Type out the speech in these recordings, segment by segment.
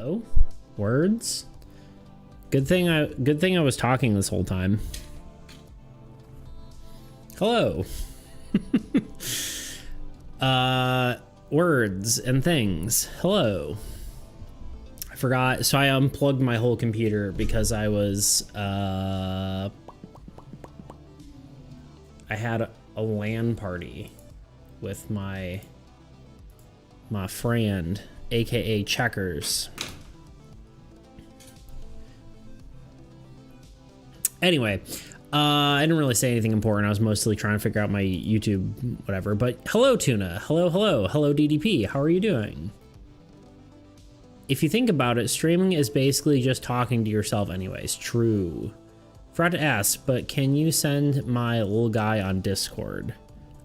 Hello? Words? Good thing I was talking this whole time. Hello. Words and things. Hello. I forgot, so I unplugged my whole computer because I was I had a LAN party with my friend, aka Checkers. Anyway, I didn't really say anything important. I was mostly trying to figure out my YouTube whatever. But hello, Tuna. Hello, hello. Hello, DDP. How are you doing? If you think about it, streaming is basically just talking to yourself anyways. True. Forgot to ask, but can you send my little guy on Discord?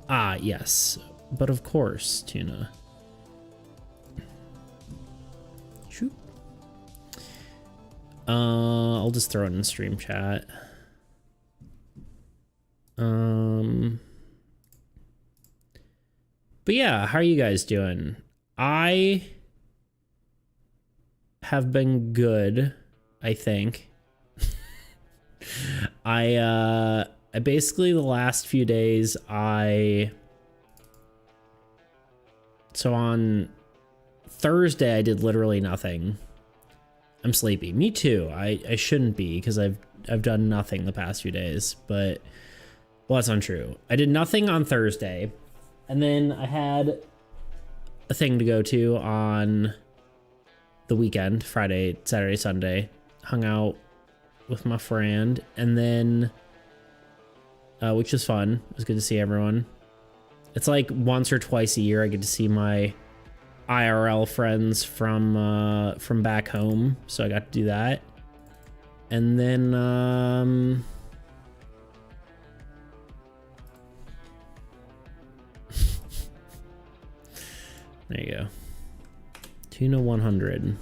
Ah, yes. But of course, Tuna. Shoot. I'll just throw it in stream chat. But yeah, how are you guys doing? I have been good, I think. I basically the last few days so on Thursday I did literally nothing. I'm sleepy. Me too. I shouldn't be because I've done nothing the past few days, but well, that's untrue. I did nothing on Thursday, and then I had a thing to go to on the weekend, Friday, Saturday, Sunday. Hung out with my friend, and then which was fun. It was good to see everyone. It's like once or twice a year I get to see my IRL friends from back home, so I got to do that. And then there you go. Tuna 100.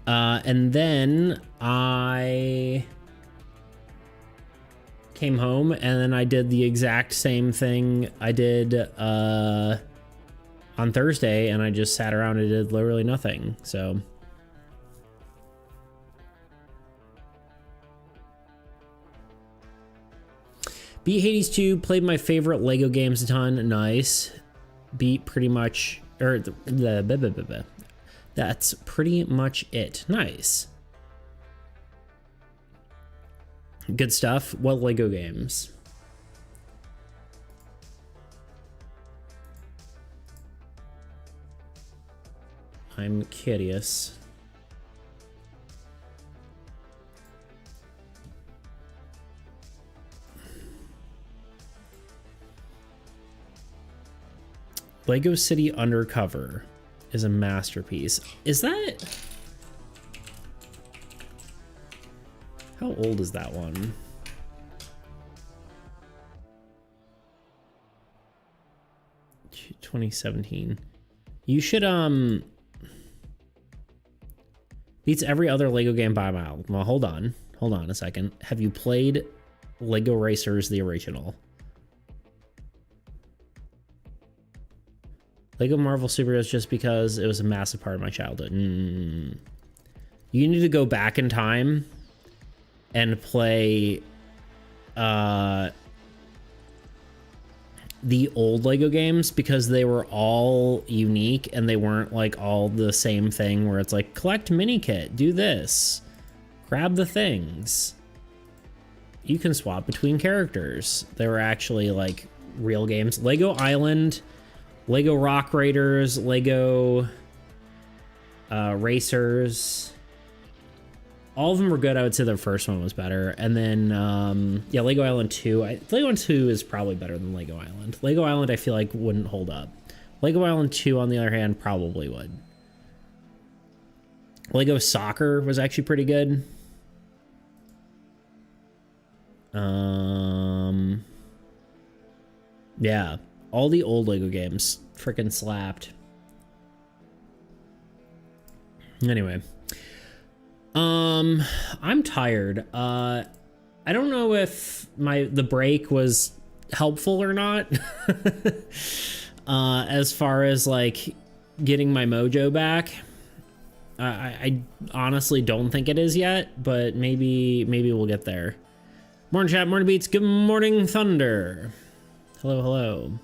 And then I came home and then I did the exact same thing I did on Thursday, and I just sat around and did literally nothing. So beat Hades 2, played my favorite Lego games a ton. Nice. Beat pretty much, or that's pretty much it. Nice. Good stuff. What Lego games? I'm curious. Lego City Undercover is a masterpiece. Is that... How old is that one? 2017. You should, beats every other Lego game by a mile. Well, hold on a second. Have you played Lego Racers, the original? Lego Marvel Superheroes just because it was a massive part of my childhood. You need to go back in time and play the old Lego games, because they were all unique and they weren't like all the same thing where it's like collect mini kit, do this, grab the things. You can swap between characters. They were actually like real games. Lego Island, Lego Rock Raiders, Lego Racers. All of them were good. I would say the first one was better. And then, yeah, Lego Island 2. Lego Island 2 is probably better than Lego Island. Lego Island, I feel like, wouldn't hold up. Lego Island 2, on the other hand, probably would. Lego Soccer was actually pretty good. Yeah, all the old Lego games freaking slapped. Anyway. I'm tired. I don't know if the break was helpful or not. As far as like getting my mojo back. I honestly don't think it is yet, but maybe we'll get there. Morning chat, morning beats, good morning thunder. Hello, hello.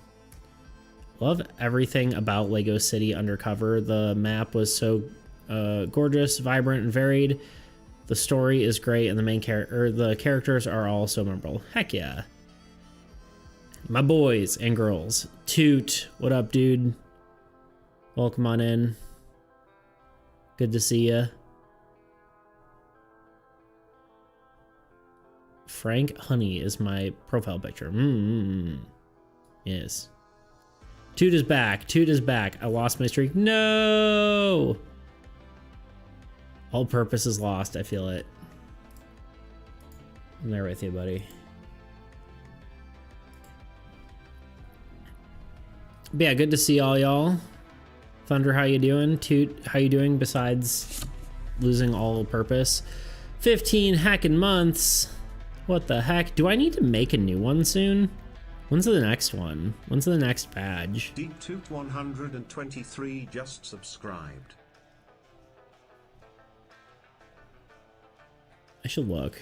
Love everything about Lego City Undercover. The map was so gorgeous, vibrant, and varied. The story is great, and the characters are all so memorable. Heck yeah. My boys and girls. Toot, what up, dude? Welcome on in. Good to see ya. Frank Honey is my profile picture. Yes. Toot is back. Toot is back. I lost my streak. No! All purpose is lost. I feel it. I'm there with you, buddy. But yeah, good to see all y'all. Thunder, how you doing? Toot, how you doing besides losing all purpose? 15 hacking months. What the heck? Do I need to make a new one soon? When's the next one? When's the next badge? Deep Toot 123 just subscribed. I should look.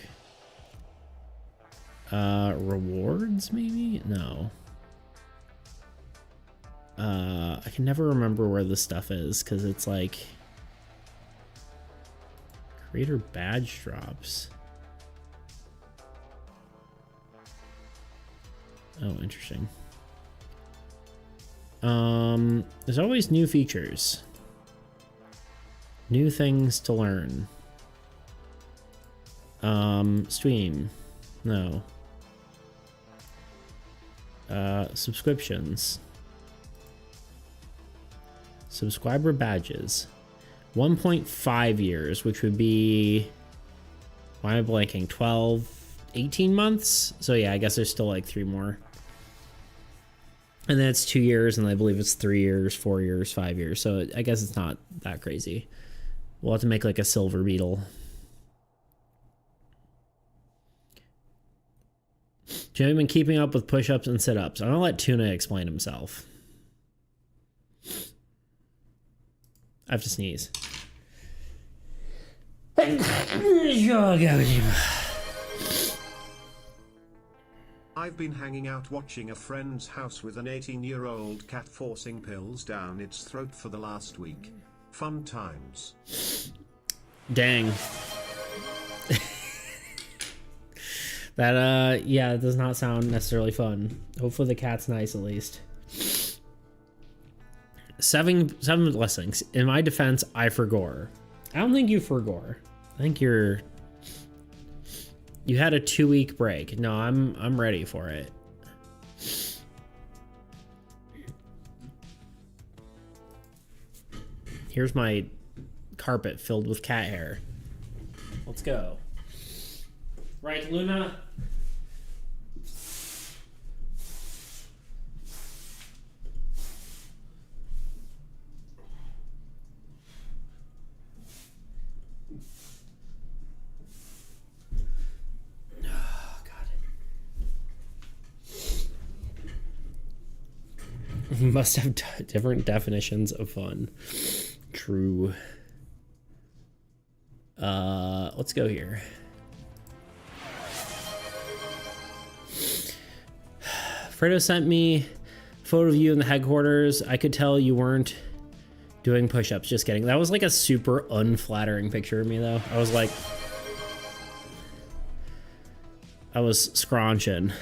Rewards maybe? No. I can never remember where this stuff is because it's like creator badge drops. Oh, interesting. There's always new features. New things to learn. Stream. No. Subscriptions. Subscriber badges. 1.5 years, which would be, why am I blanking? 12, 18 months? So yeah, I guess there's still like 3 more. And then it's 2 years, and I believe it's 3 years, 4 years, 5 years. So I guess it's not that crazy. We'll have to make like a silver beetle. Jimmy been keeping up with push-ups and sit-ups. I'm gonna let Tuna explain himself. I have to sneeze. I've been hanging out watching a friend's house with an 18-year-old cat forcing pills down its throat for the last week. Fun times. Dang. That, yeah, it does not sound necessarily fun. Hopefully the cat's nice at least. Seven blessings. In my defense, I forgore. I don't think you forgore. I think you had a 2-week break. No, I'm ready for it. Here's my carpet filled with cat hair. Let's go. Right, Luna? You must have different definitions of fun. True. Let's go here. Fredo sent me a photo of you in the headquarters. I could tell you weren't doing push-ups. Just kidding. That was like a super unflattering picture of me, though. I was like... I was scrunching.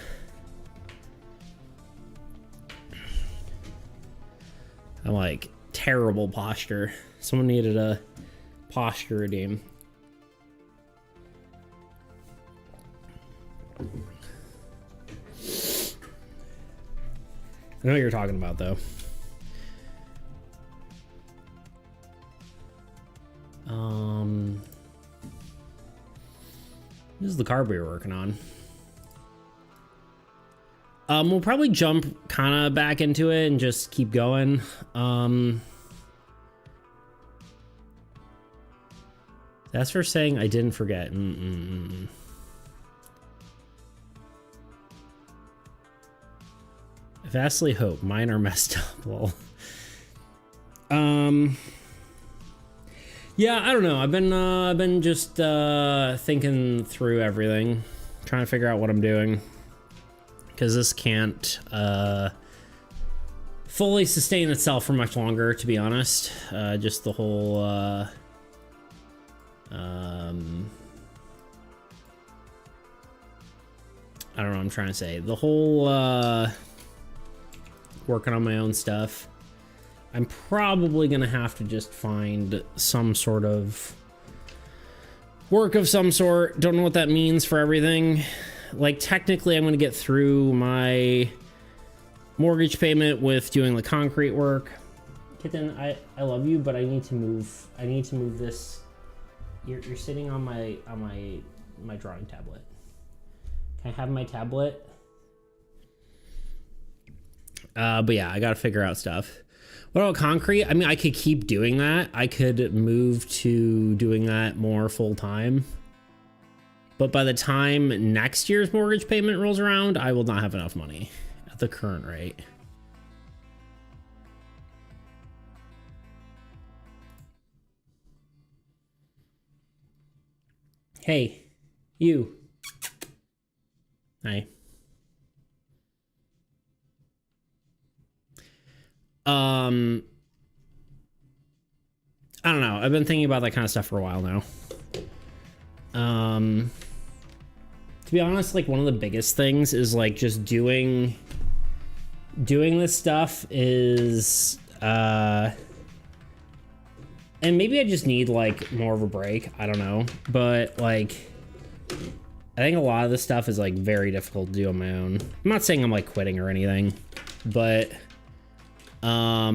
I'm like, terrible posture. Someone needed a posture redeem. I know what you're talking about, though. This is the card we were working on. We'll probably jump kind of back into it and just keep going. That's for saying I didn't forget. I vastly hope mine are messed up. Well, Yeah, I don't know. I've been just thinking through everything, trying to figure out what I'm doing, because this can't fully sustain itself for much longer, to be honest. Just the whole I don't know what I'm trying to say. The whole working on my own stuff. I'm probably gonna have to just find some sort of work of some sort. Don't know what that means for everything. Like, technically I'm gonna get through my mortgage payment with doing the concrete work. Kitten, I love you, but I need to move this. You're sitting on my drawing tablet. Can I have my tablet? But yeah, I gotta figure out stuff. What about concrete? I mean, I could keep doing that. I could move to doing that more full time. But by the time next year's mortgage payment rolls around, I will not have enough money at the current rate. Hey, you. Hi. I don't know. I've been thinking about that kind of stuff for a while now. To be honest, like, one of the biggest things is like just doing this stuff is and maybe I just need like more of a break. I don't know, but like I think a lot of this stuff is like very difficult to do on my own. I'm not saying I'm like quitting or anything, but I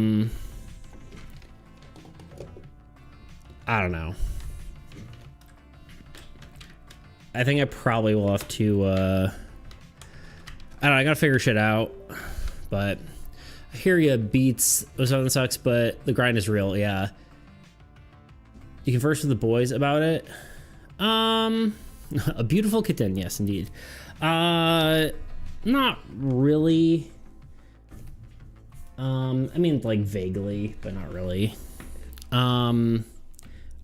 don't know. I think I probably will have to, I don't know, I gotta figure shit out, but I hear ya, Beats. Something sucks, but the grind is real, yeah. You converse with the boys about it? A beautiful kitten, yes, indeed. Not really. I mean, like, vaguely, but not really.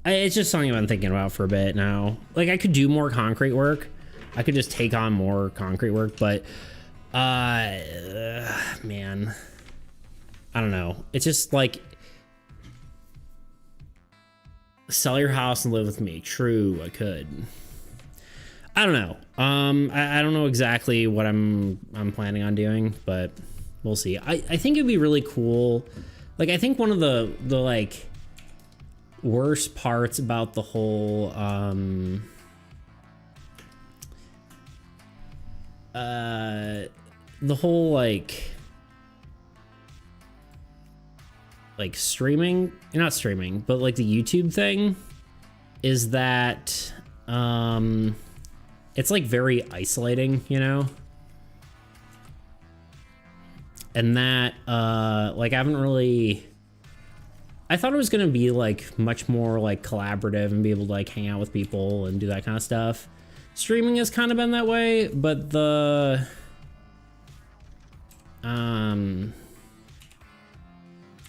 It's just something I've been thinking about for a bit now. Like, I could do more concrete work. I could just take on more concrete work, but, man, I don't know. It's just like, sell your house and live with me. True, I could. I don't know. I don't know exactly what I'm planning on doing, but we'll see. I think it'd be really cool. Like, I think one of the like worst parts about the whole like streaming, not streaming, but like the YouTube thing is that it's like very isolating, you know? And that like I haven't really, I thought it was gonna be like much more like collaborative and be able to like hang out with people and do that kind of stuff. Streaming has kind of been that way, but the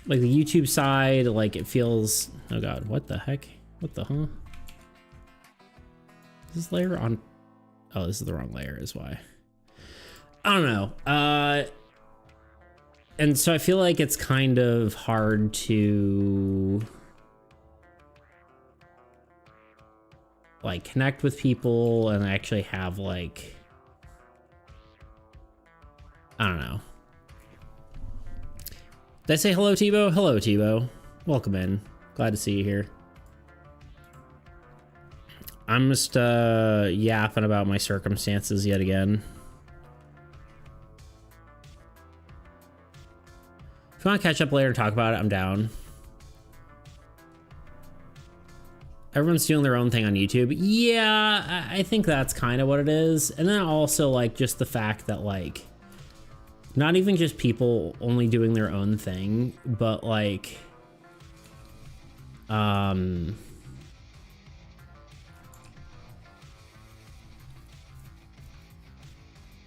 like the YouTube side, like it feels, oh god, what the heck? What the huh? Is this layer on? Oh, this is the wrong layer is why. I don't know. And so I feel like it's kind of hard to like connect with people and actually have like, I don't know. Did I say hello, Tebow? Hello, Tebow. Welcome in. Glad to see you here. I'm just yapping about my circumstances yet again. If you want to catch up later and talk about it, I'm down. Everyone's doing their own thing on YouTube. Yeah, I think that's kind of what it is. And then also like just the fact that like not even just people only doing their own thing, but like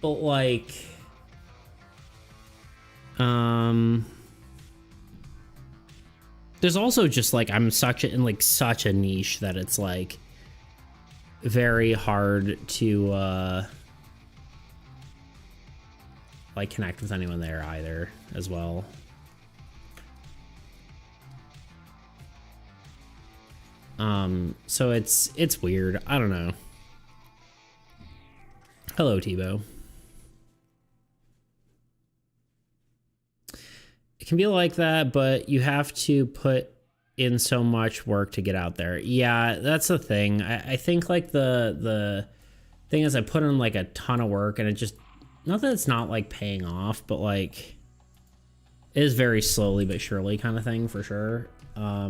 but like There's also just like I'm in like such a niche that it's like very hard to like connect with anyone there either as well. So it's weird. I don't know. Hello, Tebow. It can be like that, but you have to put in so much work to get out there. Yeah, that's the thing. I think like the thing is I put in like a ton of work, and it just, not that it's not like paying off, but like it is very slowly but surely kind of thing for sure. I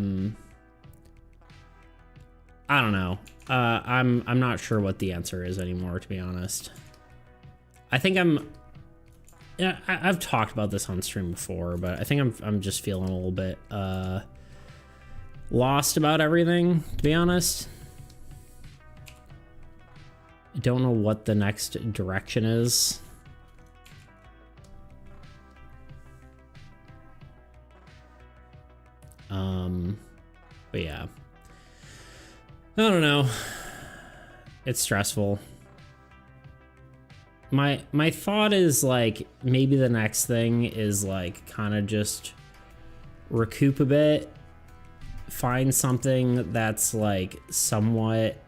don't know. I'm not sure what the answer is anymore, to be honest. I think yeah, I've talked about this on stream before, but I think I'm just feeling a little bit lost about everything, to be honest. I don't know what the next direction is. But yeah. I don't know. It's stressful. My thought is like maybe the next thing is like kind of just recoup a bit, find something that's like somewhat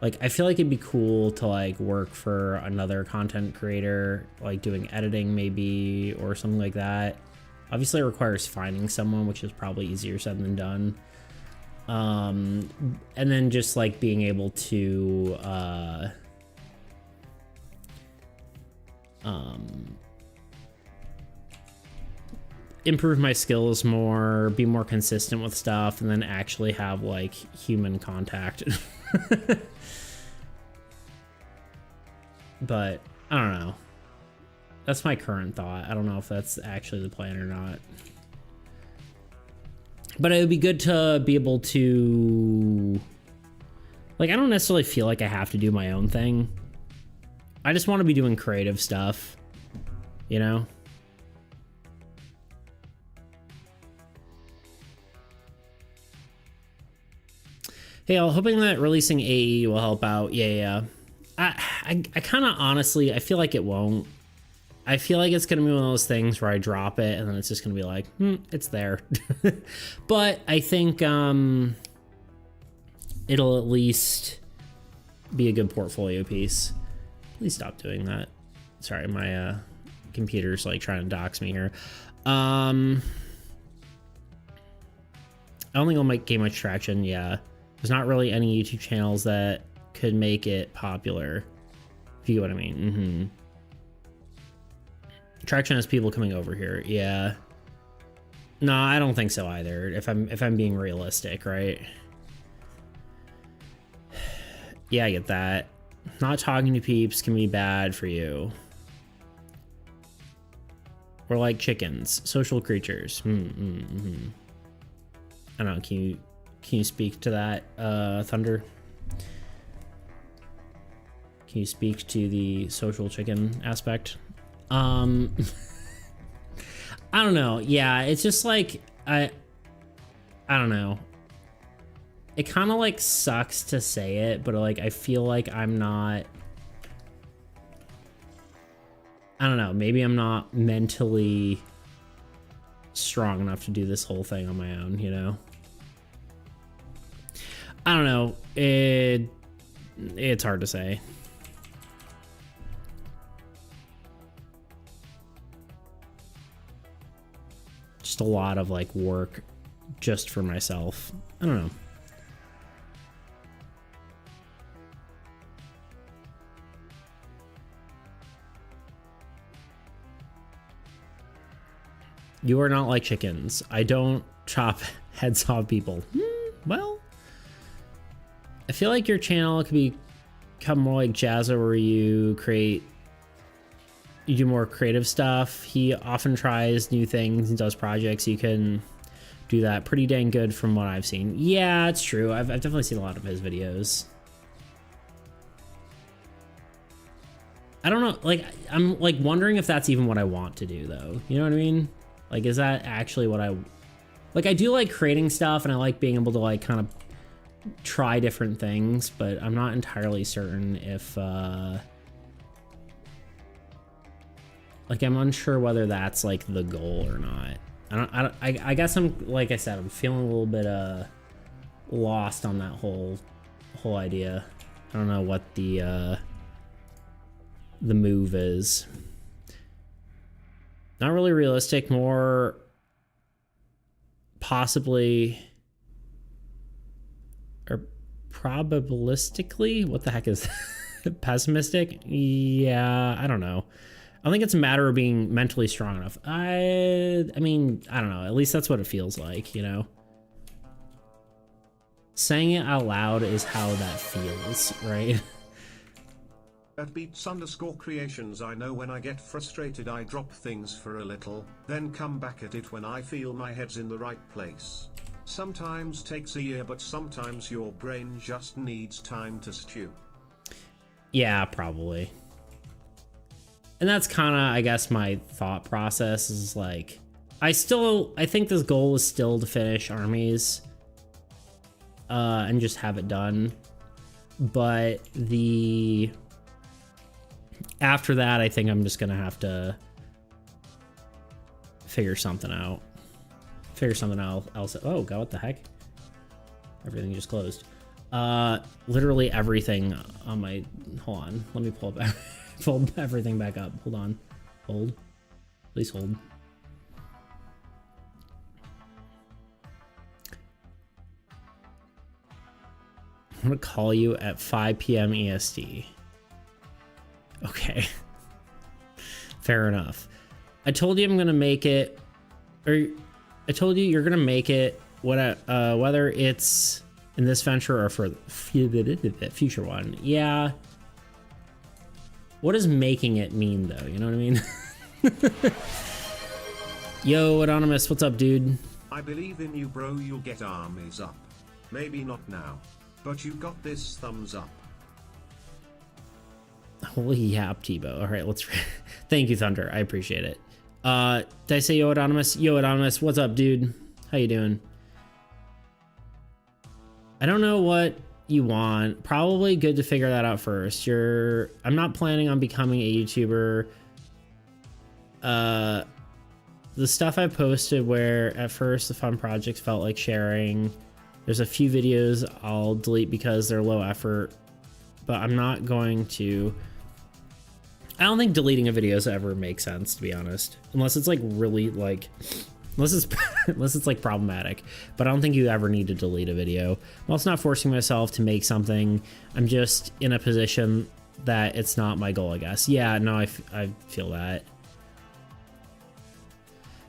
like, I feel like it'd be cool to like work for another content creator, like doing editing maybe or something like that. Obviously it requires finding someone, which is probably easier said than done. And then just like being able to improve my skills more, be more consistent with stuff, and then actually have like human contact. But I don't know. That's my current thought. I don't know if that's actually the plan or not. But it would be good to be able to, like, I don't necessarily feel like I have to do my own thing. I just want to be doing creative stuff, you know? Hey, I'm hoping that releasing AAE will help out. Yeah. I kind of honestly, I feel like it won't. I feel like it's going to be one of those things where I drop it and then it's just going to be like, it's there. But I think it'll at least be a good portfolio piece. Please stop doing that. Sorry, my computer's like trying to dox me here. I don't think it'll gain much traction. Yeah. There's not really any YouTube channels that could make it popular, if you get what I mean. Traction has people coming over here. Yeah. No, I don't think so either. If I'm being realistic, right? Yeah, I get that. Not talking to peeps can be bad for you. We're like chickens, social creatures. I don't know. Can you speak to that, Thunder? Can you speak to the social chicken aspect? I don't know. Yeah, it's just like I don't know. It kind of like sucks to say it, but like I feel like I'm not, I don't know, maybe I'm not mentally strong enough to do this whole thing on my own, you know? I don't know. It's hard to say. Just a lot of like work just for myself. I don't know. You are not like chickens. I don't chop heads off people. Well, I feel like your channel could become more like Jazza, where you do more creative stuff. He often tries new things and does projects. You can do that pretty dang good from what I've seen. Yeah, it's true. I've definitely seen a lot of his videos. I don't know, like, I'm like wondering if that's even what I want to do though. You know what I mean? Like, is that actually what like Like, I do like creating stuff, and I like being able to, like, kind of try different things, but I'm not entirely certain if, like, I'm unsure whether that's, like, the goal or not. I guess I'm, like I said, I'm feeling a little bit, lost on that whole idea. I don't know what the move is. Not really realistic, more possibly, or probabilistically, what the heck is pessimistic? Yeah, I don't know. I don't think it's a matter of being mentally strong enough. I mean, I don't know. At least that's what it feels like, you know? Saying it out loud is how that feels, right? At beats_creations, I know when I get frustrated I drop things for a little, then come back at it when I feel my head's in the right place. Sometimes takes a year, but sometimes your brain just needs time to stew. Yeah, probably. And that's kind of, I guess, my thought process is like, I think this goal is still to finish armies, and just have it done. But after that, I think I'm just gonna have to figure something out. Else. Oh god, what the heck? Everything just closed. Literally everything on my, hold on, let me pull it back. Pull everything back up. Hold on. Hold. Please hold. I'm gonna call you at 5 p.m. EST. Okay. Fair enough. I told you I'm gonna make it, or I told you you're gonna make it, whether it's in this venture or for the future one. Yeah. What does making it mean, though? You know what I mean? Yo, Anonymous, what's up, dude? I believe in you, bro. You'll get armies up. Maybe not now, but you got this, thumbs up. Holy yap, Tebow. All right, let's... Thank you, Thunder. I appreciate it. Did I say Yo, Anonymous? Yo, Anonymous, what's up, dude? How you doing? I don't know what you want. Probably good to figure that out first. I'm not planning on becoming a YouTuber. The stuff I posted where at first the fun projects felt like sharing, there's a few videos I'll delete because they're low effort, but I'm not going to. I don't think deleting a video ever makes sense, to be honest, unless it's like really like, unless it's like problematic. But I don't think you ever need to delete a video. I'm also not forcing myself to make something. I'm just in a position that it's not my goal, I guess. Yeah, no, I feel that.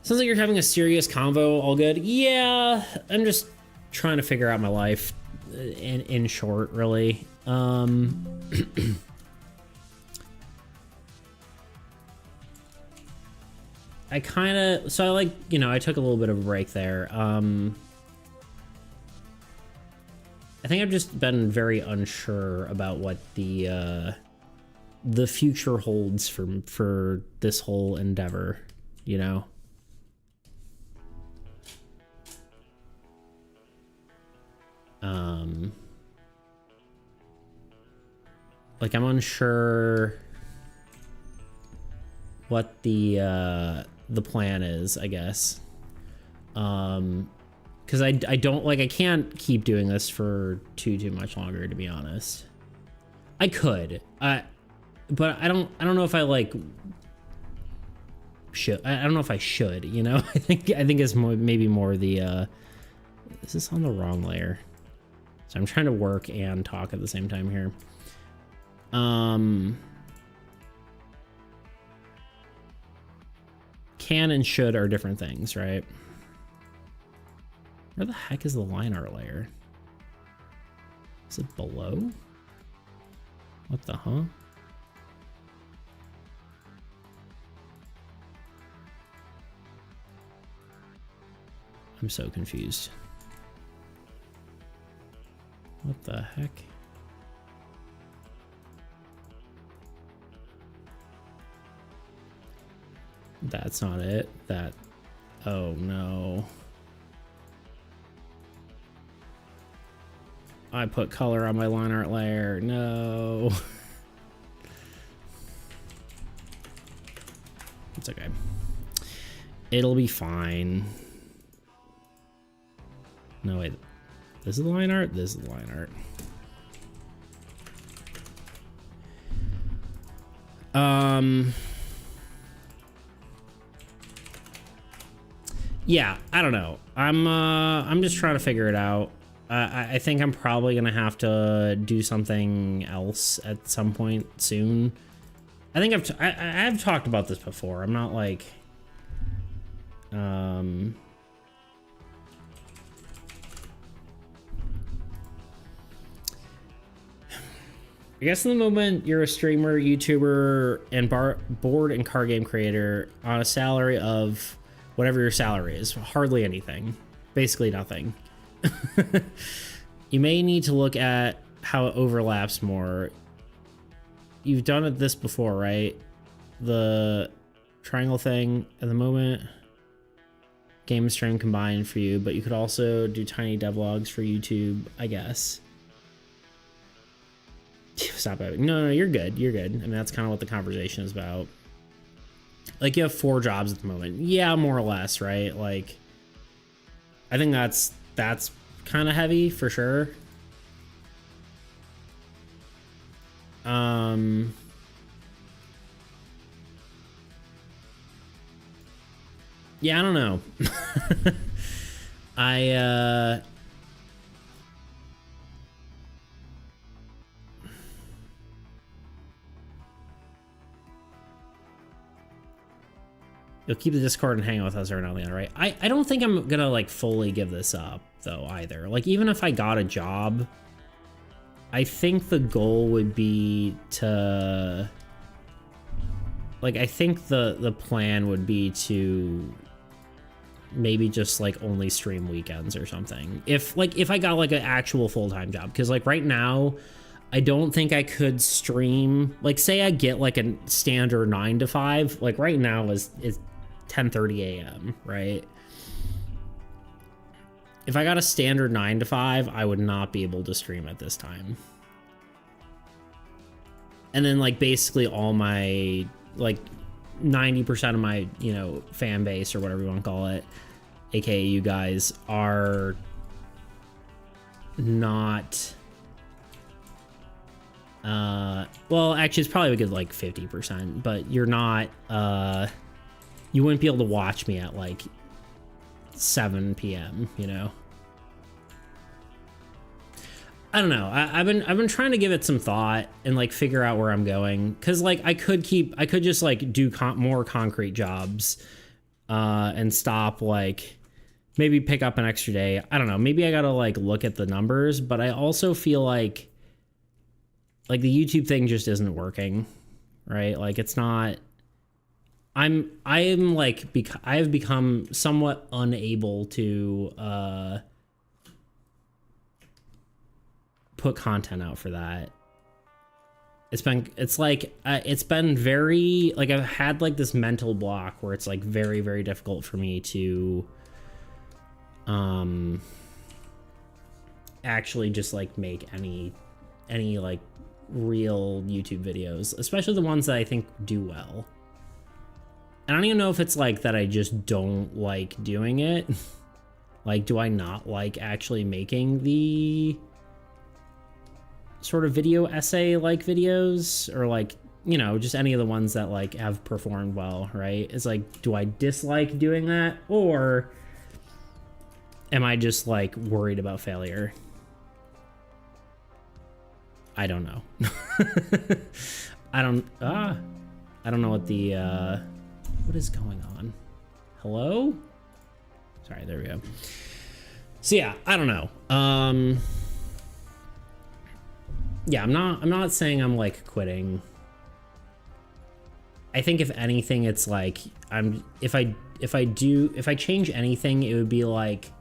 Sounds like you're having a serious convo. All good. Yeah, I'm just trying to figure out my life in short, really. I kind of, so I like, you know, I took a little bit of a break there. I think I've just been very unsure about what the future holds for this whole endeavor, you know? Like I'm unsure what the plan is, I guess. Because I don't, like, I can't keep doing this for too much longer, to be honest. I could, but I don't know if I like should. I don't know if I should, you know. I think it's maybe more the is this on the wrong layer? So I'm trying to work and talk at the same time here. Can and should are different things, right? Where the heck is the line art layer? Is it below? What the huh? I'm so confused. What the heck? That's not it. Oh no. I put color on my line art layer. No. It's okay. It'll be fine. No, wait. This is the line art? This is the line art. Yeah, I don't know. I'm just trying to figure it out. I think I'm probably gonna have to do something else at some point soon. I think I've talked about this before. I'm not like, I guess in the moment you're a streamer, YouTuber, and board and card game creator on a salary of whatever your salary is, hardly anything, basically nothing. You may need to look at how it overlaps more. You've done this before, right? The triangle thing at the moment. Game and stream combined for you, but you could also do tiny devlogs for YouTube, I guess. Stop it. No, you're good. You're good. I mean, that's kind of what the conversation is about. Like, you have 4 jobs at the moment. Yeah, more or less, right? Like, I think that's kind of heavy for sure. Yeah, I don't know. You'll keep the Discord and hang out with us every now and then, right? I don't think I'm gonna like fully give this up though either. Like, even if I got a job, I think the goal would be to, like, I think the plan would be to maybe just like only stream weekends or something. If I got like an actual full-time job, because like right now I don't think I could stream, like, say I get like a standard 9 to 5, like right now is 10:30 a.m. right? If I got a standard 9 to 5, I would not be able to stream at this time. And then like basically all my, like 90% of my, you know, fan base or whatever you want to call it, aka you guys, are not well, actually it's probably a good like 50%, but you're not you wouldn't be able to watch me at like 7 p.m., you know. I don't know. I've been trying to give it some thought and like figure out where I'm going, because like I could just like do more concrete jobs and stop, like maybe pick up an extra day. I don't know. Maybe I gotta like look at the numbers, but I also feel like the YouTube thing just isn't working, right? Like it's not. I'm like I have become somewhat unable to put content out for that. It's been very, like, I've had like this mental block where it's like very, very difficult for me to actually just like make any like real YouTube videos, especially the ones that I think do well. And I don't even know if it's like that I just don't like doing it. Like, do I not like actually making the sort of video essay like videos, or like, you know, just any of the ones that like have performed well, right? It's like, do I dislike doing that, or am I just like worried about failure? I don't know. I don't know what the what is going on? Hello? Sorry, there we go. So yeah, I don't know. Yeah, I'm not saying I'm like quitting. I think if anything, it's like if I change anything, it would be like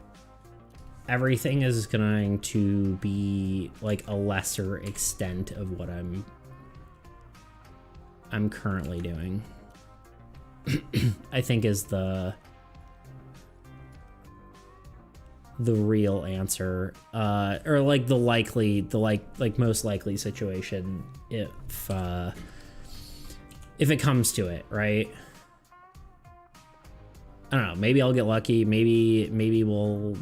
everything is going to be like a lesser extent of what I'm currently doing. I think is the the real answer, or like the most likely situation if it comes to it, right? I don't know, maybe I'll get lucky, maybe we'll,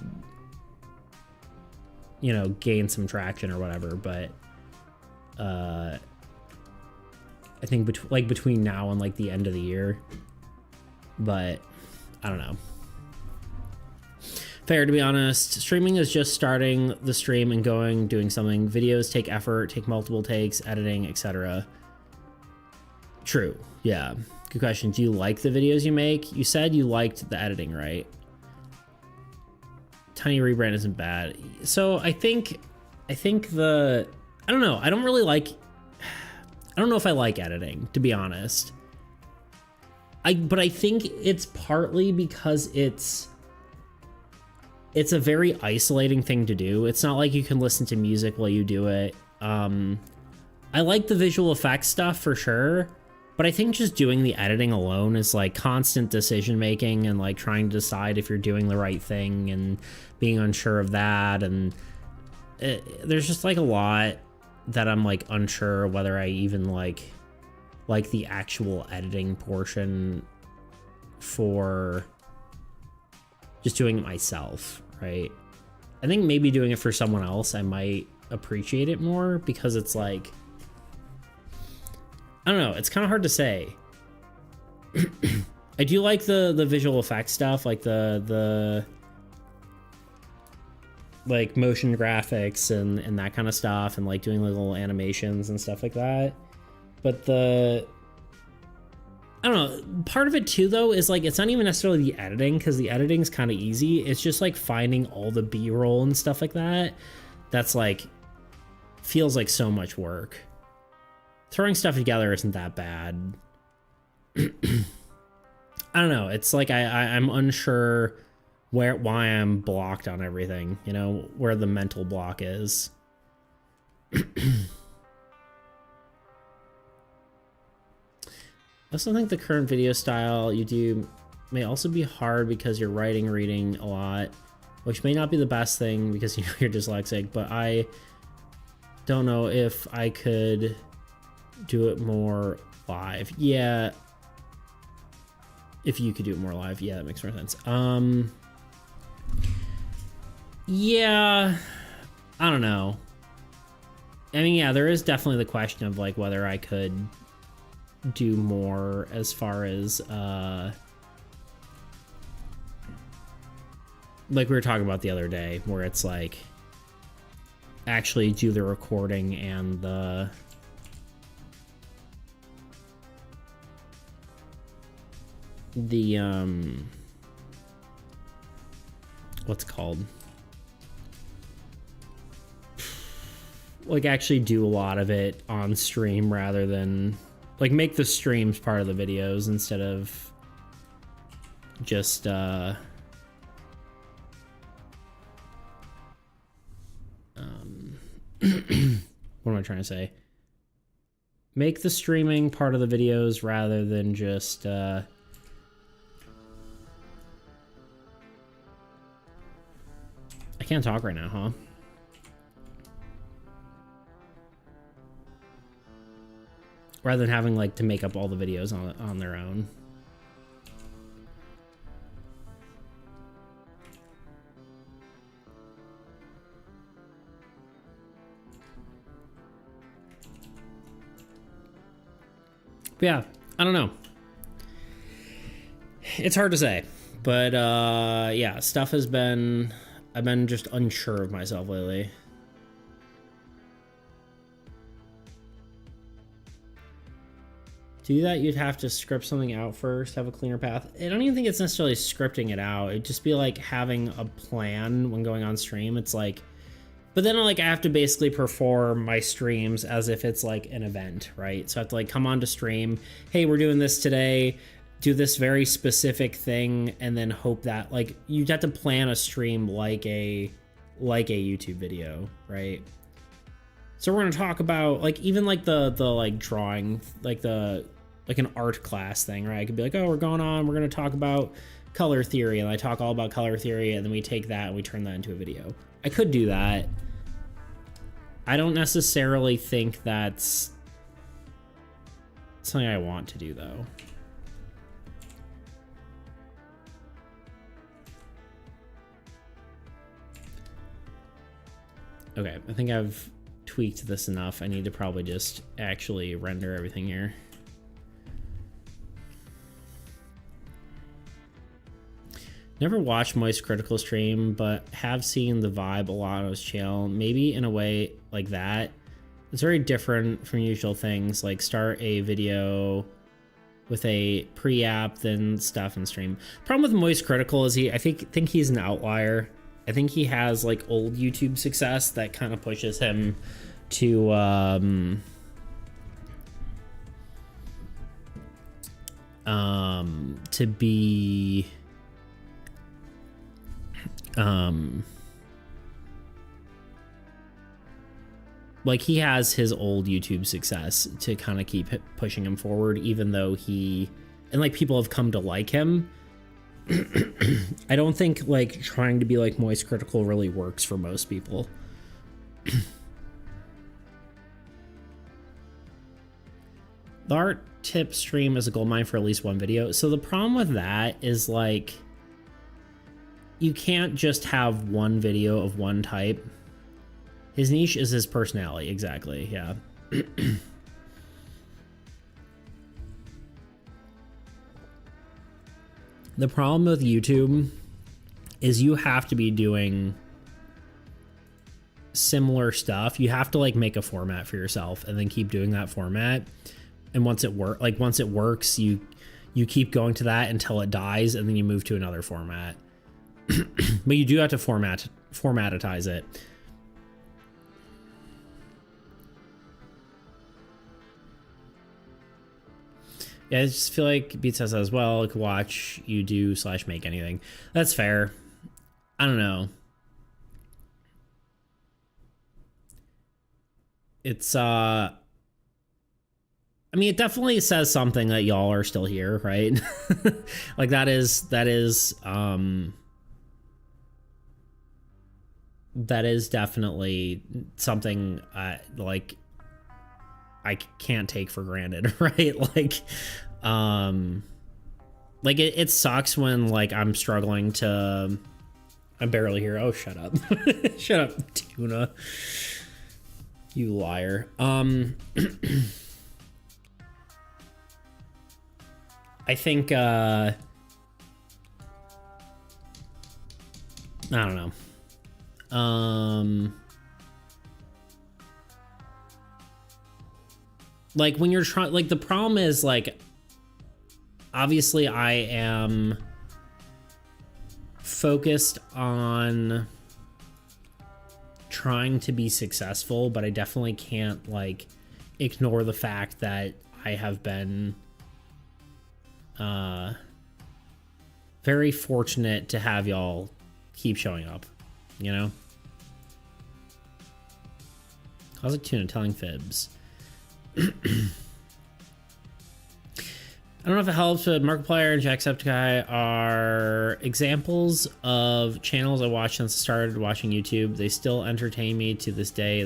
you know, gain some traction or whatever, but I think between now and like the end of the year, but I don't know. Fair, to be honest. Streaming is just starting the stream and doing something. Videos take effort, take multiple takes, editing, etc. True. Yeah. Good question. Do you like the videos you make? You said you liked the editing, right? Tiny rebrand isn't bad. So I think I don't know. I don't know if I like editing, to be honest. But I think it's partly because it's a very isolating thing to do. It's not like you can listen to music while you do it. I like the visual effects stuff for sure, but I think just doing the editing alone is like constant decision making and like trying to decide if you're doing the right thing and being unsure of that. And there's just like a lot that I'm like unsure whether I even like the actual editing portion for just doing it myself, right? I think maybe doing it for someone else, I might appreciate it more, because it's like, I don't know, it's kind of hard to say. I do like the visual effects stuff, like the like motion graphics and that kind of stuff, and like doing little animations and stuff like that. But I don't know, part of it too though is like, it's not even necessarily the editing, because the editing's kind of easy. It's just like finding all the B-roll and stuff like that. That's like, feels like so much work. Throwing stuff together isn't that bad. I don't know, it's like I'm unsure why I'm blocked on everything, you know, where the mental block is. I also think the current video style you do may also be hard because you're writing, reading a lot, which may not be the best thing because, you know, you're dyslexic, but I don't know if I could do it more live. Yeah. If you could do it more live, yeah, that makes more sense. Yeah, I don't know. I mean, yeah, there is definitely the question of like whether I could do more as far as like we were talking about the other day, where it's like actually do the recording and the what's it called, like actually do a lot of it on stream rather than like make the streams part of the videos instead of just what am I trying to say? Make the streaming part of the videos rather than just I can't talk right now, huh? Rather than having like to make up all the videos on their own. But yeah, I don't know. It's hard to say, but yeah, stuff has been, I've been just unsure of myself lately. To do that, you'd have to script something out first, have a cleaner path. I don't even think it's necessarily scripting it out. It'd just be like having a plan when going on stream. It's like, but then like I have to basically perform my streams as if it's like an event, right? So I have to like come on to stream, hey, we're doing this today, do this very specific thing, and then hope that like you'd have to plan a stream like a YouTube video, right? So we're gonna talk about like even like the like drawing, like an art class thing, right? I could be like, oh, we're gonna talk about color theory, and I talk all about color theory, and then we take that and we turn that into a video. I could do that. I don't necessarily think that's something I want to do, though. Okay, I think I've tweaked this enough. I need to probably just actually render everything here. Never watched Moist Critical stream, but have seen the vibe a lot on his channel. Maybe in a way like that. It's very different from usual things, like start a video with a pre-app, then stuff and stream. Problem with Moist Critical is I think he's an outlier. I think he has like old YouTube success that kind of pushes him to be like he has his old YouTube success to kind of keep pushing him forward, even though and like people have come to like him. I don't think like trying to be like Moist Critical really works for most people. The art tip stream is a goldmine for at least one video. So the problem with that is like you can't just have one video of one type. His niche is his personality, exactly, yeah. The problem with YouTube is you have to be doing similar stuff. You have to like make a format for yourself and then keep doing that format. And once it works, you keep going to that until it dies, and then you move to another format. But you do have to formatize it. Yeah, I just feel like Beats says as well. Like watch you do / make anything. That's fair. I don't know. It's I mean, it definitely says something that y'all are still here, right? Like that is definitely something like I can't take for granted, right? Like it sucks when like I'm struggling to. I'm barely here. Oh, shut up. Shut up, Tuna. You liar. I think I don't know. Like when you're trying, like the problem is like, obviously I am focused on trying to be successful, but I definitely can't like ignore the fact that I have been very fortunate to have y'all keep showing up, you know? How's it Tuna telling fibs? I don't know if it helps, but Markiplier and Jacksepticeye are examples of channels I watched since I started watching YouTube. They still entertain me to this day,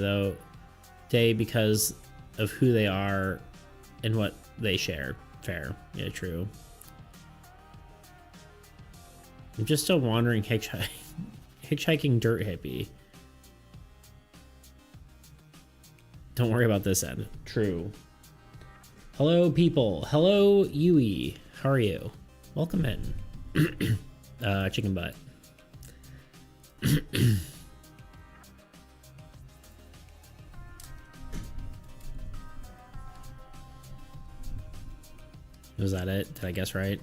because of who they are and what they share. Fair. Yeah, true. I'm just still wandering hitchhiking dirt hippie. Don't worry about this end. True. Hello, people. Hello, Yui. How are you? Welcome in. Chicken butt. Was that it? Did I guess right?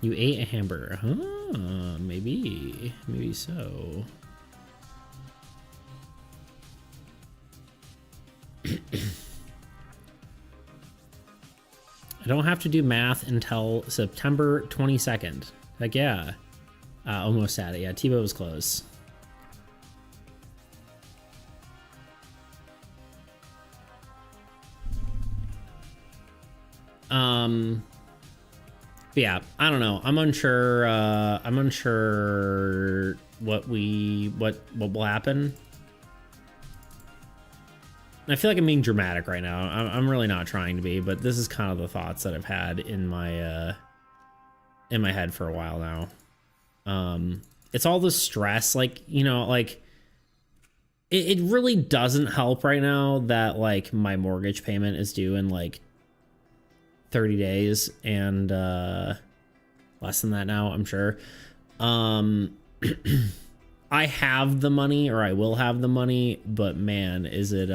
You ate a hamburger, huh? Maybe so. don't have to do math until September 22nd. Like, yeah. Almost at it. Yeah, Tebow was close. But yeah, I don't know. I'm unsure. I'm unsure what will happen. I feel like I'm being dramatic right now. I'm really not trying to be, but this is kind of the thoughts that I've had in my head for a while now. It's all the stress, like, you know, like it really doesn't help right now that like my mortgage payment is due in like 30 days and less than that now, I'm sure. I have the money, or I will have the money, but man, is it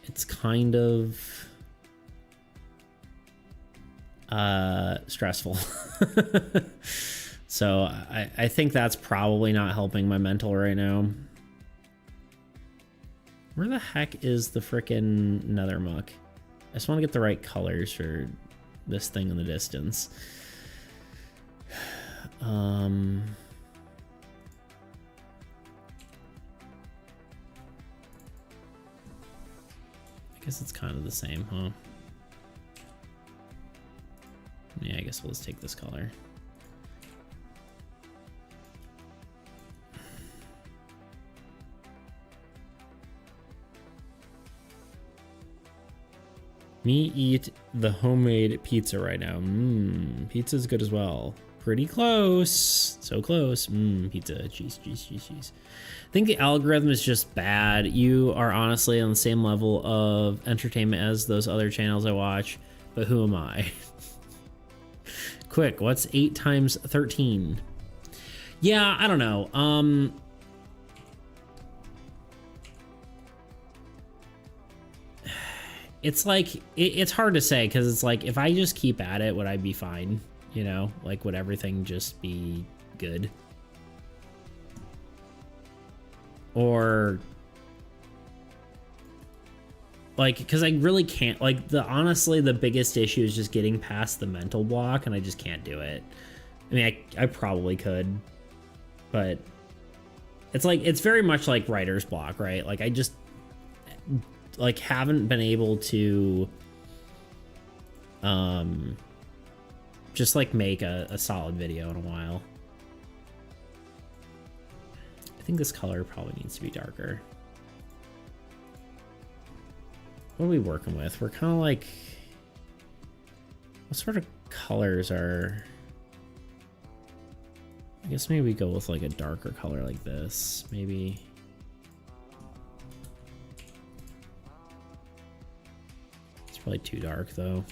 it's kind of stressful. So I think that's probably not helping my mental right now. Where the heck is the frickin' nether muck? I just want to get the right colors for this thing in the distance. I guess it's kind of the same, huh? Yeah, I guess we'll just take this color. Me eat the homemade pizza right now. Pizza's good as well. Pretty close. So close. Pizza. Cheese. I think the algorithm is just bad. You are honestly on the same level of entertainment as those other channels I watch, but who am I? Quick, what's 8 times 13? Yeah, I don't know. It's like, it's hard to say, because it's like, if I just keep at it, would I be fine? You know, like, would everything just be good? Or, like, because I really can't, like, honestly, the biggest issue is just getting past the mental block, and I just can't do it. I mean, I probably could, but it's like, it's very much like writer's block, right? Like, I just, like, haven't been able to just like make a solid video in a while. I think this color probably needs to be darker. What are we working with? We're kind of like, what sort of colors are, I guess maybe we go with like a darker color like this, maybe. Probably too dark though.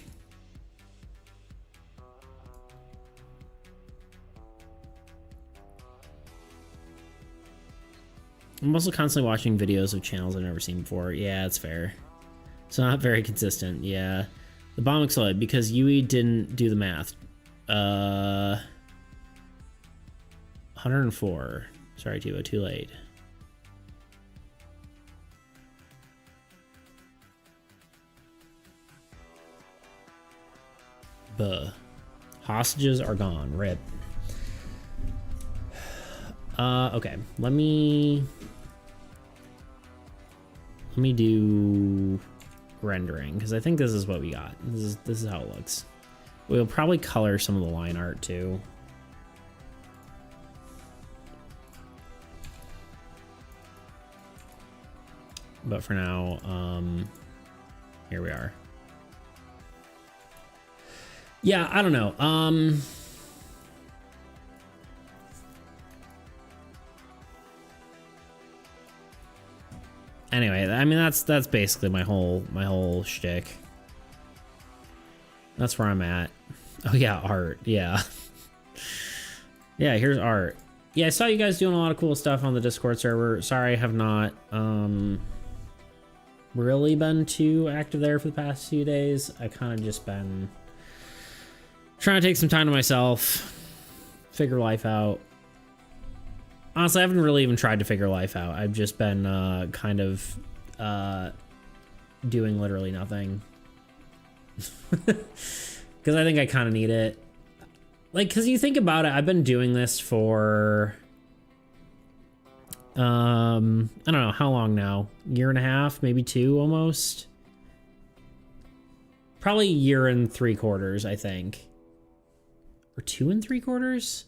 I'm also constantly watching videos of channels I've never seen before. Yeah, it's fair. It's not very consistent. Yeah. The bomb exploded because Yui didn't do the math. 104. Sorry, Tivo, too late. Hostages are gone. Rip. Okay. Let me do rendering, because I think this is what we got. This is how it looks. We'll probably color some of the line art too. But for now, here we are. Yeah, I don't know. Anyway, I mean that's basically my whole shtick. That's where I'm at. Oh yeah, art. Yeah. Yeah, here's art. Yeah, I saw you guys doing a lot of cool stuff on the Discord server. Sorry I have not really been too active there for the past few days. I kind of just been trying to take some time to myself, figure life out. Honestly, I haven't really even tried to figure life out. I've just been kind of doing literally nothing. Because I think I kind of need it. Like, because you think about it, I've been doing this for, I don't know, how long now? Year and a half, maybe 2 almost? Probably 1 year and 3/4, I think. Or 2 and 3/4?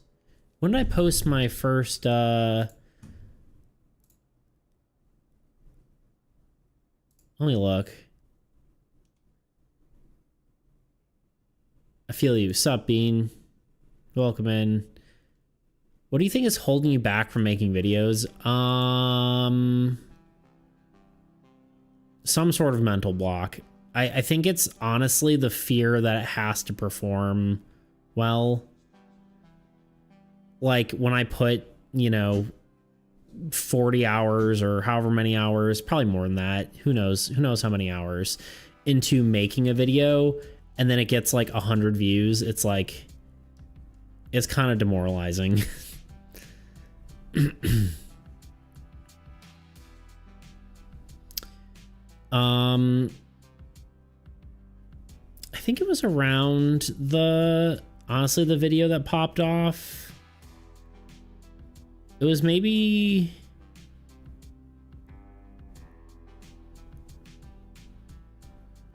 When did I post my first, let me look. I feel you. Sup, Bean? Welcome in. What do you think is holding you back from making videos? Some sort of mental block. I think it's honestly the fear that it has to perform well. Like when I put, you know, 40 hours or however many hours, probably more than that. Who knows how many hours into making a video, and then it gets like 100 views. It's like, it's kind of demoralizing. I think it was around honestly, the video that popped off. It was maybe,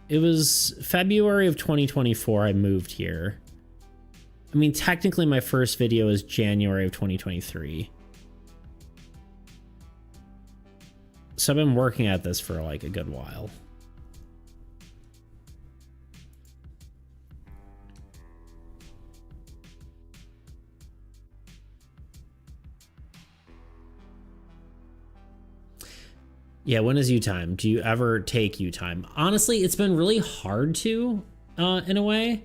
it was February of 2024 I moved here. I mean, technically my first video is January of 2023. So I've been working at this for like a good while. Yeah, when is you time? Do you ever take you time? Honestly, it's been really hard to, in a way,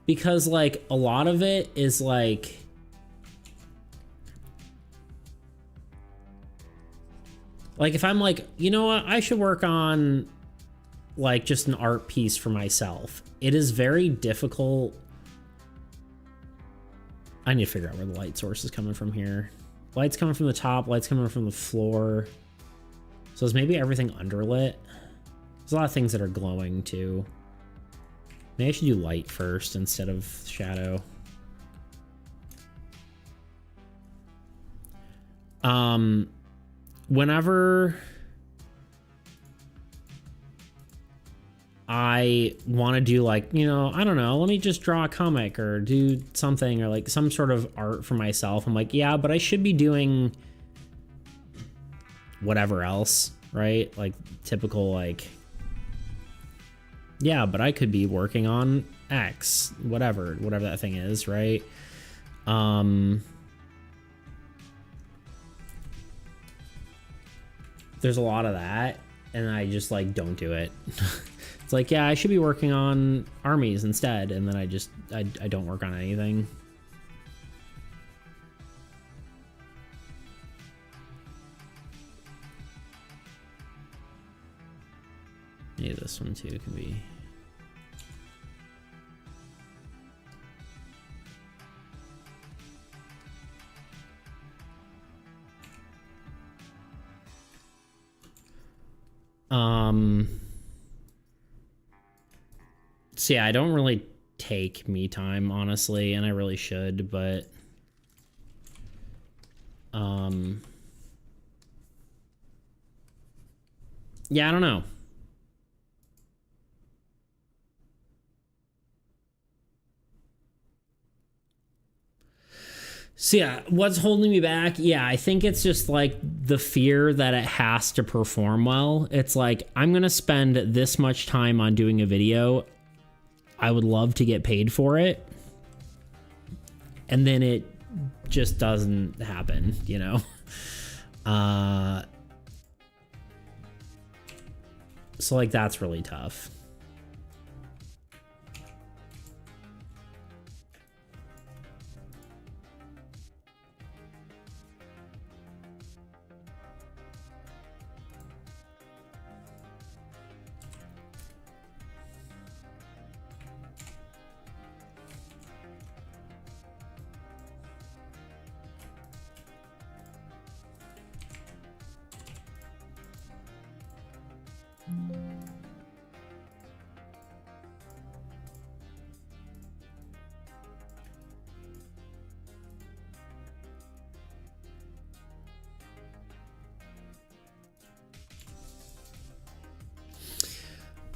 because like a lot of it is like, if I'm like, you know what, I should work on like just an art piece for myself. It is very difficult. I need to figure out where the light source is coming from here. Light's coming from the top, light's coming from the floor. So is maybe everything underlit? There's a lot of things that are glowing too. Maybe I should do light first instead of shadow. Whenever I want to do like, you know, I don't know, let me just draw a comic or do something or like some sort of art for myself. I'm like, yeah, but I should be doing whatever else, right? Like typical, like, yeah, but I could be working on X, whatever that thing is, right? There's a lot of that, and I just like don't do it. It's like, yeah, I should be working on armies instead, and then I don't work on anything. Maybe this one too can be. So yeah, I don't really take me time, honestly, and I really should, but yeah, I don't know. So yeah, what's holding me back? Yeah, I think it's just like the fear that it has to perform well. It's like, I'm going to spend this much time on doing a video. I would love to get paid for it. And then it just doesn't happen, you know? So like, that's really tough.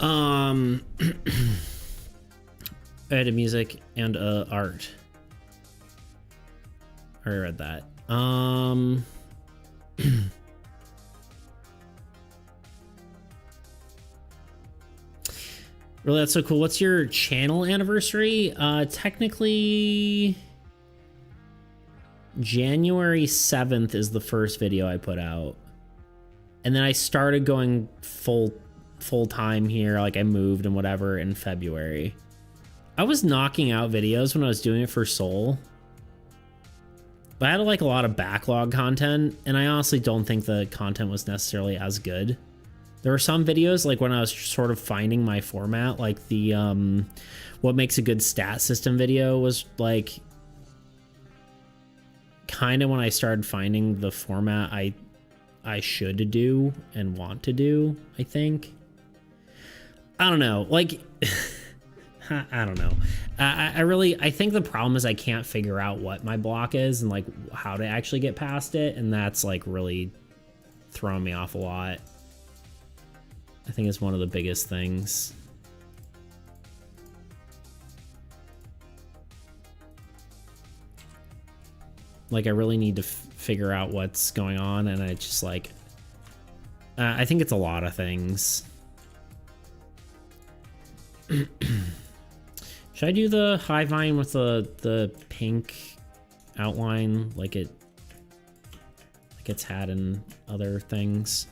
I had a music and art. I already read that. Really, that's so cool. What's your channel anniversary? Technically, January 7th is the first video I put out. And then I started going full time here, like I moved and whatever in February. I was knocking out videos when I was doing it for Soul. But I had like a lot of backlog content, and I honestly don't think the content was necessarily as good. There were some videos, like when I was sort of finding my format, like the what makes a good stat system video was like kind of when I started finding the format I should do and want to do, I think. I don't know, like I don't know. I think the problem is I can't figure out what my block is and like how to actually get past it, and that's like really throwing me off a lot. I think it's one of the biggest things. Like I really need to figure out what's going on, and I just like I think it's a lot of things. Should I do the high vine with the pink outline like it's had in other things?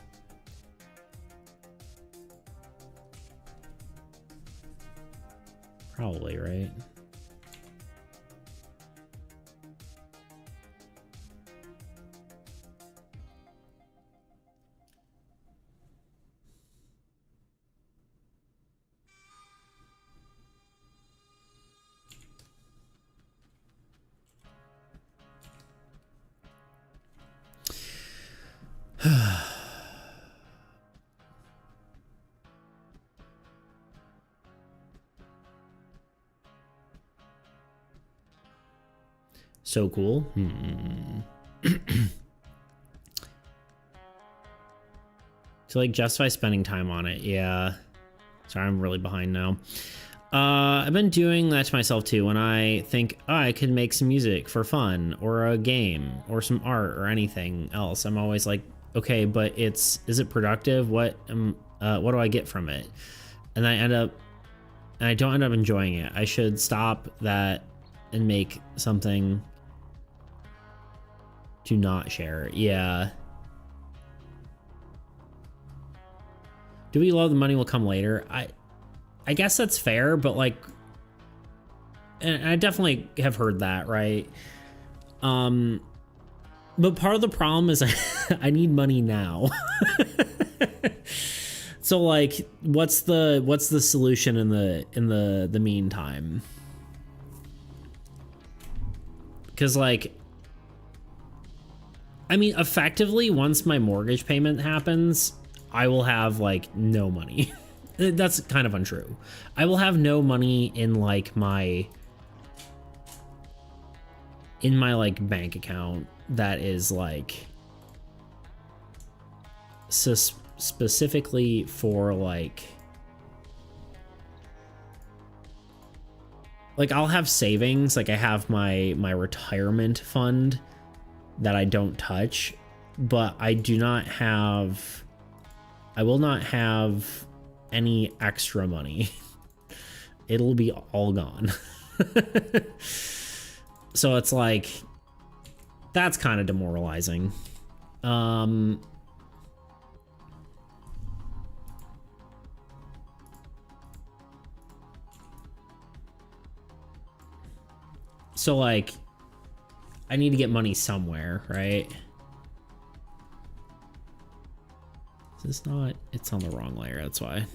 Probably, right? So cool. To like justify spending time on it. Yeah. Sorry, I'm really behind now. I've been doing that to myself too. When I think, oh, I could make some music for fun or a game or some art or anything else, I'm always like, okay, but is it productive? What do I get from it? And I don't end up enjoying it. I should stop that and make something to not share. Yeah. Do we love the money will come later? I guess that's fair, but like, and I definitely have heard that, right? But part of the problem is I need money now. So like, what's the solution in the meantime? Because like, I mean, effectively, once my mortgage payment happens, I will have like no money. That's kind of untrue. I will have no money in like my like bank account that is like specifically for like I'll have savings, like I have my retirement fund that I don't touch, but I will not have any extra money. It'll be all gone. So it's like, that's kind of demoralizing. So like, I need to get money somewhere, right? Is this not? It's on the wrong layer, that's why.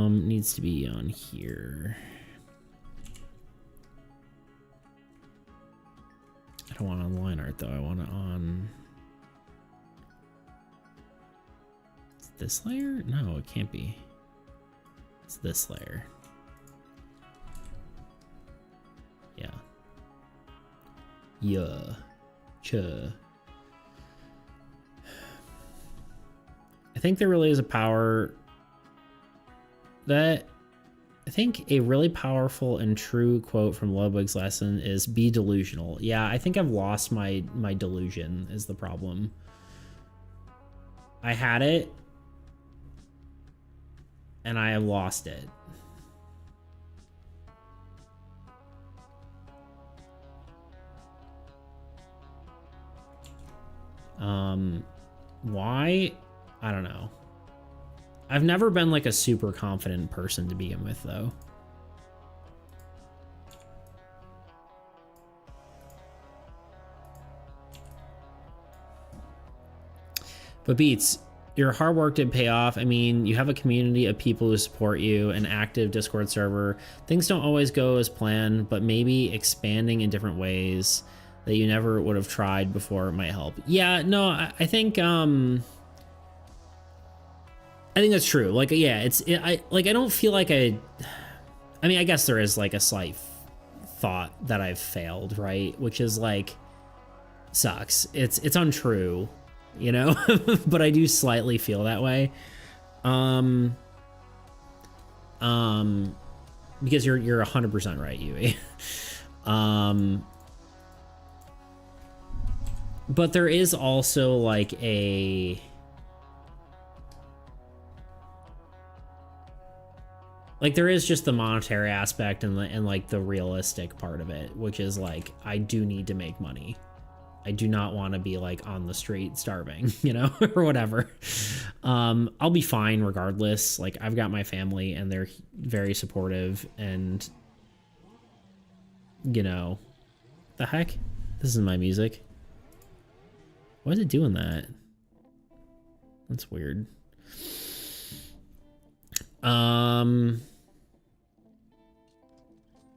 Needs to be on here. I don't want it on line art though. I want it on this layer? No, it can't be. It's this layer. Yeah. I think there really is a power that I think a really powerful and true quote from Ludwig's lesson is be delusional. Yeah, I think I've lost my delusion is the problem. I had it and I have lost it. Why? I don't know. I've never been like a super confident person to begin with, though. But Beats, your hard work did pay off. I mean, you have a community of people who support you, an active Discord server. Things don't always go as planned, but maybe expanding in different ways that you never would have tried before might help. Yeah, no, I think that's true. Like, yeah, I don't feel like I mean, I guess there is like a slight thought that I've failed, right? Which is like, sucks. It's untrue, you know, but I do slightly feel that way. Because you're 100% right, Yui. But there is also like there is just the monetary aspect and like the realistic part of it, which is like, I do need to make money. I do not want to be like on the street starving, you know, or whatever. I'll be fine regardless. Like, I've got my family and they're very supportive, and you know, the heck, this is my music. Why is it doing that? That's weird.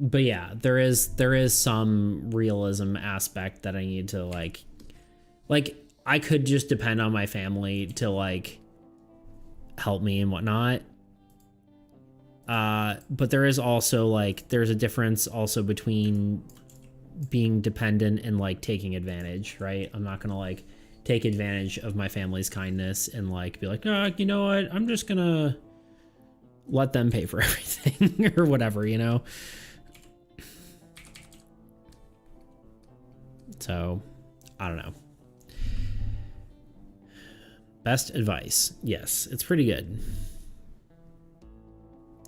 But yeah, there is some realism aspect that I need to like I could just depend on my family to like help me and whatnot. But there is also like, there's a difference also between being dependent and like taking advantage, right? I'm not gonna like take advantage of my family's kindness and like be like, no, you know what? I'm just gonna let them pay for everything or whatever, you know? So, I don't know. Best advice. Yes, it's pretty good.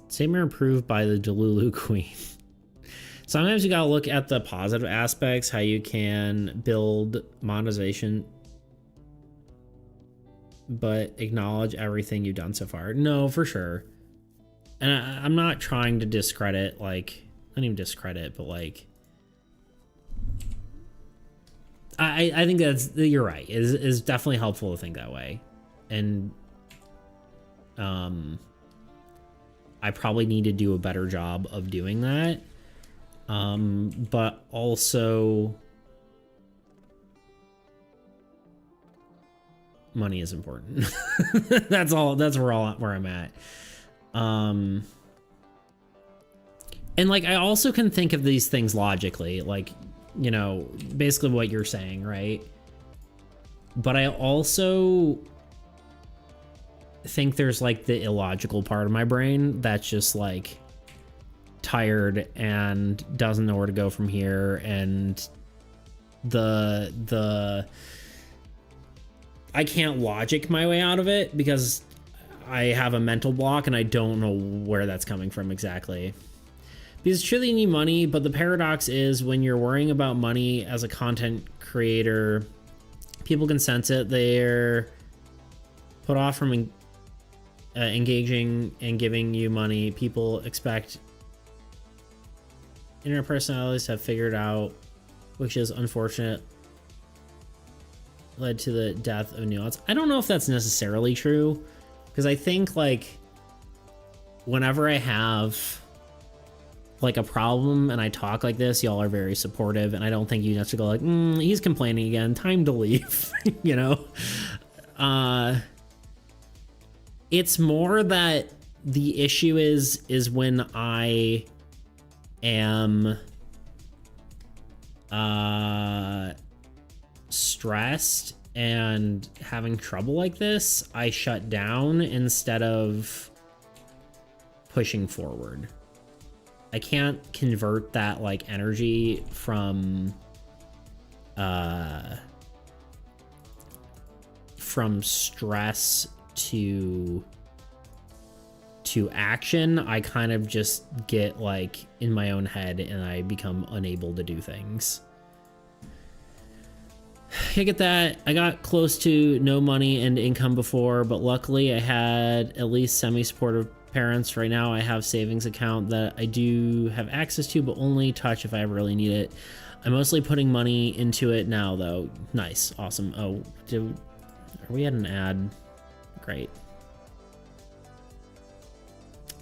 Same are improved by the Delulu Queen. Sometimes you gotta look at the positive aspects, how you can build monetization, but acknowledge everything you've done so far. No, for sure. And I'm not trying to discredit, like, not even discredit, but like, I think you're right. It's definitely helpful to think that way. And I probably need to do a better job of doing that. But also money is important. That's where I'm at. And like, I also can think of these things logically, like, you know, basically what you're saying, right? But I also think there's like the illogical part of my brain that's just like tired and doesn't know where to go from here, and the I can't logic my way out of it because I have a mental block and I don't know where that's coming from exactly. Because surely you need money, but the paradox is when you're worrying about money as a content creator, people can sense it. They're put off from engaging and giving you money. People expect internet personalities have figured out, which is unfortunate, led to the death of nuance. I don't know if that's necessarily true, because I think like whenever I have like a problem and I talk like this, y'all are very supportive, and I don't think you necessarily go like, he's complaining again, time to leave. You know, it's more that the issue is when I am stressed and having trouble like this, I shut down instead of pushing forward. I can't convert that like energy from stress to action. I kind of just get like in my own head and I become unable to do things. I get that. I got close to no money and income before, but luckily I had at least semi-supportive parents. Right now I have savings account that I do have access to, but only touch if I ever really need it. I'm mostly putting money into it now though. Nice. Awesome. Oh, are we at an ad? Great.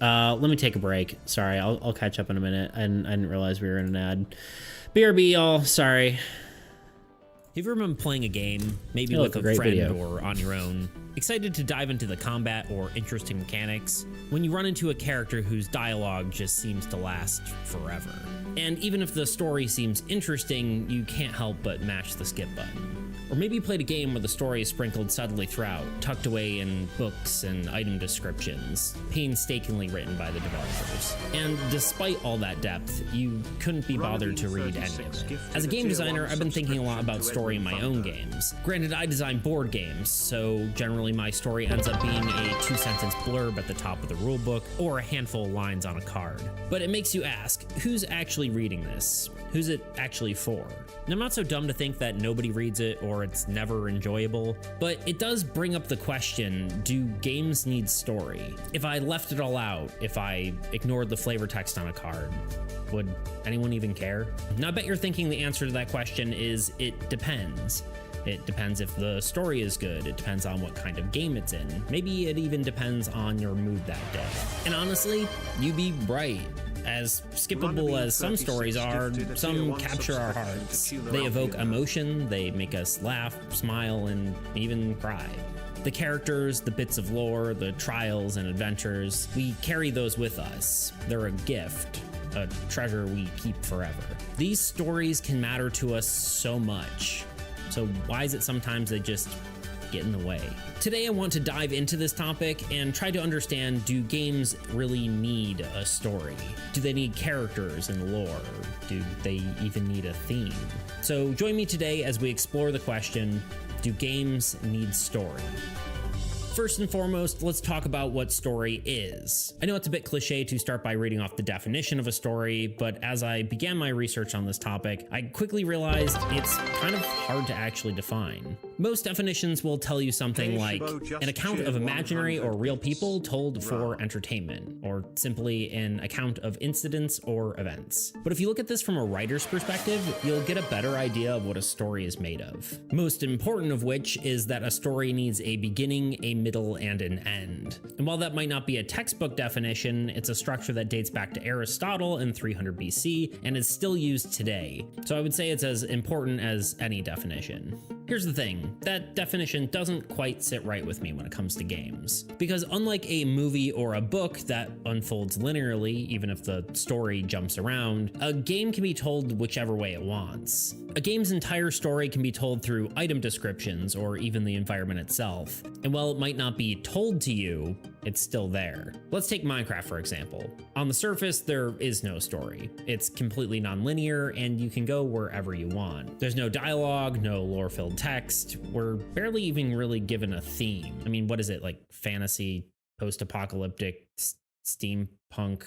Let me take a break. Sorry, I'll catch up in a minute. I didn't realize we were in an ad. BRB, y'all. Sorry. Have you ever been playing a game, maybe with a friend or on your own, excited to dive into the combat or interesting mechanics, when you run into a character whose dialogue just seems to last forever? And even if the story seems interesting, you can't help but mash the skip button. Or maybe you played a game where the story is sprinkled subtly throughout, tucked away in books and item descriptions, painstakingly written by the developers. And despite all that depth, you couldn't be bothered to read any of it. As a game designer, I've been thinking a lot about story in my own games. Granted, I design board games, so generally my story ends up being a 2-sentence blurb at the top of the rulebook or a handful of lines on a card. But it makes you ask, who's actually reading this? Who's it actually for? And I'm not so dumb to think that nobody reads it or it's never enjoyable, but it does bring up the question, do games need story? If I left it all out, if I ignored the flavor text on a card, would anyone even care? Now I bet you're thinking the answer to that question is it depends. It depends if the story is good. It depends on what kind of game it's in. Maybe it even depends on your mood that day. And honestly, you'd be right. As skippable as some stories are, some capture our hearts. They evoke emotion, they make us laugh, smile, and even cry. The characters, the bits of lore, the trials and adventures, we carry those with us. They're a gift, a treasure we keep forever. These stories can matter to us so much. So why is it sometimes they just get in the way? Today I want to dive into this topic and try to understand, do games really need a story? Do they need characters and lore? Do they even need a theme? So join me today as we explore the question, do games need story? First and foremost, let's talk about what story is. I know it's a bit cliche to start by reading off the definition of a story, but as I began my research on this topic, I quickly realized it's kind of hard to actually define. Most definitions will tell you something like an account of imaginary or real people told for entertainment, or simply an account of incidents or events. But if you look at this from a writer's perspective, you'll get a better idea of what a story is made of. Most important of which is that a story needs a beginning, a middle, and an end. And while that might not be a textbook definition, it's a structure that dates back to Aristotle in 300 BC and is still used today. So I would say it's as important as any definition. Here's the thing, that definition doesn't quite sit right with me when it comes to games. Because unlike a movie or a book that unfolds linearly, even if the story jumps around, a game can be told whichever way it wants. A game's entire story can be told through item descriptions or even the environment itself. And while it might not be told to you, it's still there. Let's take Minecraft for example. On the surface, there is no story. It's completely non-linear and you can go wherever you want. There's no dialogue, no lore-filled text. We're barely even really given a theme. I mean, what is it, like fantasy, post-apocalyptic, steampunk?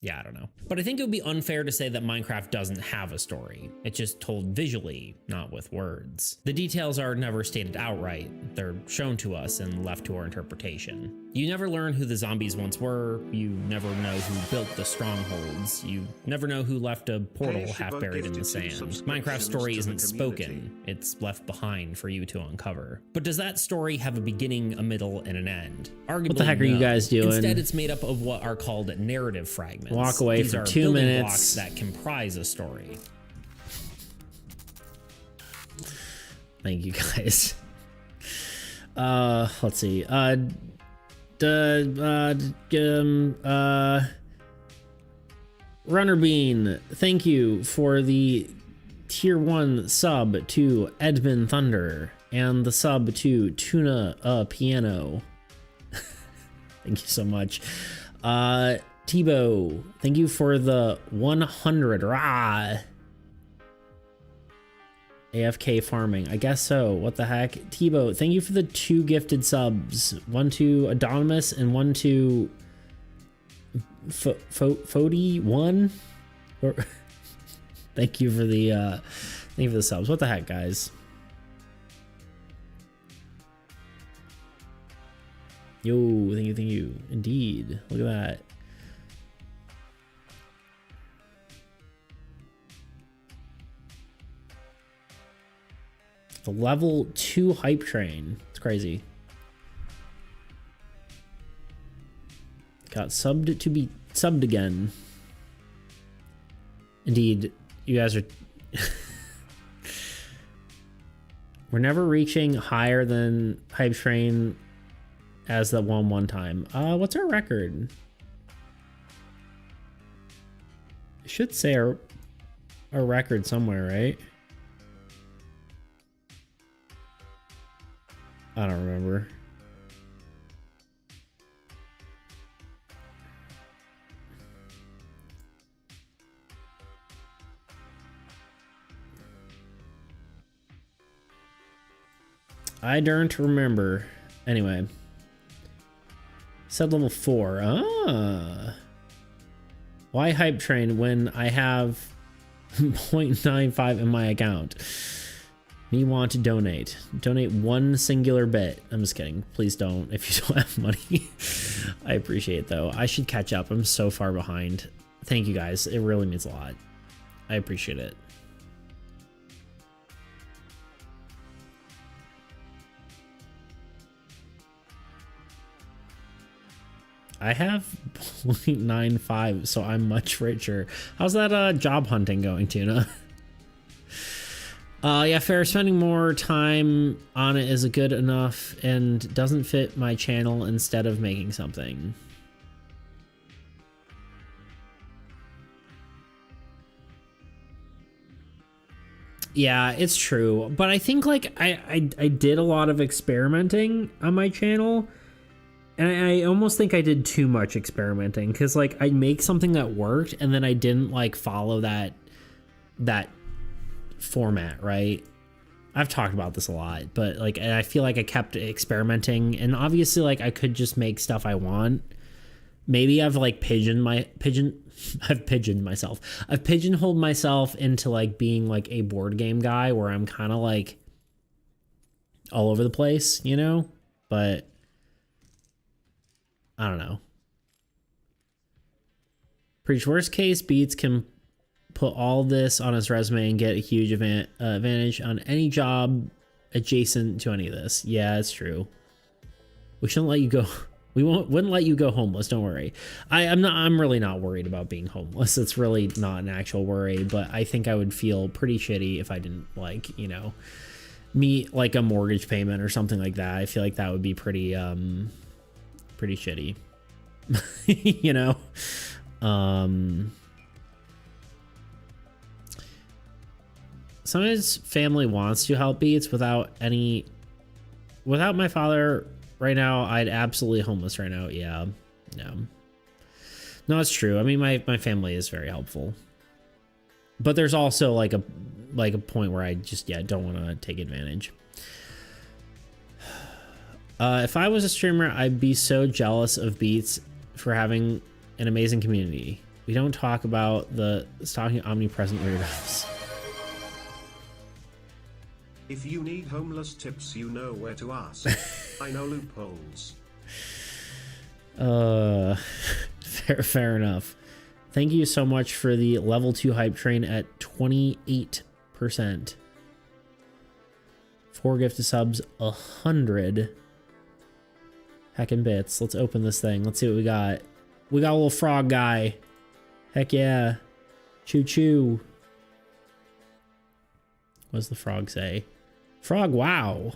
Yeah, I don't know. But I think it would be unfair to say that Minecraft doesn't have a story. It's just told visually, not with words. The details are never stated outright. They're shown to us and left to our interpretation. You never learn who the zombies once were. You never know who built the strongholds. You never know who left a portal half buried in the sand. Minecraft's story isn't spoken. It's left behind for you to uncover. But does that story have a beginning, a middle, and an end? Arguably, what the heck are you guys doing? Instead, it's made up of what are called narrative fragments. Walk away These for are 2 building minutes. blocks that comprise a story. Thank you guys. Let's see. Runner Bean, thank you for the tier 1 sub to Edmund Thunder and the sub to Tuna Piano. Thank you so much. Tebow, thank you for the 100. Rah! AFK farming, I guess so. What the heck? Tebow, thank you for the 2 gifted subs. 1 to Adonimus and 1 to Fody1. Thank you for the subs. What the heck, guys? Yo, thank you. Indeed. Look at that. The level 2 hype train. It's crazy. Got subbed to be subbed again. Indeed, you guys are... We're never reaching higher than hype train as the one time. What's our record? It should say our record somewhere, right? I don't remember. I don't remember. Anyway. Said level 4. Ah. Why hype train when I have 0.95 in my account? Me want to donate. Donate 1 singular bit. I'm just kidding. Please don't if you don't have money. I appreciate it though. I should catch up. I'm so far behind. Thank you guys. It really means a lot. I appreciate it. I have 0.95, so I'm much richer. How's that job hunting going, Tuna? Yeah, fair. Spending more time on it is good enough and doesn't fit my channel instead of making something. Yeah, it's true. But I think like I did a lot of experimenting on my channel. And I almost think I did too much experimenting because like I'd make something that worked and then I didn't like follow that format, right? I've talked about this a lot, but like I feel like I kept experimenting and obviously like I could just make stuff I want. Maybe I've like I've pigeonholed myself into like being like a board game guy where I'm kind of like all over the place, you know? But I don't know. Preach worst case, Beats can put all this on his resume and get a huge advantage on any job adjacent to any of this. Yeah, it's true. We shouldn't let you go. We wouldn't let you go homeless. Don't worry. I'm really not worried about being homeless. It's really not an actual worry, but I think I would feel pretty shitty if I didn't like, you know, meet like a mortgage payment or something like that. I feel like that would be pretty shitty. You know? Sometimes family wants to help Beats without my father right now. I'd absolutely homeless right now. Yeah. No, it's true. I mean, my family is very helpful, but there's also like a point where I just, don't want to take advantage. If I was a streamer, I'd be so jealous of Beats for having an amazing community. We don't talk about the stalking omnipresent weirdos. If you need homeless tips, you know where to ask. I know loopholes. Fair enough. Thank you so much for the level 2 hype train at 28%. 4 gifted subs, 100 heckin' bits. Let's open this thing. Let's see what we got. We got a little frog guy. Heck yeah. Choo choo. What does the frog say? Frog, wow.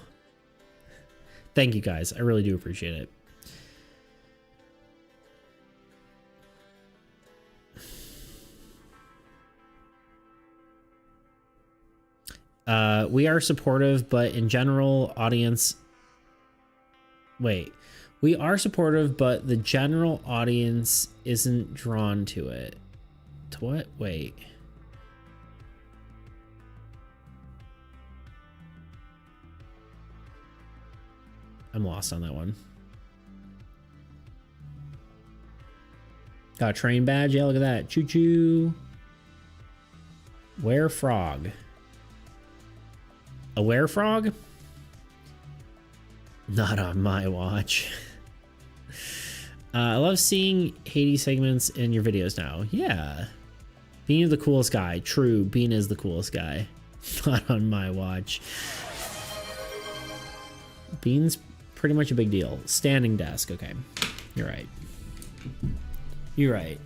Thank you guys. I really do appreciate it. We are supportive, but in general, audience. Wait, we are supportive, but the general audience isn't drawn to it. To what? Wait. I'm lost on that one. Got a train badge. Yeah, look at that. Choo choo. Were frog. A were frog? Not on my watch. I love seeing Hades segments in your videos now. Yeah. Bean is the coolest guy. True. Bean is the coolest guy. Not on my watch. Bean's pretty much a big deal. Standing desk. Okay. You're right. You're right.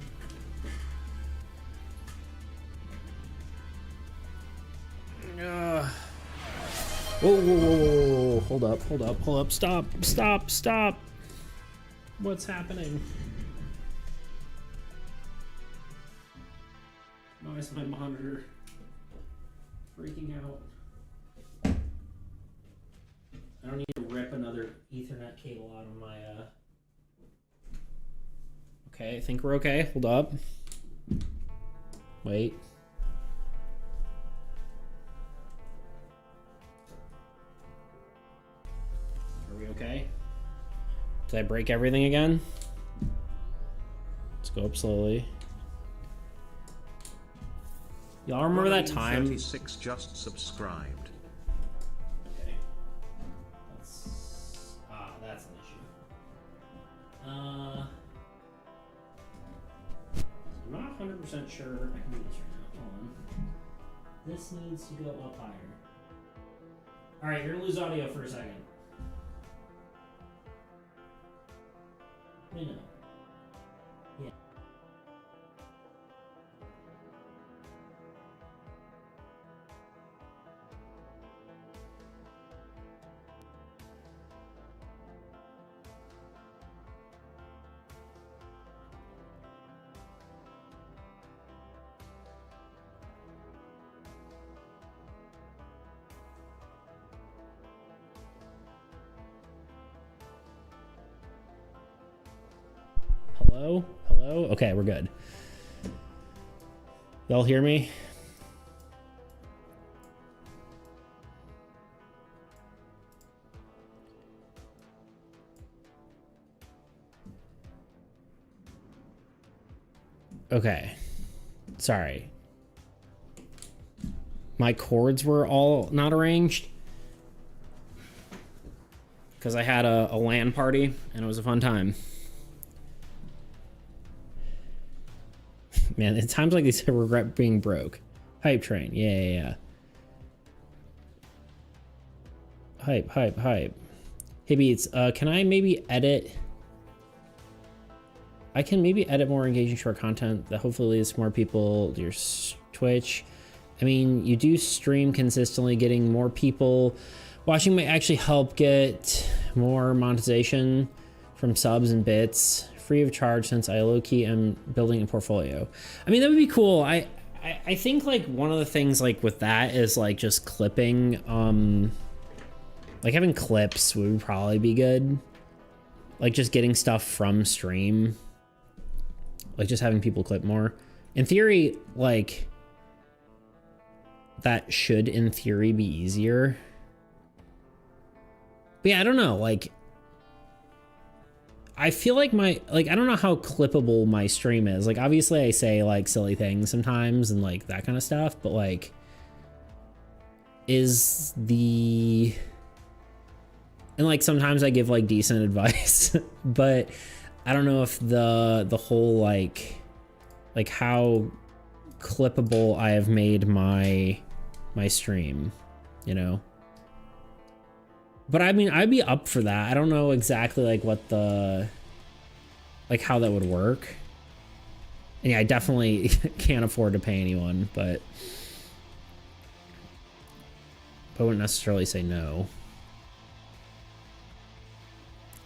Whoa, whoa, whoa, whoa, hold up, hold up, hold up, stop, stop, stop. What's happening? Why is my monitor freaking out? I don't need to rip another Ethernet cable out of my, Okay, I think we're okay. Hold up. Wait. Are we okay? Did I break everything again? Let's go up slowly. Y'all remember that time? 36 just subscribed. Okay. That's an issue. I'm not 100% sure I can do this right now. Hold on. This needs to go up higher. Alright, you're gonna lose audio for a second. I know. Yeah. Hello? Hello? Okay, we're good. Y'all hear me? Okay. Sorry. My chords were all not arranged because I had a LAN party and it was a fun time. Man, at times like these I regret being broke. Hype train. Yeah. Hype. Hey Beats, can I maybe edit? I can maybe edit more engaging short content that hopefully leads more people to your Twitch. I mean, you do stream consistently. Getting more people watching might actually help get more monetization from subs and bits. Free of charge, since I low-key am building a portfolio. I mean, that would be cool. I think like one of the things like with that is like just clipping, like having clips would probably be good. Like just getting stuff from stream, like just having people clip more. In theory, like that should in theory be easier. But yeah, I don't know, like I feel like I don't know how clippable my stream is. Like, obviously I say like silly things sometimes and like that kind of stuff, but like, and like sometimes I give like decent advice, but I don't know if the whole like how clippable I have made my stream, you know? But I mean, I'd be up for that. I don't know exactly like what how that would work. And yeah, I definitely can't afford to pay anyone, but I wouldn't necessarily say no.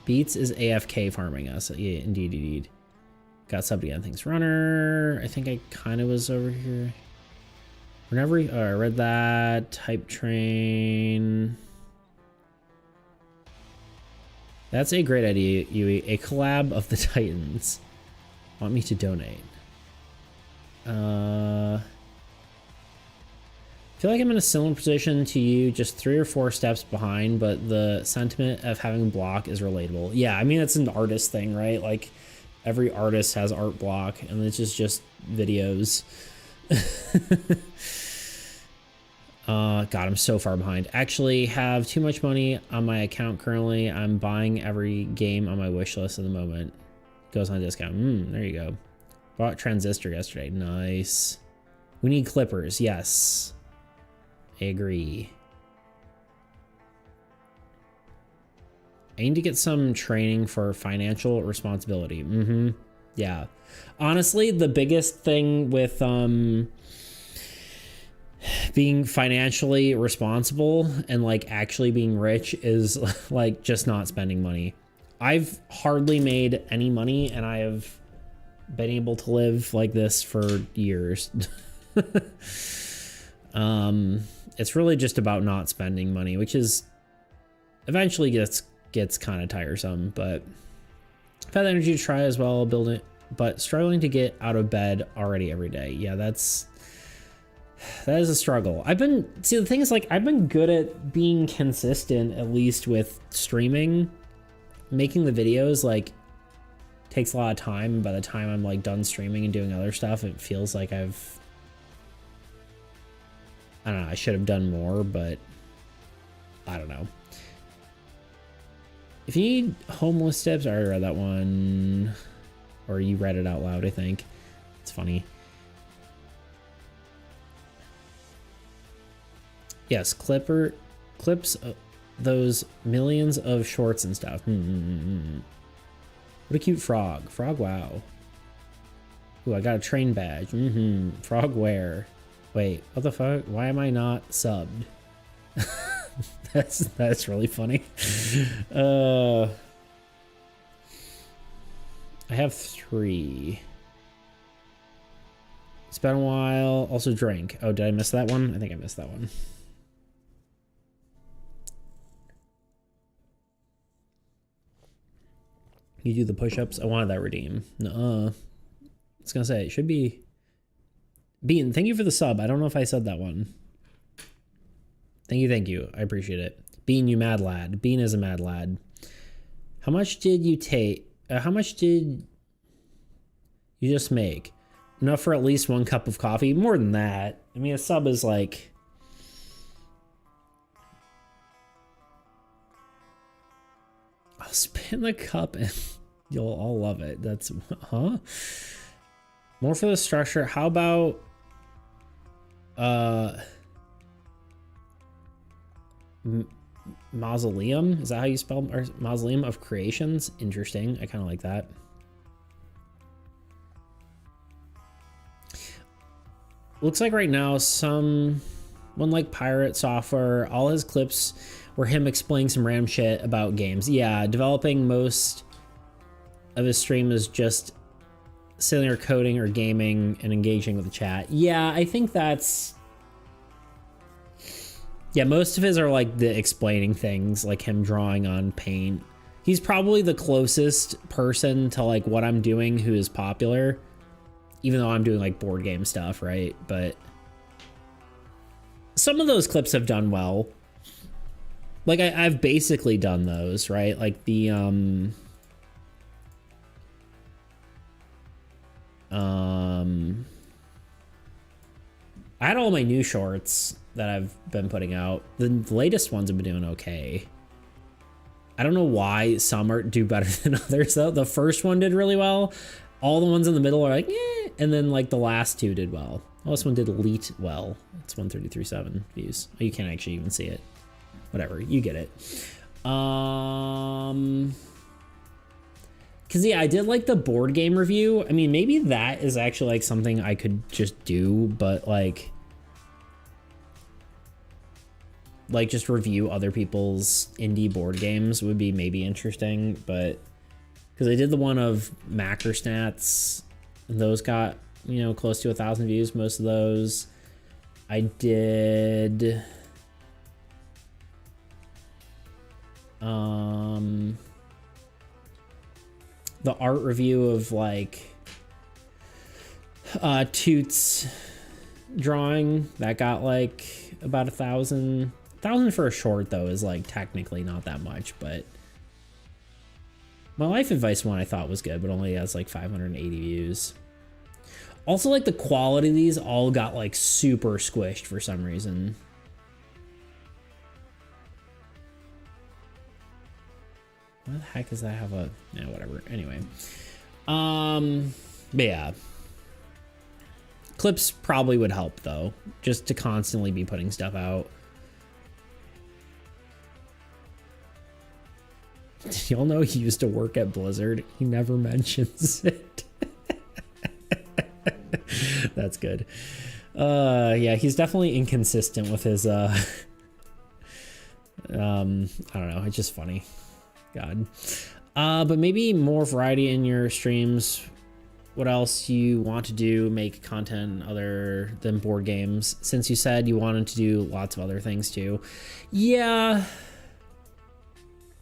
Beats is AFK farming us. Yeah, indeed. Got subbed again. Thanks, Runner. I think I kind of was over here. Whenever I read that type train. That's a great idea, Yui. A collab of the Titans. Want me to donate? I feel like I'm in a similar position to you, just 3 or 4 steps behind, but the sentiment of having block is relatable. Yeah, I mean, it's an artist thing, right? Like, every artist has art block, and it's just videos. God, I'm so far behind. Actually, have too much money on my account currently. I'm buying every game on my wish list at the moment. Goes on discount. There you go. Bought Transistor yesterday. Nice. We need clippers. Yes. I agree. I need to get some training for financial responsibility. Yeah. Honestly, the biggest thing with being financially responsible and like actually being rich is like just not spending money. I've hardly made any money and I have been able to live like this for years. It's really just about not spending money, which is eventually gets kind of tiresome, but I've had the energy to try as well, build it, but struggling to get out of bed already every day. Yeah, that is a struggle. See, the thing is, like, I've been good at being consistent, at least with streaming. Making the videos, like, takes a lot of time. By the time I'm, like, done streaming and doing other stuff, it feels like I don't know, I should have done more, but I don't know. If you need homeless tips, I already read that one. Or you read it out loud, I think. It's funny. Yes, clips those millions of shorts and stuff. What a cute frog. Frog, wow. Ooh, I got a train badge. Frog where? Wait, what the fuck? Why am I not subbed? That's really funny. I have 3. It's been a while. Also drink. Oh, did I miss that one? I think I missed that one. You do the push-ups? I wanted that redeem. Nuh-uh. I was gonna say, it should be... Bean, thank you for the sub. I don't know if I said that one. Thank you. I appreciate it. Bean, you mad lad. Bean is a mad lad. How much did you take? How much did you just make? Enough for at least 1 cup of coffee? More than that. I mean, a sub is like... I'll spin the cup and you'll all love it. That's... Huh? More for the structure. How about... Mausoleum? Is that how you spell Mausoleum of Creations? Interesting. I kind of like that. Looks like right now someone like Pirate Software, all his clips were him explaining some random shit about games. Yeah, developing most of his stream is just sitting there coding or gaming and engaging with the chat. Yeah, I think that's... Yeah, most of his are like the explaining things, like him drawing on paint. He's probably the closest person to like what I'm doing who is popular, even though I'm doing like board game stuff, right? But some of those clips have done well. Like I've basically done those, right? Like the I had all my new shorts that I've been putting out. The latest ones have been doing okay. I don't know why some do better than others though. The first one did really well. All the ones in the middle are like, eh. And then like the last 2 did well. Oh, this one did elite well. It's 133.7 views. Oh, you can't actually even see it. Whatever, you get it. Cause yeah, I did like the board game review. I mean, maybe that is actually like something I could just do, but like just review other people's indie board games would be maybe interesting, but because I did the one of Mackersnats, and those got, you know, close to 1,000 views, most of those. I did the art review of like Toots drawing that got like about 1,000 for a short, though, is like technically not that much, but my life advice one I thought was good, but only has like 580 views. Also, like the quality of these all got like super squished for some reason. Why the heck does that have a, yeah, whatever. Anyway, but yeah, clips probably would help though, just to constantly be putting stuff out. Y'all know he used to work at Blizzard. He never mentions it. That's good. Yeah, he's definitely inconsistent with his I don't know, it's just funny. God. But maybe more variety in your streams. What else you want to do, make content other than board games, since you said you wanted to do lots of other things too. Yeah,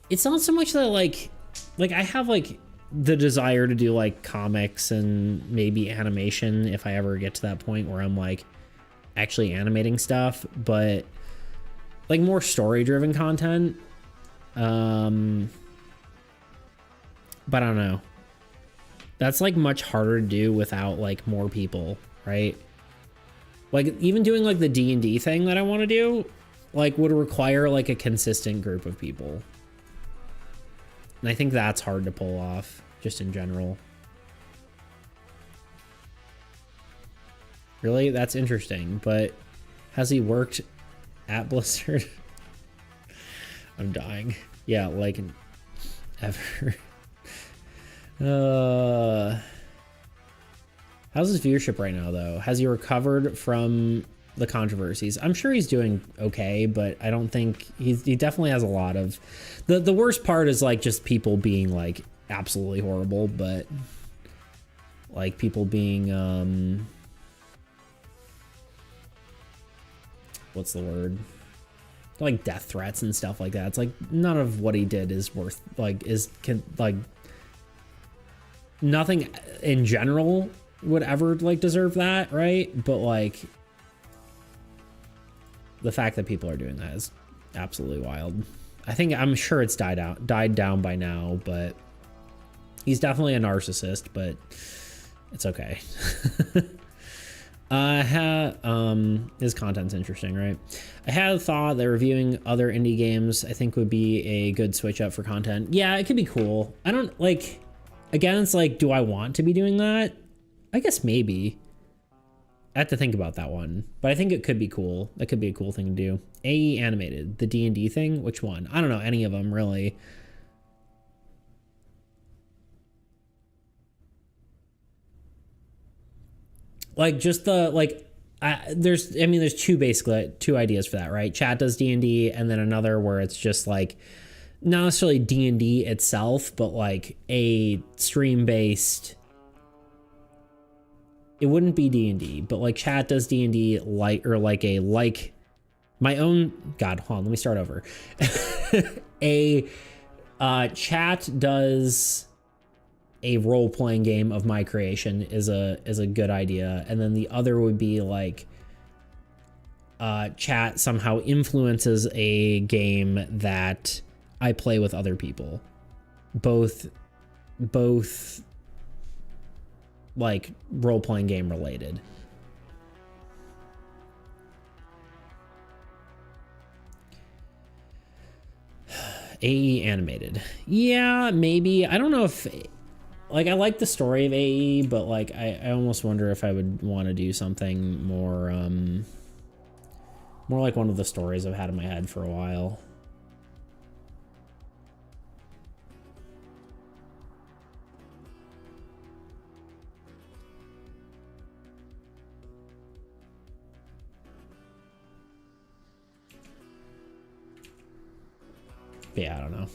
it's not so much that like I have like the desire to do like comics and maybe animation if I ever get to that point where I'm like actually animating stuff, but like more story driven content. But I don't know. That's like much harder to do without like more people, right? Like even doing like the D&D thing that I want to do like would require like a consistent group of people. And I think that's hard to pull off just in general. Really? That's interesting, but has he worked at Blizzard? I'm dying. Yeah, like ever. How's his viewership right now though? Has he recovered from the controversies? I'm sure he's doing okay, but I don't think he definitely has a lot of the worst part is like just people being like absolutely horrible, but like people being what's the word, like death threats and stuff like that. It's like none of what he did is worth like nothing in general would ever like deserve that, right? But like the fact that people are doing that is absolutely wild. I'm sure it's died down by now, but he's definitely a narcissist, but it's okay. His content's interesting, right? I had a thought that reviewing other indie games I think would be a good switch up for content. Yeah, it could be cool. I don't like, again, it's like, do I want to be doing that? I guess maybe. I have to think about that one, but I think it could be cool. That could be a cool thing to do. AE animated, the D&D thing, which one? I don't know any of them really. Like just the like, there's two two ideas for that, right? Chat does D&D, and then another where it's just like not necessarily D&D itself, but like a stream based. It wouldn't be D&D, but like chat does D&D like, or like a like my own. God, hold on, let me start over. Chat does a role-playing game of my creation is a good idea, and then the other would be like chat somehow influences a game that I play with other people, both like role-playing game related. AE animated, yeah, maybe. I don't know if like I like the story of AE, but like I almost wonder if I would want to do something more more like one of the stories I've had in my head for a while. Yeah, I don't know.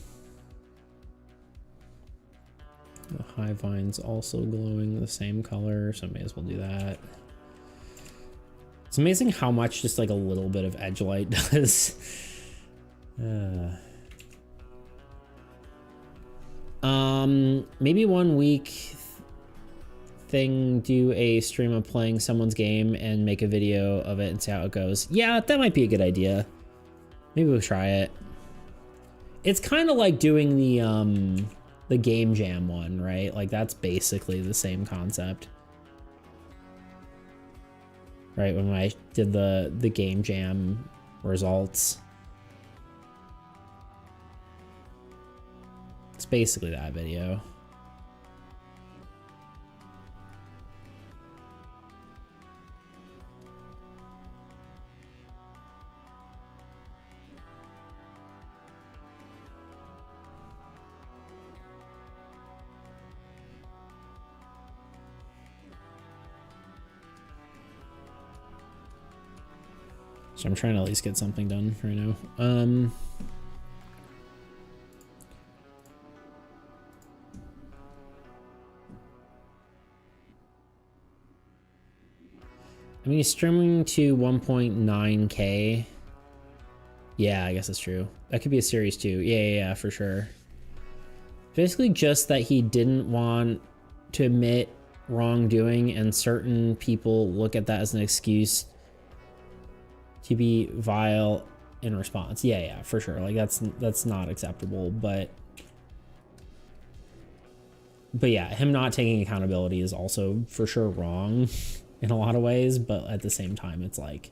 The high vine's also glowing the same color, so I may as well do that. It's amazing how much just like a little bit of edge light does. Maybe 1 week thing, do a stream of playing someone's game and make a video of it and see how it goes. Yeah, that might be a good idea. Maybe we'll try it. It's kind of like doing the game jam one, right? Like that's basically the same concept. Right, when I did the game jam results. It's basically that video. So I'm trying to at least get something done right now. I mean, he's streaming to 1.9K. Yeah, I guess that's true. That could be a series too. Yeah, for sure. Basically just that he didn't want to admit wrongdoing, and certain people look at that as an excuse to be vile in response. Yeah, for sure. Like that's not acceptable, but yeah, him not taking accountability is also for sure wrong in a lot of ways, but at the same time it's like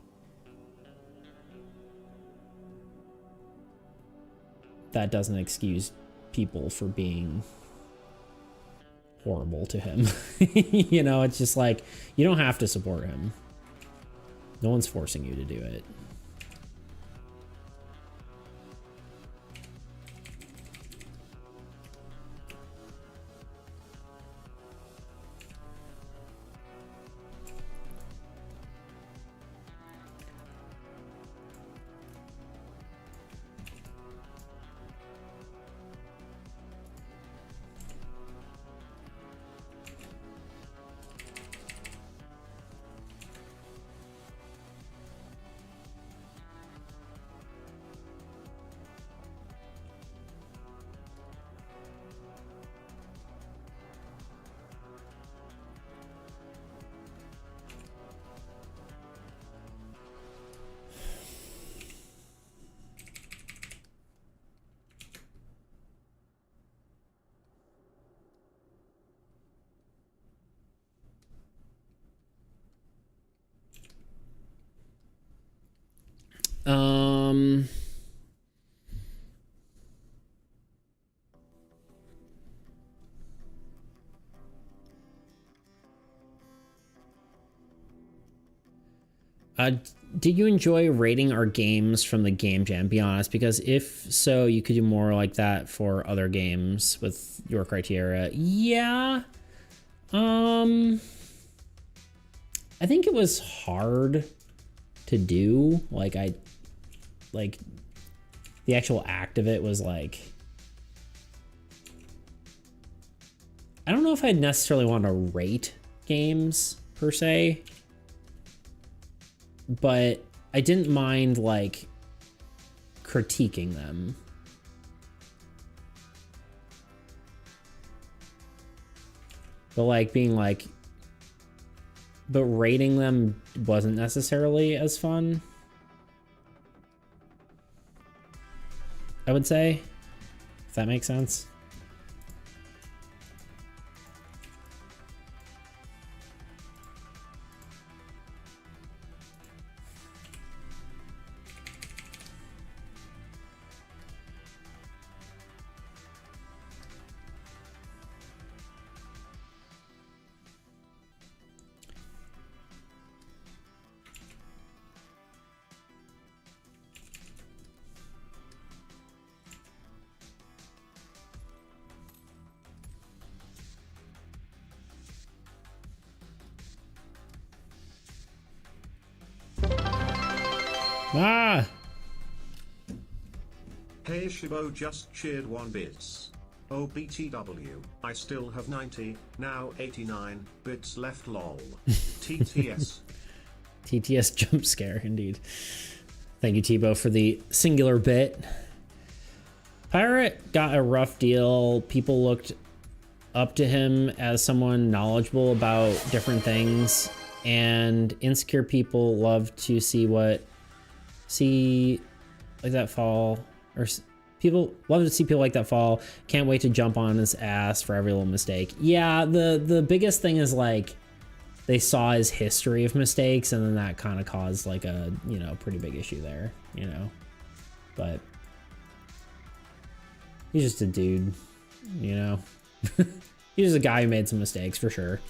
that doesn't excuse people for being horrible to him. You know, it's just like you don't have to support him. No one's forcing you to do it. Did you enjoy rating our games from the game jam? Be honest, because if so, you could do more like that for other games with your criteria. Yeah. I think it was hard to do. Like the actual act of it was like, I don't know if I'd necessarily want to rate games per se, but I didn't mind like critiquing them. But like being like, but rating them wasn't necessarily as fun, I would say, if that makes sense. Ah! Hey Shibo just cheered 1 bits. Oh BTW, I still have 90, now 89 bits left lol. TTS. TTS jump scare, indeed. Thank you, Tebow, for the singular bit. Pirate got a rough deal. People looked up to him as someone knowledgeable about different things, and insecure people love to see like that fall, or people love to see people like that fall. Can't wait to jump on his ass for every little mistake. Yeah, the biggest thing is like they saw his history of mistakes, and then that kind of caused like a, you know, pretty big issue there, you know. But he's just a dude, you know. He's just a guy who made some mistakes for sure.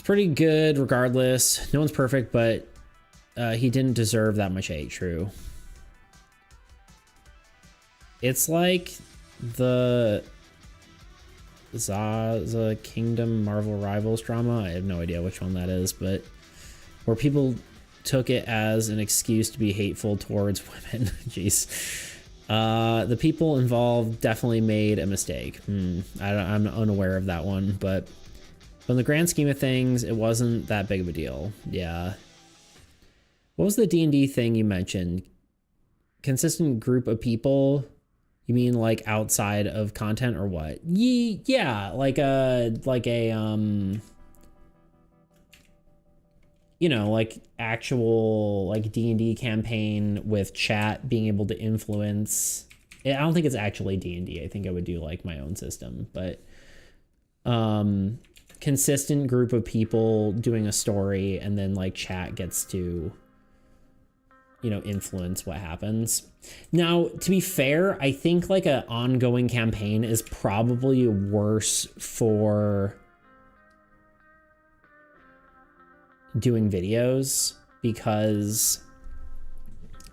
Pretty good regardless. No one's perfect, but he didn't deserve that much hate. True. It's like the Zaza Kingdom Marvel Rivals drama. I have no idea which one that is, but where people took it as an excuse to be hateful towards women. Jeez. The people involved definitely made a mistake. I'm unaware of that one, but in the grand scheme of things, it wasn't that big of a deal. Yeah. What was the D&D thing you mentioned? Consistent group of people? You mean like outside of content or what? Yeah, like a you know, like actual like D&D campaign with chat being able to influence. I don't think it's actually D&D. I think I would do like my own system, but consistent group of people doing a story, and then like chat gets to, you know, influence what happens. Now, to be fair, I think like an ongoing campaign is probably worse for doing videos, because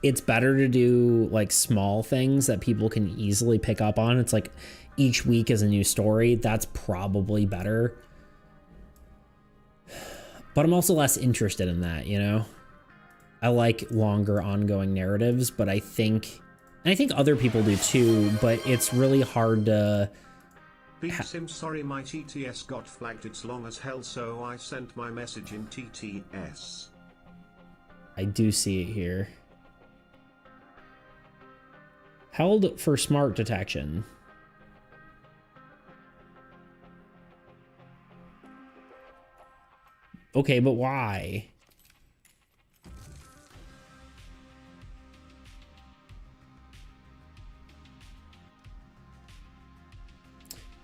it's better to do like small things that people can easily pick up on. It's like each week is a new story. That's probably better. But I'm also less interested in that, you know? I like longer ongoing narratives, but I think other people do too, but it's really hard to... Beats him, sorry my TTS got flagged, it's long as hell, so I sent my message in TTS. I do see it here. Held for smart detection. Okay, but why?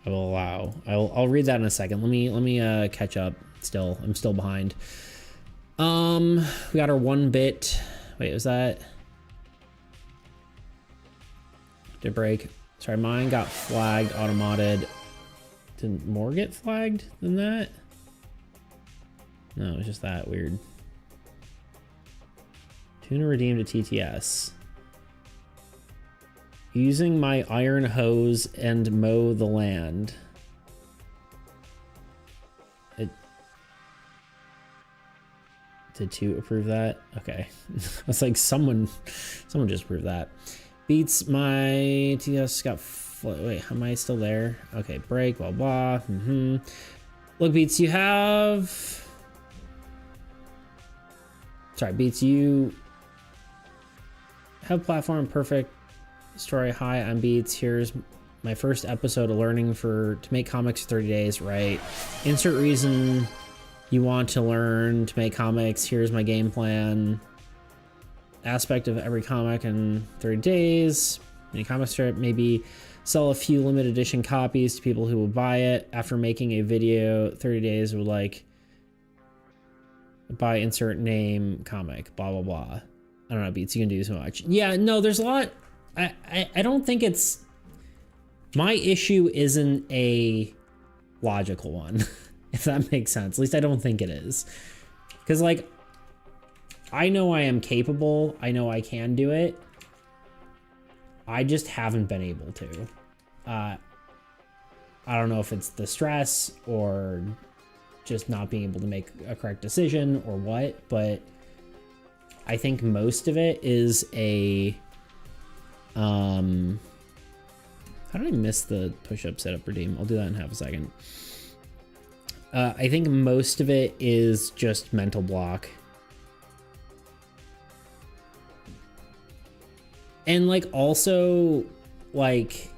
I will allow. I'll read that in a second. Let me catch up. I'm still behind. We got our 1 bit. Wait, was that? Did break? Sorry, mine got flagged, automated. Did more get flagged than that? No, it's just that weird. Tuna redeemed a TTS. Using my iron hose and mow the land. Did 2 approve that? Okay. I was like, someone just approved that. Beats my TTS got... Wait, am I still there? Okay, break, blah, blah. Look, Beats, you have... Sorry, Beats, you have platform perfect story. Hi, I'm Beats. Here's my first episode of learning to make comics for 30 days, right? Insert reason you want to learn to make comics. Here's my game plan. Aspect of every comic in 30 days. Mini comic strip, maybe sell a few limited edition copies to people who will buy it. After making a video, 30 days would like buy insert name comic, blah blah blah. I don't know, Beats, you can do so much. Yeah, no, there's a lot. I don't think it's... My issue isn't a logical one, if that makes sense. At least I don't think it is. Because, like, I know I am capable. I know I can do it. I just haven't been able to. I don't know if it's the stress or just not being able to make a correct decision or what, but I think most of it is a, how did I miss the push-up setup redeem? I'll do that in half a second. I think most of it is just mental block. And like also like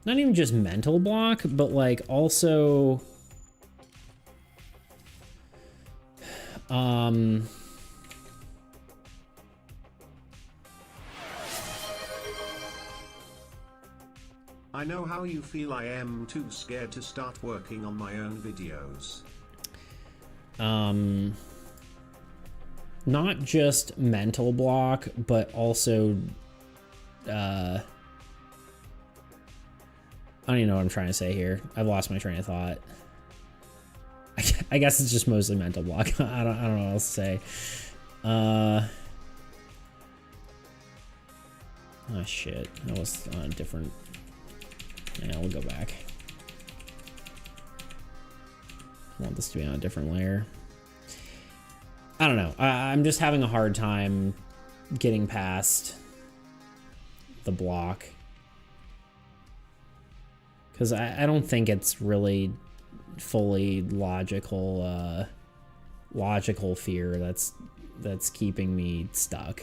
not even just mental block, but like also I know how you feel. I am too scared to start working on my own videos. Not just mental block, but also I don't even know what I'm trying to say here. I've lost my train of thought. I guess it's just mostly mental block. I don't know what else to say. Oh shit. That was on a different. Yeah, we'll go back. I want this to be on a different layer. I don't know. I'm just having a hard time getting past the block. Because I don't think it's really fully logical fear that's keeping me stuck.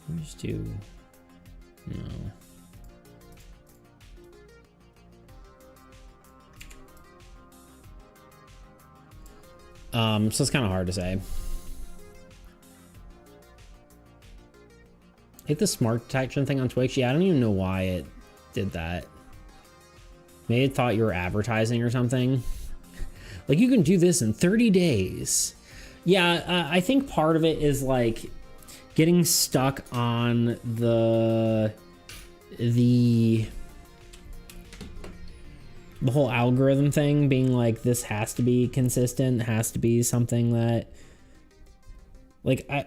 We just do no. So it's kind of hard to say. Hit the smart detection thing on Twitch. Yeah, I don't even know why it did that. Maybe it thought you were advertising or something. Like, you can do this in 30 days. Yeah, I think part of it is like getting stuck on the whole algorithm thing, being like, this has to be consistent, has to be something that, like, I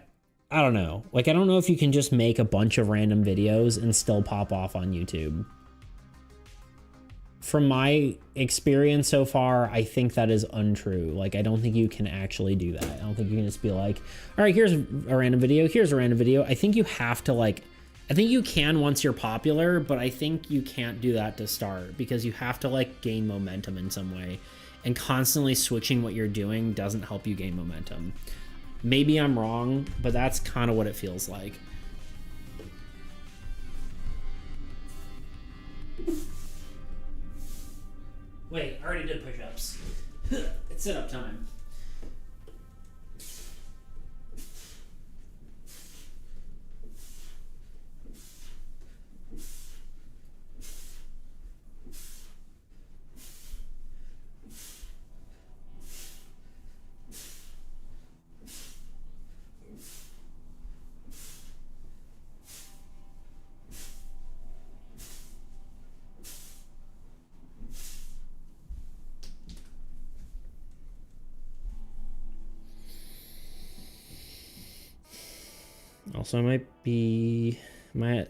don't know. Like, I don't know if you can just make a bunch of random videos and still pop off on YouTube. From my experience so far, I think that is untrue. Like, I don't think you can actually do that. I don't think you can just be like, all right, here's a random video, here's a random video. I think you have to, like, I think you can once you're popular, but I think you can't do that to start, because you have to, like, gain momentum in some way. And constantly switching what you're doing doesn't help you gain momentum. Maybe I'm wrong, but that's kind of what it feels like. Wait, I already did push-ups. It's sit-up time. Also, I might be, no,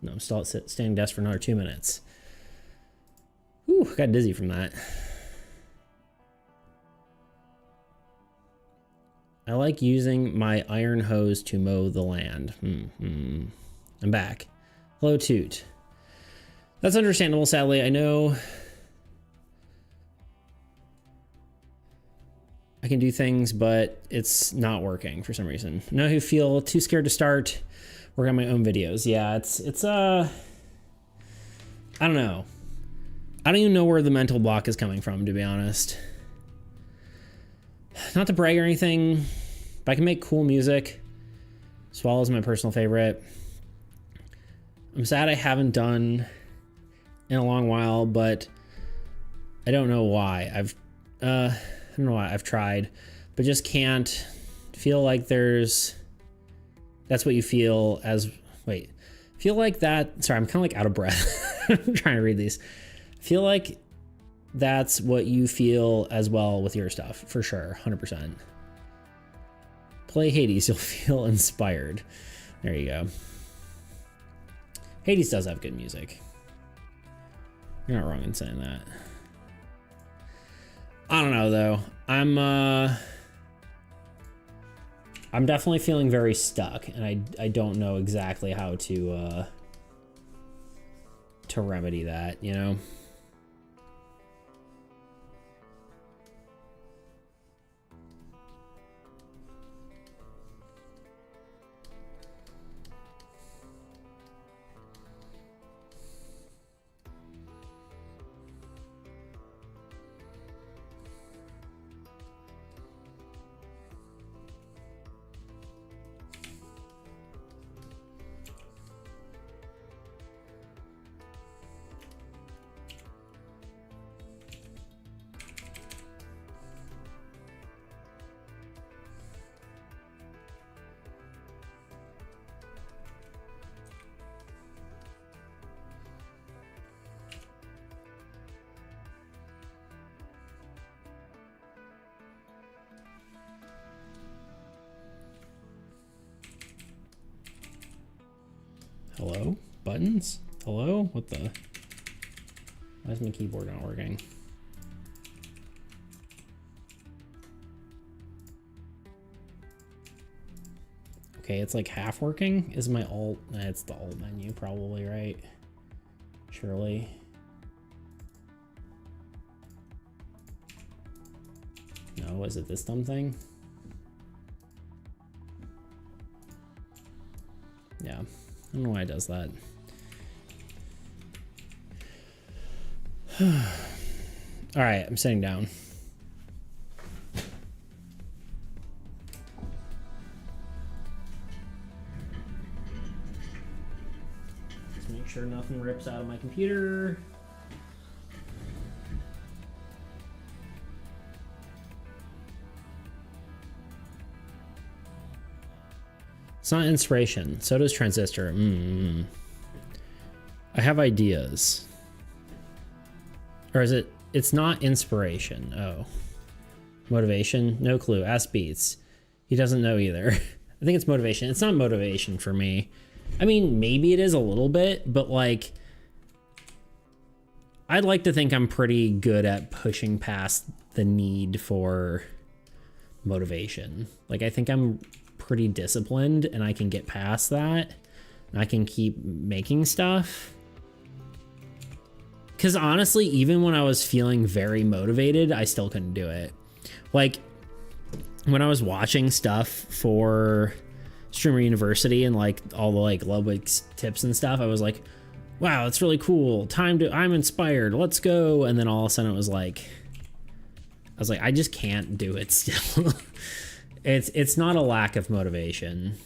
I'm still at standing desk for another 2 minutes. Whew, got dizzy from that. I like using my iron hose to mow the land. I'm back. Hello, Toot. That's understandable, sadly. I know I can do things, but it's not working for some reason. I know who feel too scared to start working on my own videos. Yeah, it's I don't know. I don't even know where the mental block is coming from, to be honest. Not to brag or anything, but I can make cool music. Swallow is my personal favorite. I'm sad I haven't done in a long while, but I don't know why. I don't know why. I've tried. but just can't feel like that's what you feel as, feel like that, sorry, I'm kind of like out of breath. I'm trying to read these. Feel like that's what you feel as well with your stuff, for sure, 100%. Play Hades, you'll feel inspired. There you go. Hades does have good music. You're not wrong in saying that. I don't know though. I'm definitely feeling very stuck, and I don't know exactly how to remedy that, you know? Hello? Buttons? Hello? What the? Why is my keyboard not working? Okay, it's like half working. Is my alt? It's the alt menu probably, right? Surely. No, is it this dumb thing? Yeah. I don't know why it does that. All right, I'm sitting down. Just make sure nothing rips out of my computer. It's not inspiration. So does transistor. I have ideas. Or is it? It's not inspiration. Oh. Motivation? No clue. Ask Beats. He doesn't know either. I think it's motivation. It's not motivation for me. I mean, maybe it is a little bit, but like, I'd like to think I'm pretty good at pushing past the need for motivation. Like, I think I'm pretty disciplined and I can get past that and I can keep making stuff. Because honestly, even when I was feeling very motivated, I still couldn't do it. Like when I was watching stuff for Streamer University and like all the like Ludwig's tips and stuff, I was like, wow, it's really cool. I'm inspired. Let's go. And then all of a sudden it was like, I was like, I just can't do it still. It's not a lack of motivation.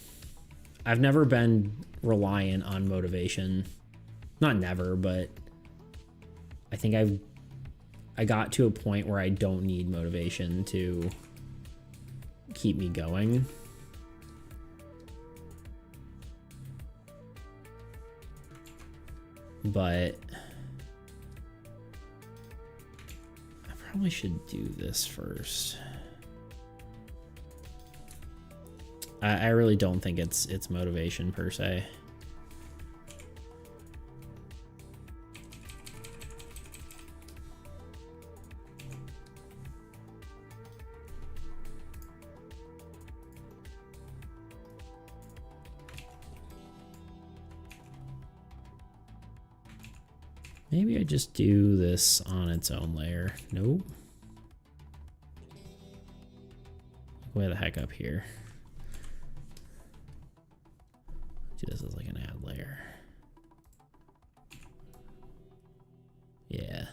I've never been reliant on motivation. Not never, but I think I got to a point where I don't need motivation to keep me going. But I probably should do this first. I really don't think it's motivation per se. Maybe I just do this on its own layer. Nope. Way the heck up here. Do this as like an add layer. Yeah.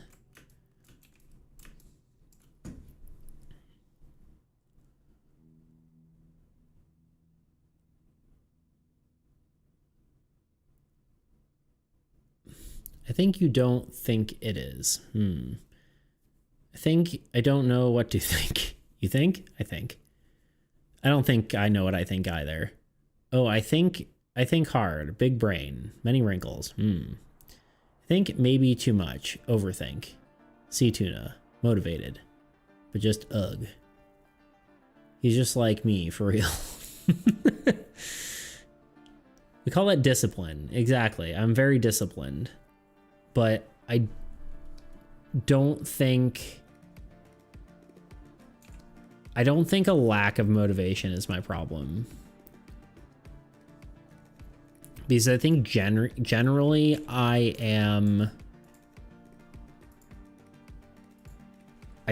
I think you don't think it is. I don't know what to think. You think? I think. I don't think I know what I think either. Oh, I think hard, big brain, many wrinkles. Think maybe too much, overthink. Sea tuna, motivated, but just ugh. He's just like me, for real. We call that discipline. Exactly. I'm very disciplined, but I don't think a lack of motivation is my problem. Because I think generally I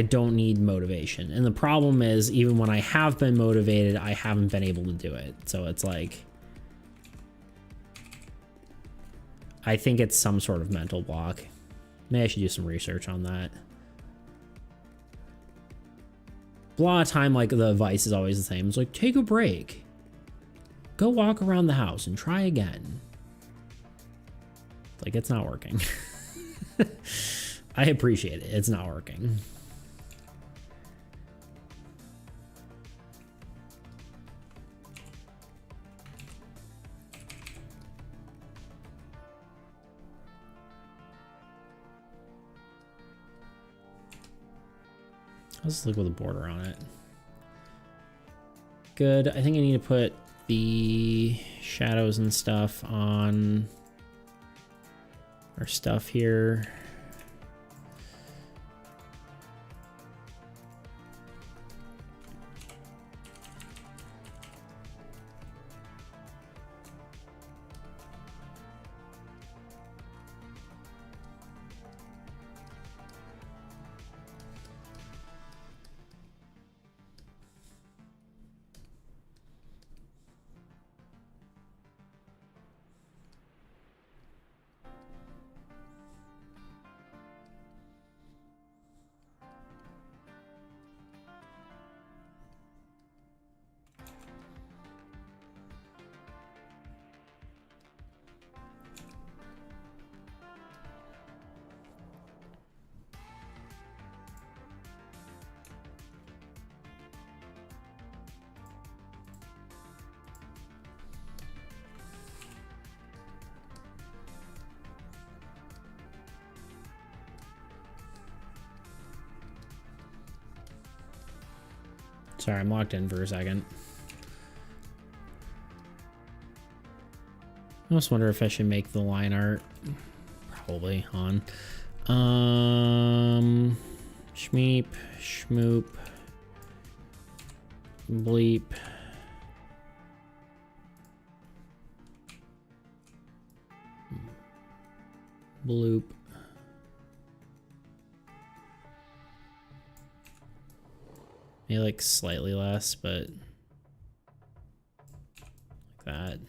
don't need motivation. And the problem is, even when I have been motivated, I haven't been able to do it. So it's like, I think it's some sort of mental block. Maybe I should do some research on that. A lot of time, like, the advice is always the same. It's like, take a break. Go walk around the house and try again. Like, it's not working. I appreciate it. It's not working. Let's look with a border on it. Good. I think I need to put the shadows and stuff on our stuff here. Sorry, I'm locked in for a second. I almost wonder if I should make the line art. Probably on. Schmeep, schmoop, bleep. Bloop. Maybe like slightly less, but like that.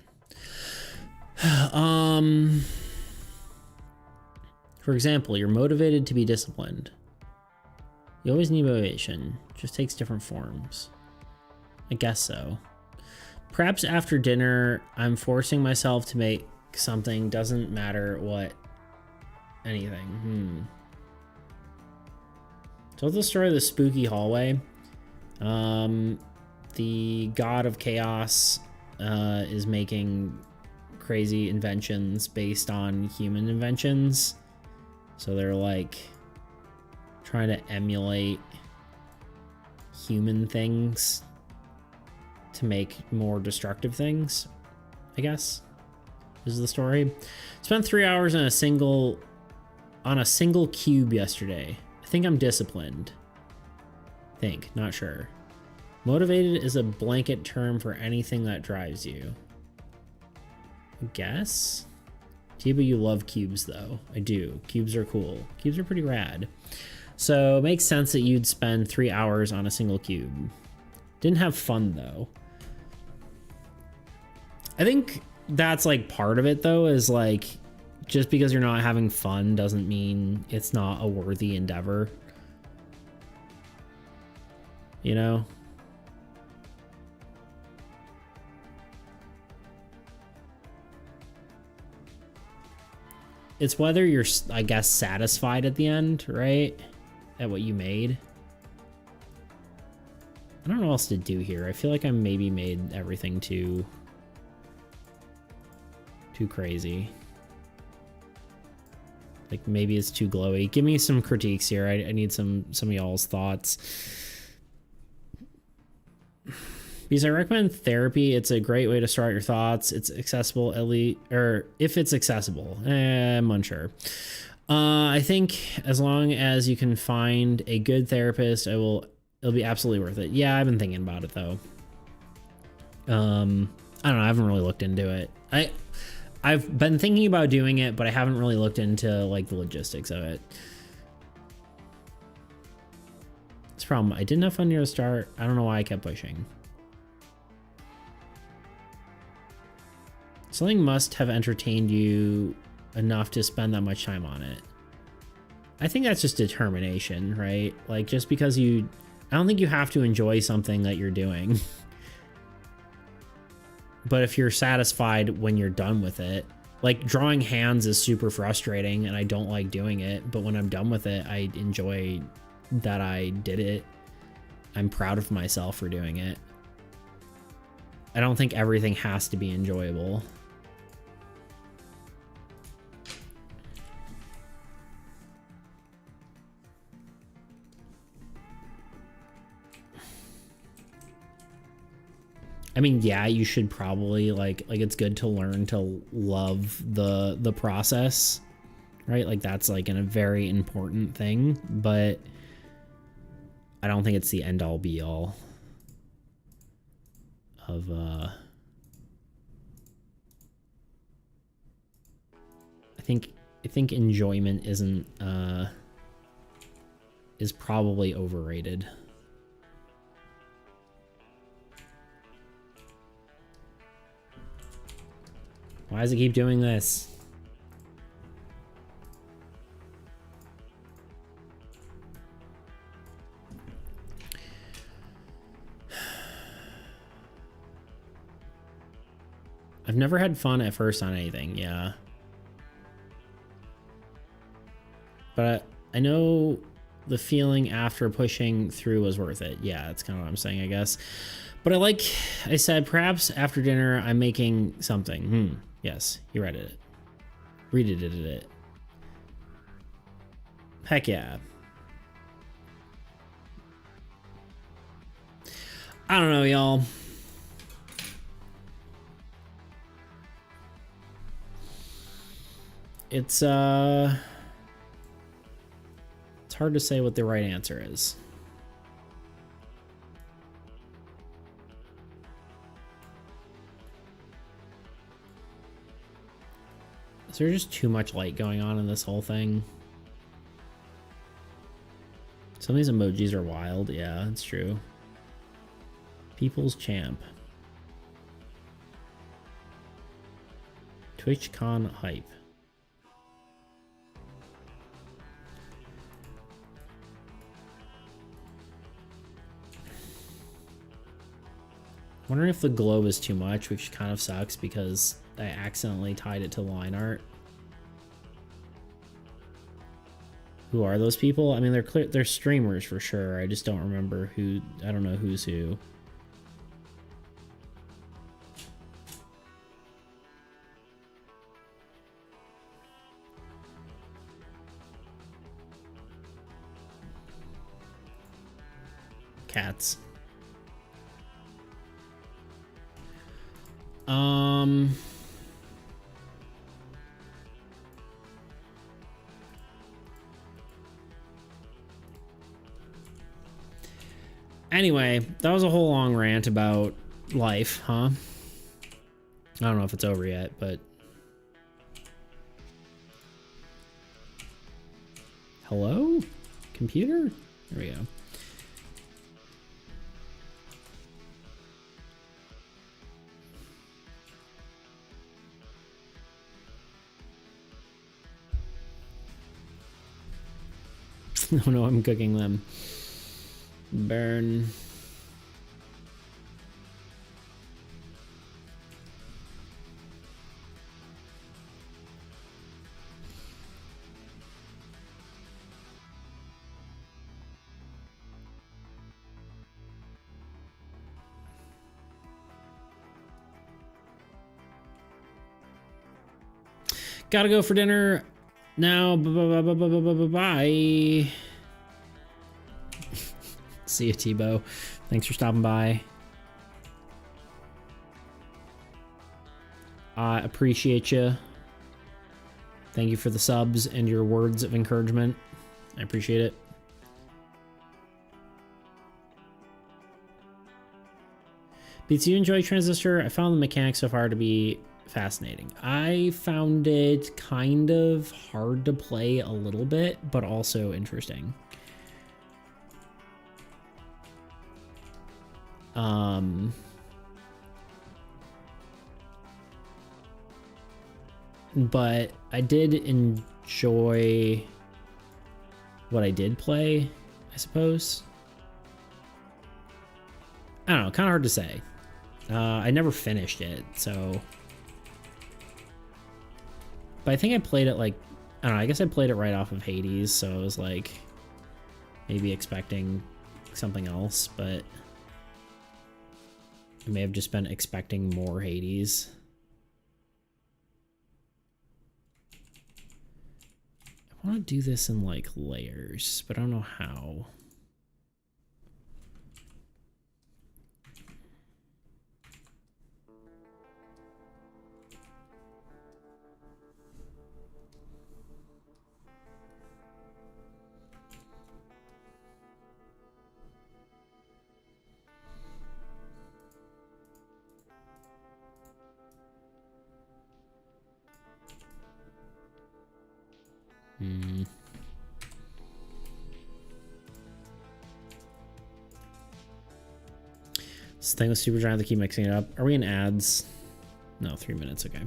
For example, you're motivated to be disciplined. You always need motivation, just takes different forms. I guess so. Perhaps after dinner, I'm forcing myself to make something, doesn't matter what, anything. So the story of the spooky hallway. The god of chaos is making crazy inventions based on human inventions. So they're like trying to emulate human things to make more destructive things, I guess. This is the story. Spent 3 hours on a single cube yesterday. I think I'm disciplined. Not sure. Motivated is a blanket term for anything that drives you. I guess. Tiba, you love cubes though. I do. Cubes are cool. Cubes are pretty rad. So it makes sense that you'd spend 3 hours on a single cube. Didn't have fun though. I think that's like part of it though, is like, just because you're not having fun doesn't mean it's not a worthy endeavor. You know? It's whether you're, I guess, satisfied at the end, right? At what you made. I don't know what else to do here. I feel like I maybe made everything too crazy. Like maybe it's too glowy. Give me some critiques here. I need some of y'all's thoughts. Because I recommend therapy. It's a great way to start your thoughts. It's accessible, at least, or if it's accessible, I'm unsure. I think as long as you can find a good therapist, it'll be absolutely worth it. Yeah, I've been thinking about it though. I don't know. I haven't really looked into it. I've been thinking about doing it, but I haven't really looked into like the logistics of it. It's a problem. I didn't have fun near the start. I don't know why I kept pushing. Something must have entertained you enough to spend that much time on it. I think that's just determination, right? Like just because I don't think you have to enjoy something that you're doing. But if you're satisfied when you're done with it, like drawing hands is super frustrating and I don't like doing it. But when I'm done with it, I enjoy that I did it. I'm proud of myself for doing it. I don't think everything has to be enjoyable. I mean, yeah, you should probably like it's good to learn to love the process, right? Like that's like a very important thing, but I don't think it's the end all be all of I think enjoyment is probably overrated. Why does it keep doing this? I've never had fun at first on anything, yeah. But I know the feeling after pushing through was worth it. Yeah, that's kind of what I'm saying, I guess. But I said, perhaps after dinner I'm making something. Yes, you read it. Read it. Heck yeah. I don't know, y'all. It's hard to say what the right answer is. Is there just too much light going on in this whole thing? Some of these emojis are wild. Yeah, it's true. People's champ. TwitchCon hype. Wondering if the globe is too much, which kind of sucks because I accidentally tied it to line art. Who are those people? I mean, they're streamers for sure. I just don't remember who. I don't know who's who. Cats. Anyway, that was a whole long rant about life, huh? I don't know if it's over yet, but... Hello? Computer? There we go. Oh no, I'm cooking them. Burn. Gotta go for dinner now. Bye. See you, Tebow. Thanks for stopping by. I appreciate you. Thank you for the subs and your words of encouragement. I appreciate it. Beats, you enjoy Transistor? I found the mechanics so far to be fascinating. I found it kind of hard to play a little bit, but also interesting. But I did enjoy what I did play, I suppose. I don't know, kind of hard to say. I never finished it, so. But I think I played it like, I don't know, I guess I played it right off of Hades, so I was like maybe expecting something else, but I may have just been expecting more Hades. I want to do this in like layers, but I don't know how. This thing with Supergiant, they keep mixing it up. Are we in ads? No, 3 minutes, okay.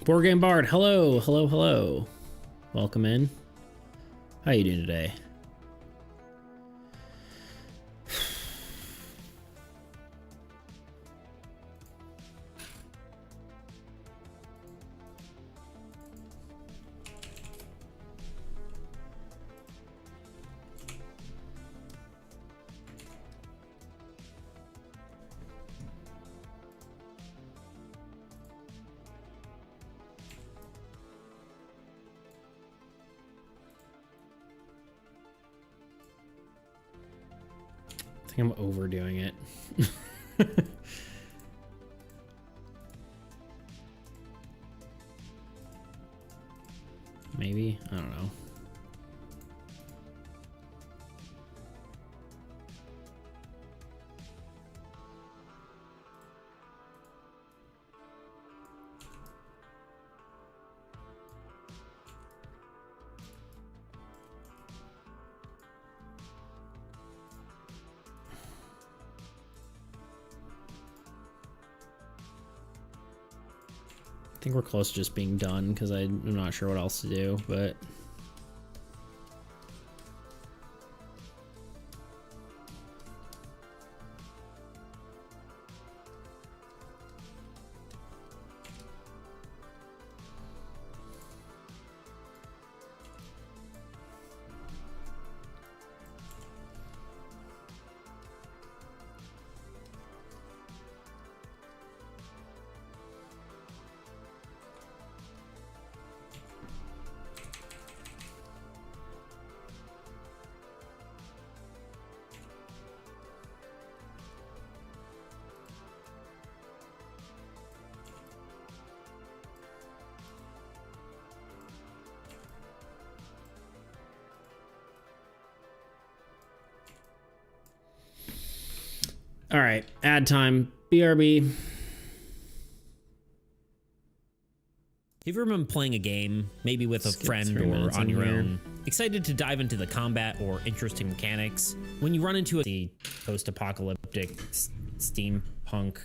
Board Game Bard, hello. Welcome in. How you doing today? I think I'm overdoing it. Maybe? I don't know. I think we're close to just being done because I'm not sure what else to do, but all right, ad time. BRB. Have you ever been playing a game, maybe with a friend or on your own, excited to dive into the combat or interesting mechanics? When you run into the post-apocalyptic steampunk,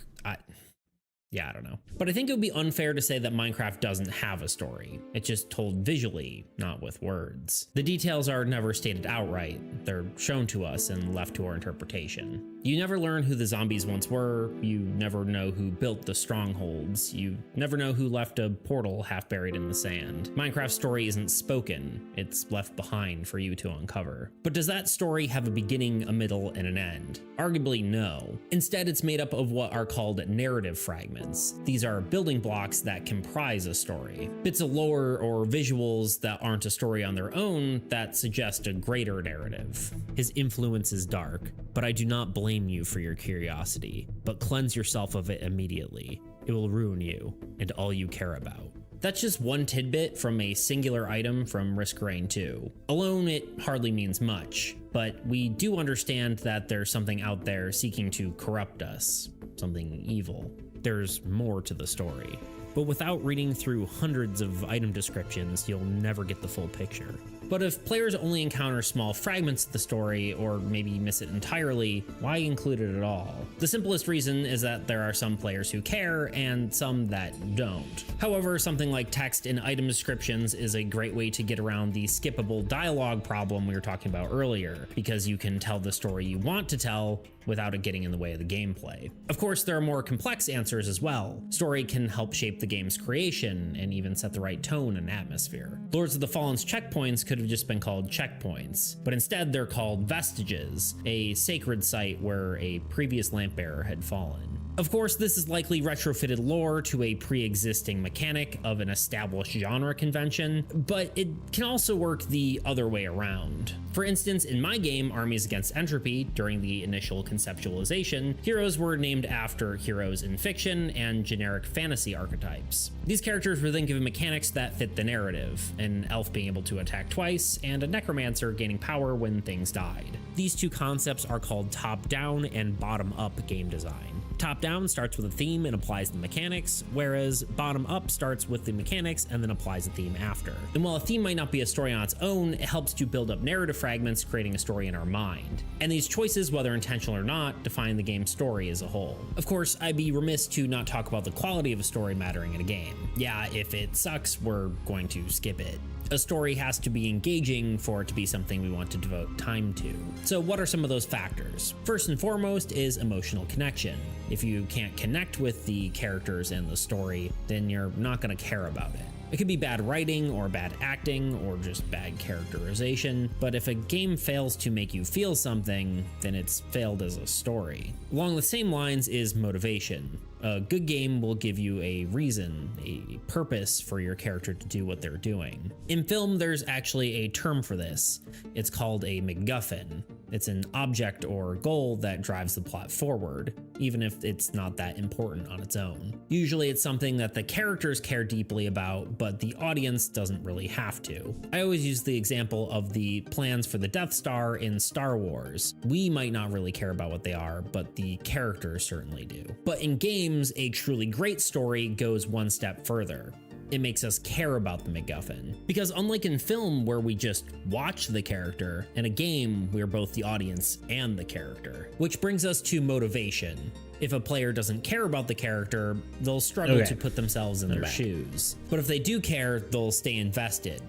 Yeah, I don't know. But I think it would be unfair to say that Minecraft doesn't have a story. It's just told visually, not with words. The details are never stated outright. They're shown to us and left to our interpretation. You never learn who the zombies once were. You never know who built the strongholds. You never know who left a portal half buried in the sand. Minecraft's story isn't spoken. It's left behind for you to uncover. But does that story have a beginning, a middle, and an end? Arguably no. Instead, it's made up of what are called narrative fragments. These are building blocks that comprise a story. Bits of lore or visuals that aren't a story on their own that suggest a greater narrative. His influence is dark, but I do not blame you for your curiosity, but cleanse yourself of it immediately. It will ruin you and all you care about. That's just one tidbit from a singular item from Risk Rain 2. Alone, it hardly means much, but we do understand that there's something out there seeking to corrupt us, something evil. There's more to the story. But without reading through hundreds of item descriptions, you'll never get the full picture. But if players only encounter small fragments of the story, or maybe miss it entirely, why include it at all? The simplest reason is that there are some players who care and some that don't. However, something like text in item descriptions is a great way to get around the skippable dialogue problem we were talking about earlier, because you can tell the story you want to tell without it getting in the way of the gameplay. Of course, there are more complex answers as well. Story can help shape the game's creation and even set the right tone and atmosphere. Lords of the Fallen's checkpoints could have just been called checkpoints, but instead they're called vestiges, a sacred site where a previous lampbearer had fallen. Of course, this is likely retrofitted lore to a pre-existing mechanic of an established genre convention, but it can also work the other way around. For instance, in my game, Armies Against Entropy, during the initial conceptualization, heroes were named after heroes in fiction and generic fantasy archetypes. These characters were then given mechanics that fit the narrative, an elf being able to attack twice, and a necromancer gaining power when things died. These two concepts are called top-down and bottom-up game design. Top-down starts with a theme and applies the mechanics, whereas bottom-up starts with the mechanics and then applies a theme after. And while a theme might not be a story on its own, it helps to build up narrative fragments, creating a story in our mind. And these choices, whether intentional or not, define the game's story as a whole. Of course, I'd be remiss to not talk about the quality of a story mattering in a game. Yeah, if it sucks, we're going to skip it. A story has to be engaging for it to be something we want to devote time to. So what are some of those factors? First and foremost is emotional connection. If you can't connect with the characters and the story, then you're not going to care about it. It could be bad writing or bad acting or just bad characterization, but if a game fails to make you feel something, then it's failed as a story. Along the same lines is motivation. A good game will give you a reason, a purpose for your character to do what they're doing. In film, there's actually a term for this. It's called a MacGuffin. It's an object or goal that drives the plot forward, even if it's not that important on its own. Usually it's something that the characters care deeply about, but the audience doesn't really have to. I always use the example of the plans for the Death Star in Star Wars. We might not really care about what they are, but the characters certainly do. But in games, a truly great story goes one step further. It makes us care about the MacGuffin. Because unlike in film where we just watch the character, in a game we're both the audience and the character. Which brings us to motivation. If a player doesn't care about the character, they'll struggle to put themselves in their shoes. But if they do care, they'll stay invested.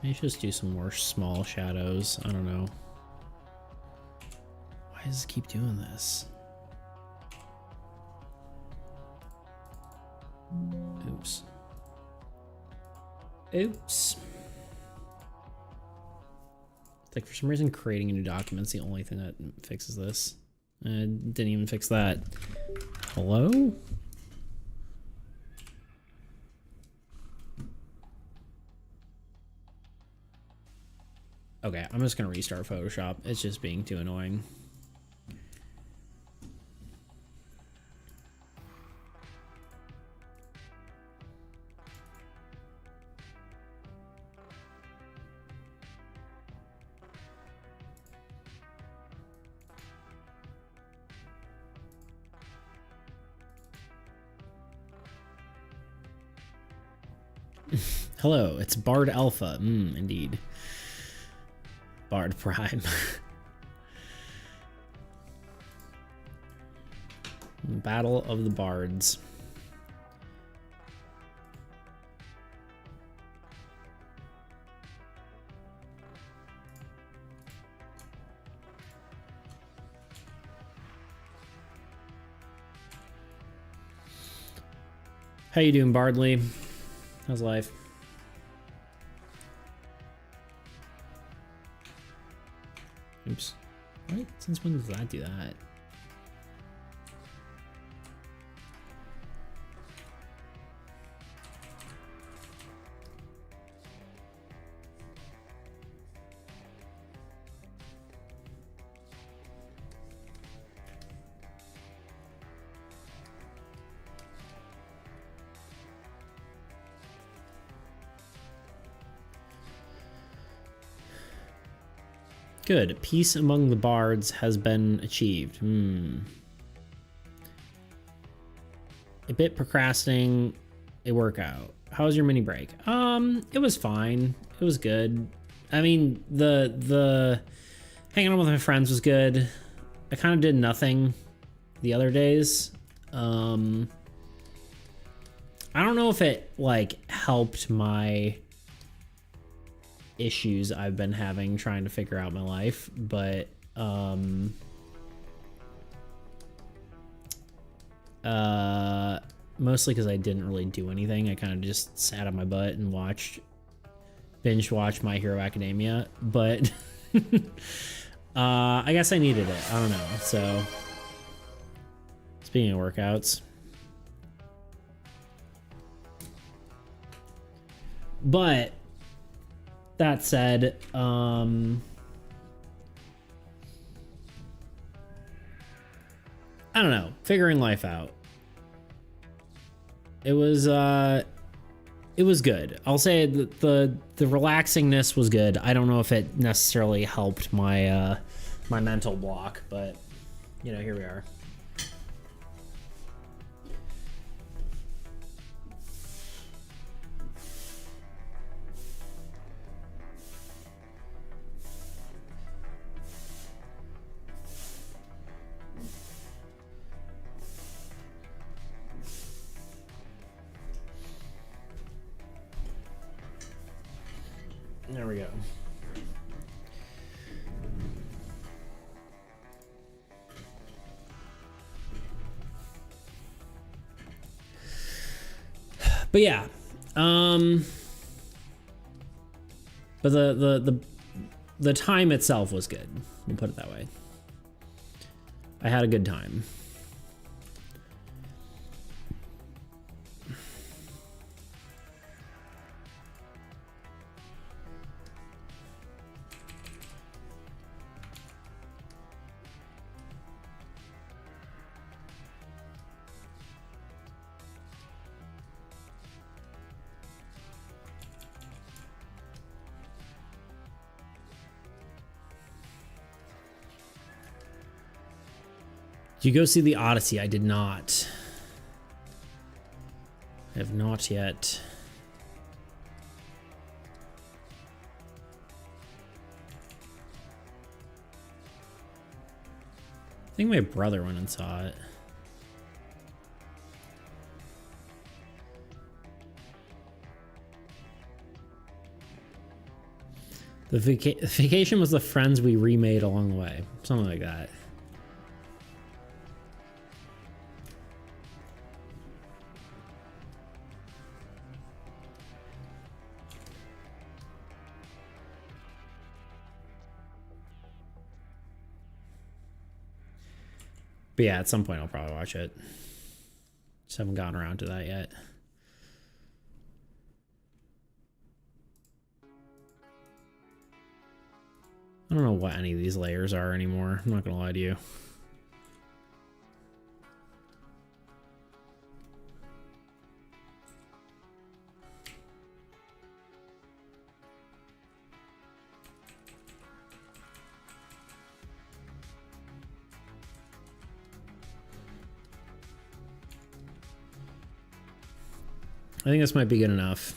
Maybe just do some more small shadows. I don't know. Why does it keep doing this? Oops. Oops. Like, for some reason, creating a new document's the only thing that fixes this. It didn't even fix that. Hello? Okay, I'm just gonna restart Photoshop. It's just being too annoying. Hello, it's Bard Alpha. Indeed. Bard Prime. Battle of the Bards. How you doing, Bardley? How's life? Oops. What? Since when does that do that? Good. Peace among the bards has been achieved. A bit procrastinating a workout. How was your mini break? It was fine. It was good. I mean, the hanging out with my friends was good. I kind of did nothing the other days. I don't know if it like helped my issues I've been having trying to figure out my life, but mostly because I didn't really do anything. I kind of just sat on my butt and binge watched My Hero Academia, but I guess I needed it. I don't know. So speaking of workouts, but that said, I don't know, figuring life out. It was good. I'll say the relaxingness was good. I don't know if it necessarily helped my my mental block, but you know, here we are. There we go. But yeah, but the time itself was good. We'll put it that way. I had a good time. Did you go see the Odyssey? I did not. I have not yet. I think my brother went and saw it. The vacation was the friends we remade along the way. Something like that. But yeah, at some point I'll probably watch it. Just haven't gotten around to that yet. I don't know what any of these layers are anymore. I'm not gonna lie to you. I think this might be good enough.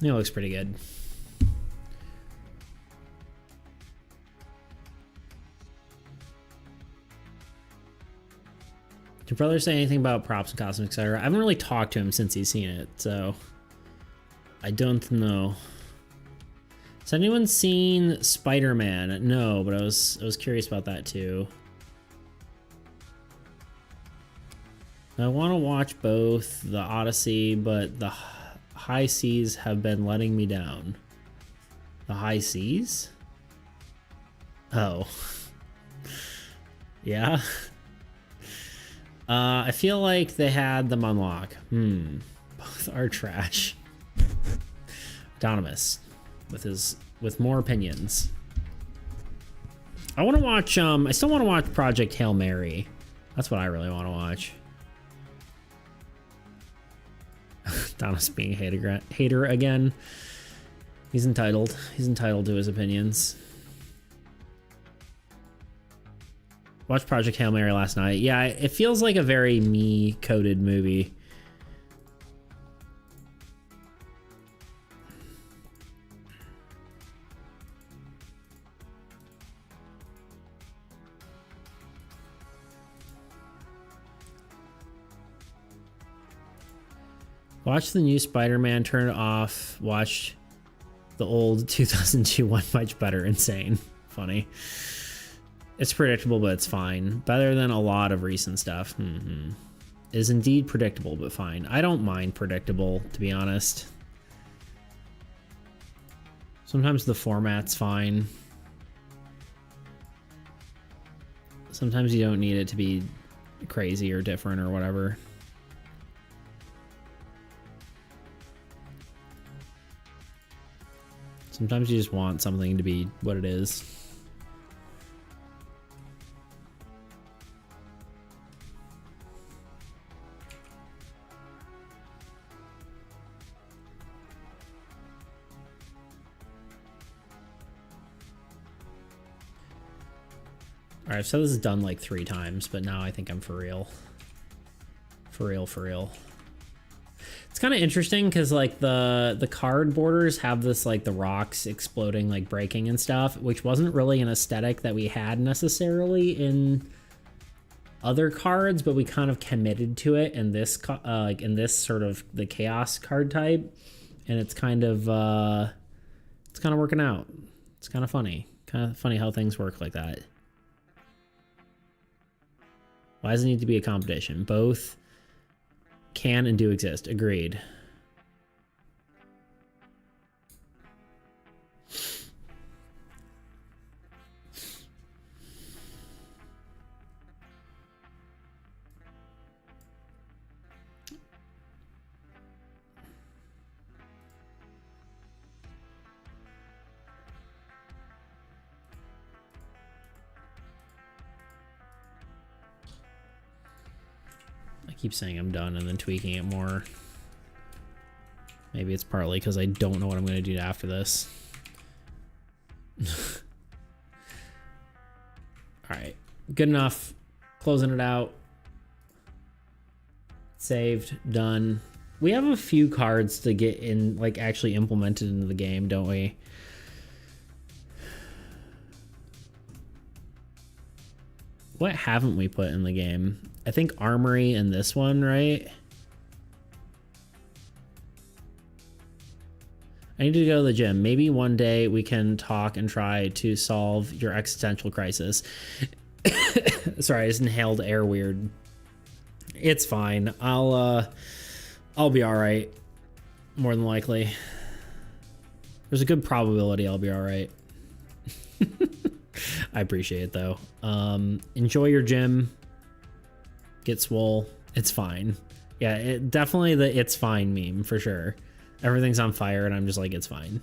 It looks pretty good. Did your brother say anything about props and costumes, etc.? I haven't really talked to him since he's seen it, so I don't know. Has anyone seen Spider-Man? No, but I was curious about that too. I want to watch both the Odyssey, but the high seas have been letting me down. The high seas? Oh. Yeah. I feel like they had them on lock. Both are trash. Autonomous with more opinions. I want to watch I still want to watch Project Hail Mary. That's what I really want to watch. Thomas being a hater again. He's entitled. He's entitled to his opinions. Watched Project Hail Mary last night. Yeah, it feels like a very me-coded movie. Watch the new Spider-Man, turn it off. Watch the old 2002 one much better. Insane. Funny. It's predictable, but it's fine. Better than a lot of recent stuff. It is indeed predictable, but fine. I don't mind predictable, to be honest. Sometimes the format's fine. Sometimes you don't need it to be crazy or different or whatever. Sometimes you just want something to be what it is. All right, so this is done like 3 times, but now I think I'm for real. For real, for real. It's kind of interesting because like the card borders have this like the rocks exploding, like breaking and stuff, which wasn't really an aesthetic that we had necessarily in other cards, but we kind of committed to it in this like in this sort of the chaos card type, and it's kind of working out. It's kind of funny how things work like that. Why does it need to be a competition? Both can and do exist. Agreed. I keep saying I'm done and then tweaking it more. Maybe it's partly because I don't know what I'm going to do after this. Alright, good enough. Closing it out. Saved, done. We have a few cards to get in, like actually implemented into the game, don't we? What haven't we put in the game? I think Armory and this one, right? I need to go to the gym. Maybe one day we can talk and try to solve your existential crisis. Sorry, I just inhaled air weird. It's fine. I'll be all right. More than likely. There's a good probability I'll be all right. I appreciate it though. Enjoy your gym. Get swole. It's fine. Yeah, definitely the "it's fine" meme for sure. Everything's on fire and I'm just like, it's fine.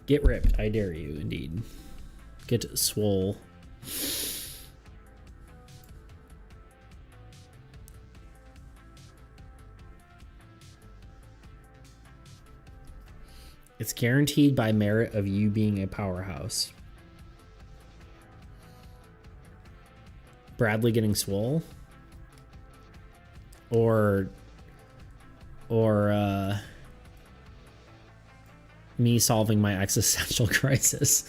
Get ripped. I dare you, indeed. Get swole. It's guaranteed by merit of you being a powerhouse. Bradley getting swole? Or me solving my existential crisis.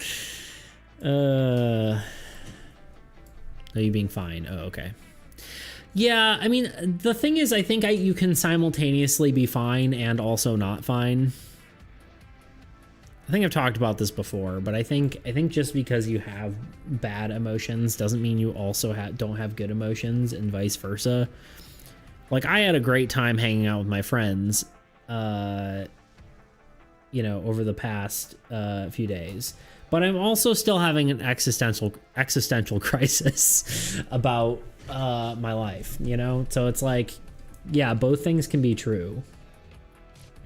Are you being fine? Oh, okay. Yeah, I mean, the thing is, I think you can simultaneously be fine and also not fine. I think I've talked about this before, but I think just because you have bad emotions doesn't mean you also don't have good emotions, and vice versa. Like, I had a great time hanging out with my friends, you know, over the past few days. But I'm also still having an existential crisis about my life, you know? So it's like, yeah, both things can be true.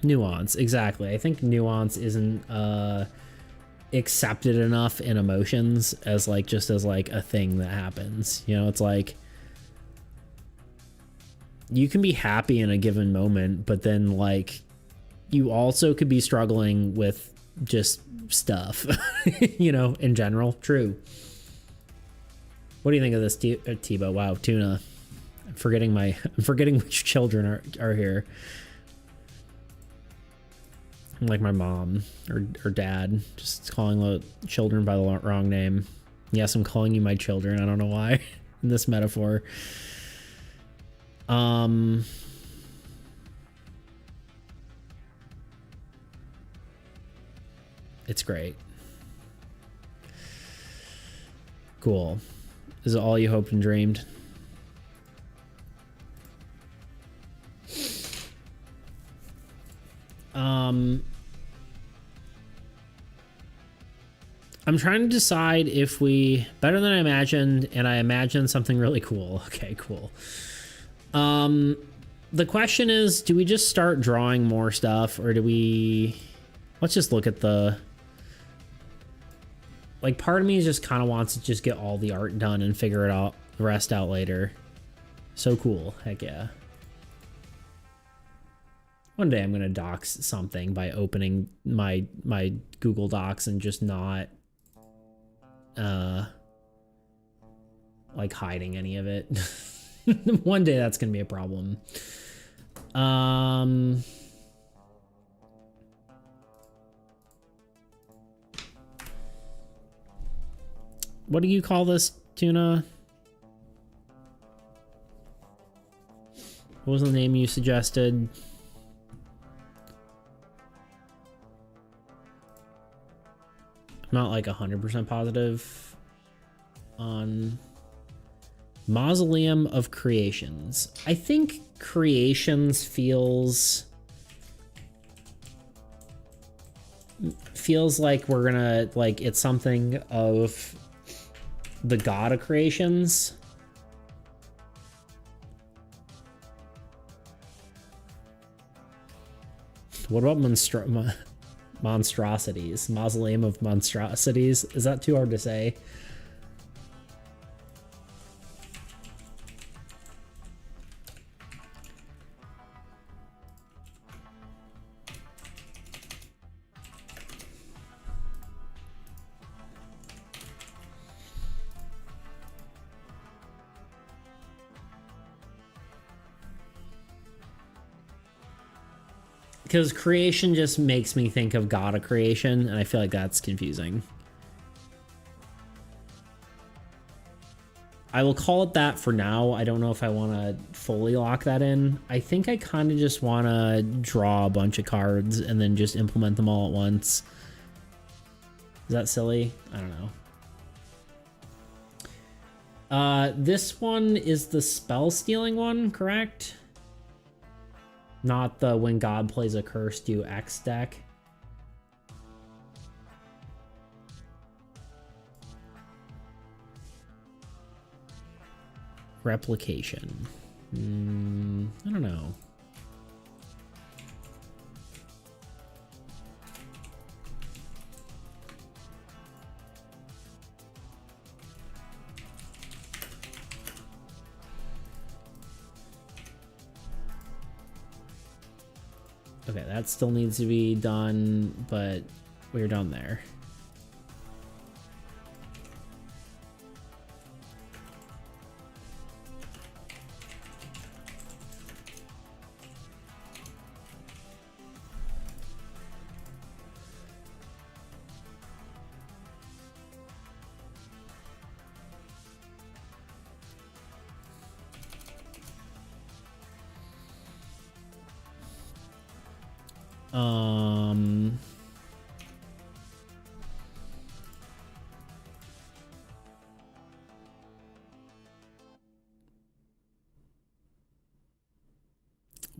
Nuance, exactly. I think nuance isn't accepted enough in emotions as like just as like a thing that happens. You know, it's like you can be happy in a given moment, but then like you also could be struggling with just stuff, you know, in general. True. What do you think of this, Tebow? Wow, Tuna. I'm forgetting which children are here. I'm like my mom or dad, just calling the children by the wrong name. Yes, I'm calling you my children. I don't know why in this metaphor. It's great. Cool. Is it all you hoped and dreamed? I'm trying to decide if we better than I imagined, and I imagined something really cool. Okay, cool. The question is, do we just start drawing more stuff, or do we... Let's just look at the... Like, part of me just kind of wants to just get all the art done and figure it out, the rest out later. So cool. Heck yeah. One day I'm going to docs something by opening my Google Docs and just not like hiding any of it. One day that's going to be a problem. What do you call this, Tuna? What was the name you suggested? I'm not like 100% positive on Mausoleum of Creations. I think Creations feels like we're gonna, like, it's something of the god of creations. What about monstrosities? Mausoleum of monstrosities? Is that too hard to say? Because creation just makes me think of God of creation, and I feel like that's confusing. I will call it that for now. I don't know if I want to fully lock that in. I think I kind of just want to draw a bunch of cards and then just implement them all at once. Is that silly? I don't know. This one is the spell stealing one, correct? Not the when God plays a curse, do X deck. Replication. I don't know. Okay, that still needs to be done, but we're done there.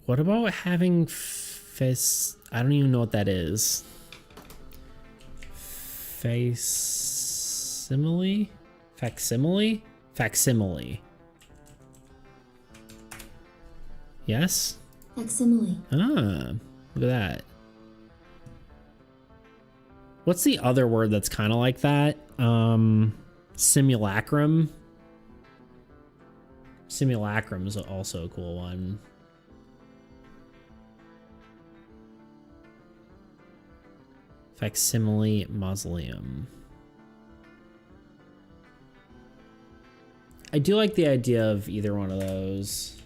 What about having face? I don't even know what that is. Facsimile? Facsimile? Facsimile. Yes? Facsimile. Ah, look at that. What's the other word that's kind of like that? Simulacrum. Simulacrum is also a cool one. Facsimile mausoleum. I do like the idea of either one of those.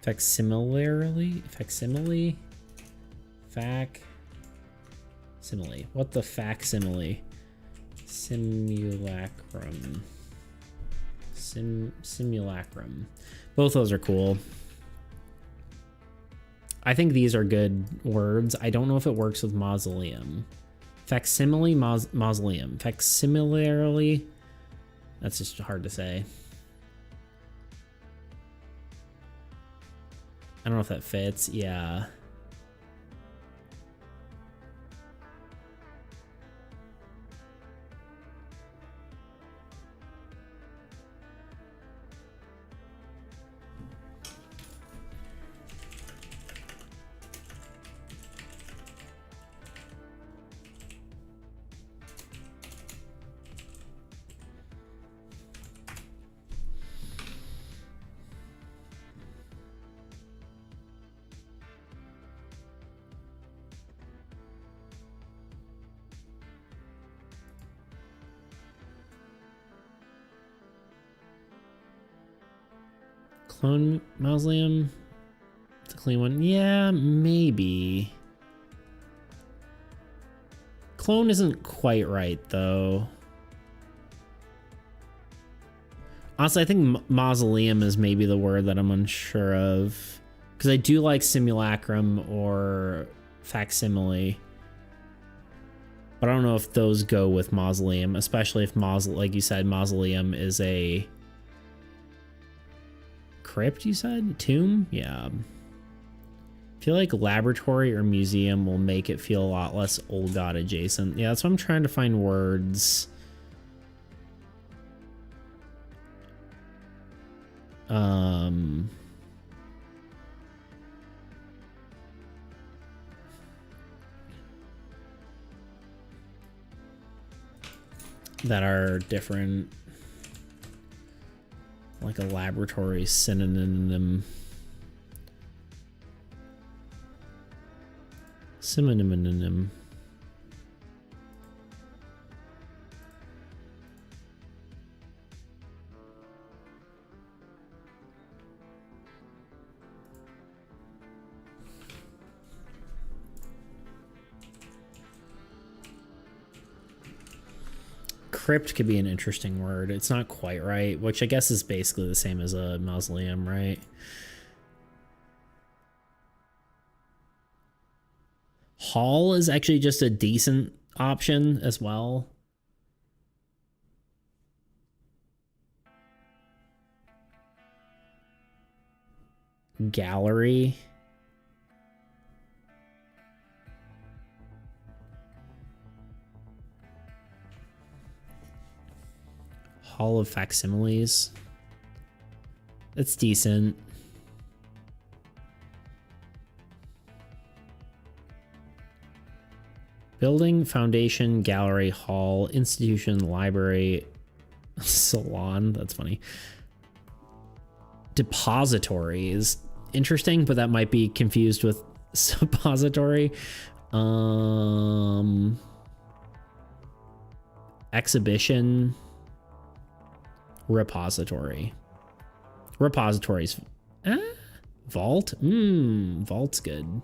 Facsimile? Simile. What the facsimile? Simulacrum. Simulacrum. Both those are cool. I think these are good words. I don't know if it works with mausoleum. Facsimile mausoleum. Facsimilarly. That's just hard to say. I don't know if that fits. Yeah. Clone mausoleum. It's a clean one. Yeah, maybe. Clone isn't quite right, though. Honestly, I think mausoleum is maybe the word that I'm unsure of. Because I do like simulacrum or facsimile. But I don't know if those go with mausoleum, especially if like you said, mausoleum is a crypt, you said? Tomb? Yeah. I feel like laboratory or museum will make it feel a lot less old god adjacent. Yeah, that's why I'm trying to find words. That are different. Like a laboratory synonym. Synonym. Crypt could be an interesting word. It's not quite right, which I guess is basically the same as a mausoleum, right? Hall is actually just a decent option as well. Gallery. Hall of Facsimiles. That's decent. Building, foundation, gallery, hall, institution, library, salon. That's funny. Depository is interesting, but that might be confused with suppository. Exhibition. Repository. Repositories. Vault? Vault's good.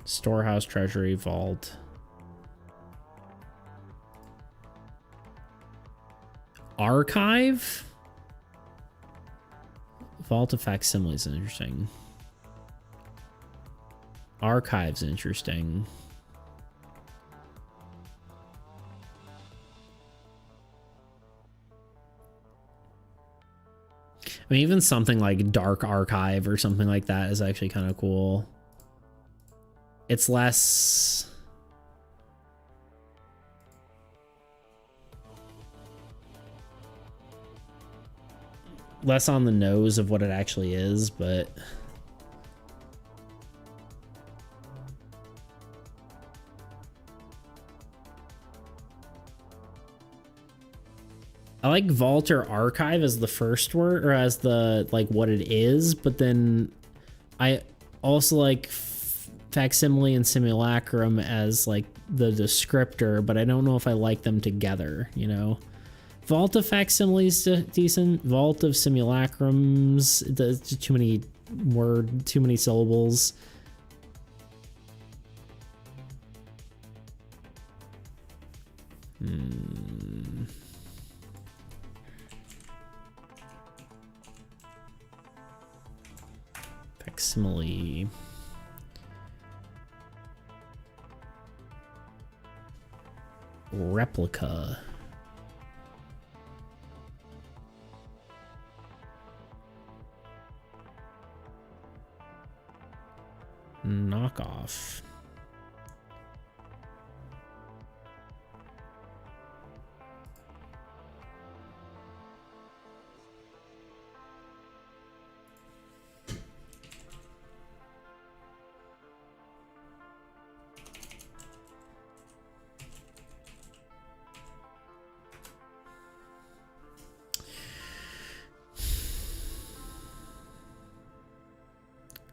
Storehouse, treasury, vault. Archive? Vault of Facsimiles is interesting. Archive's interesting. I mean, even something like Dark Archive or something like that is actually kind of cool. It's less... less on the nose of what it actually is, but... I like Vault or Archive as the first word, or as the, like, what it is, but then I also like Facsimile and Simulacrum as, like, the descriptor, but I don't know if I like them together, you know? Vault of Facsimiles decent. Vault of Simulacrums, it's too many too many syllables. Facsimile. Replica. Knockoff.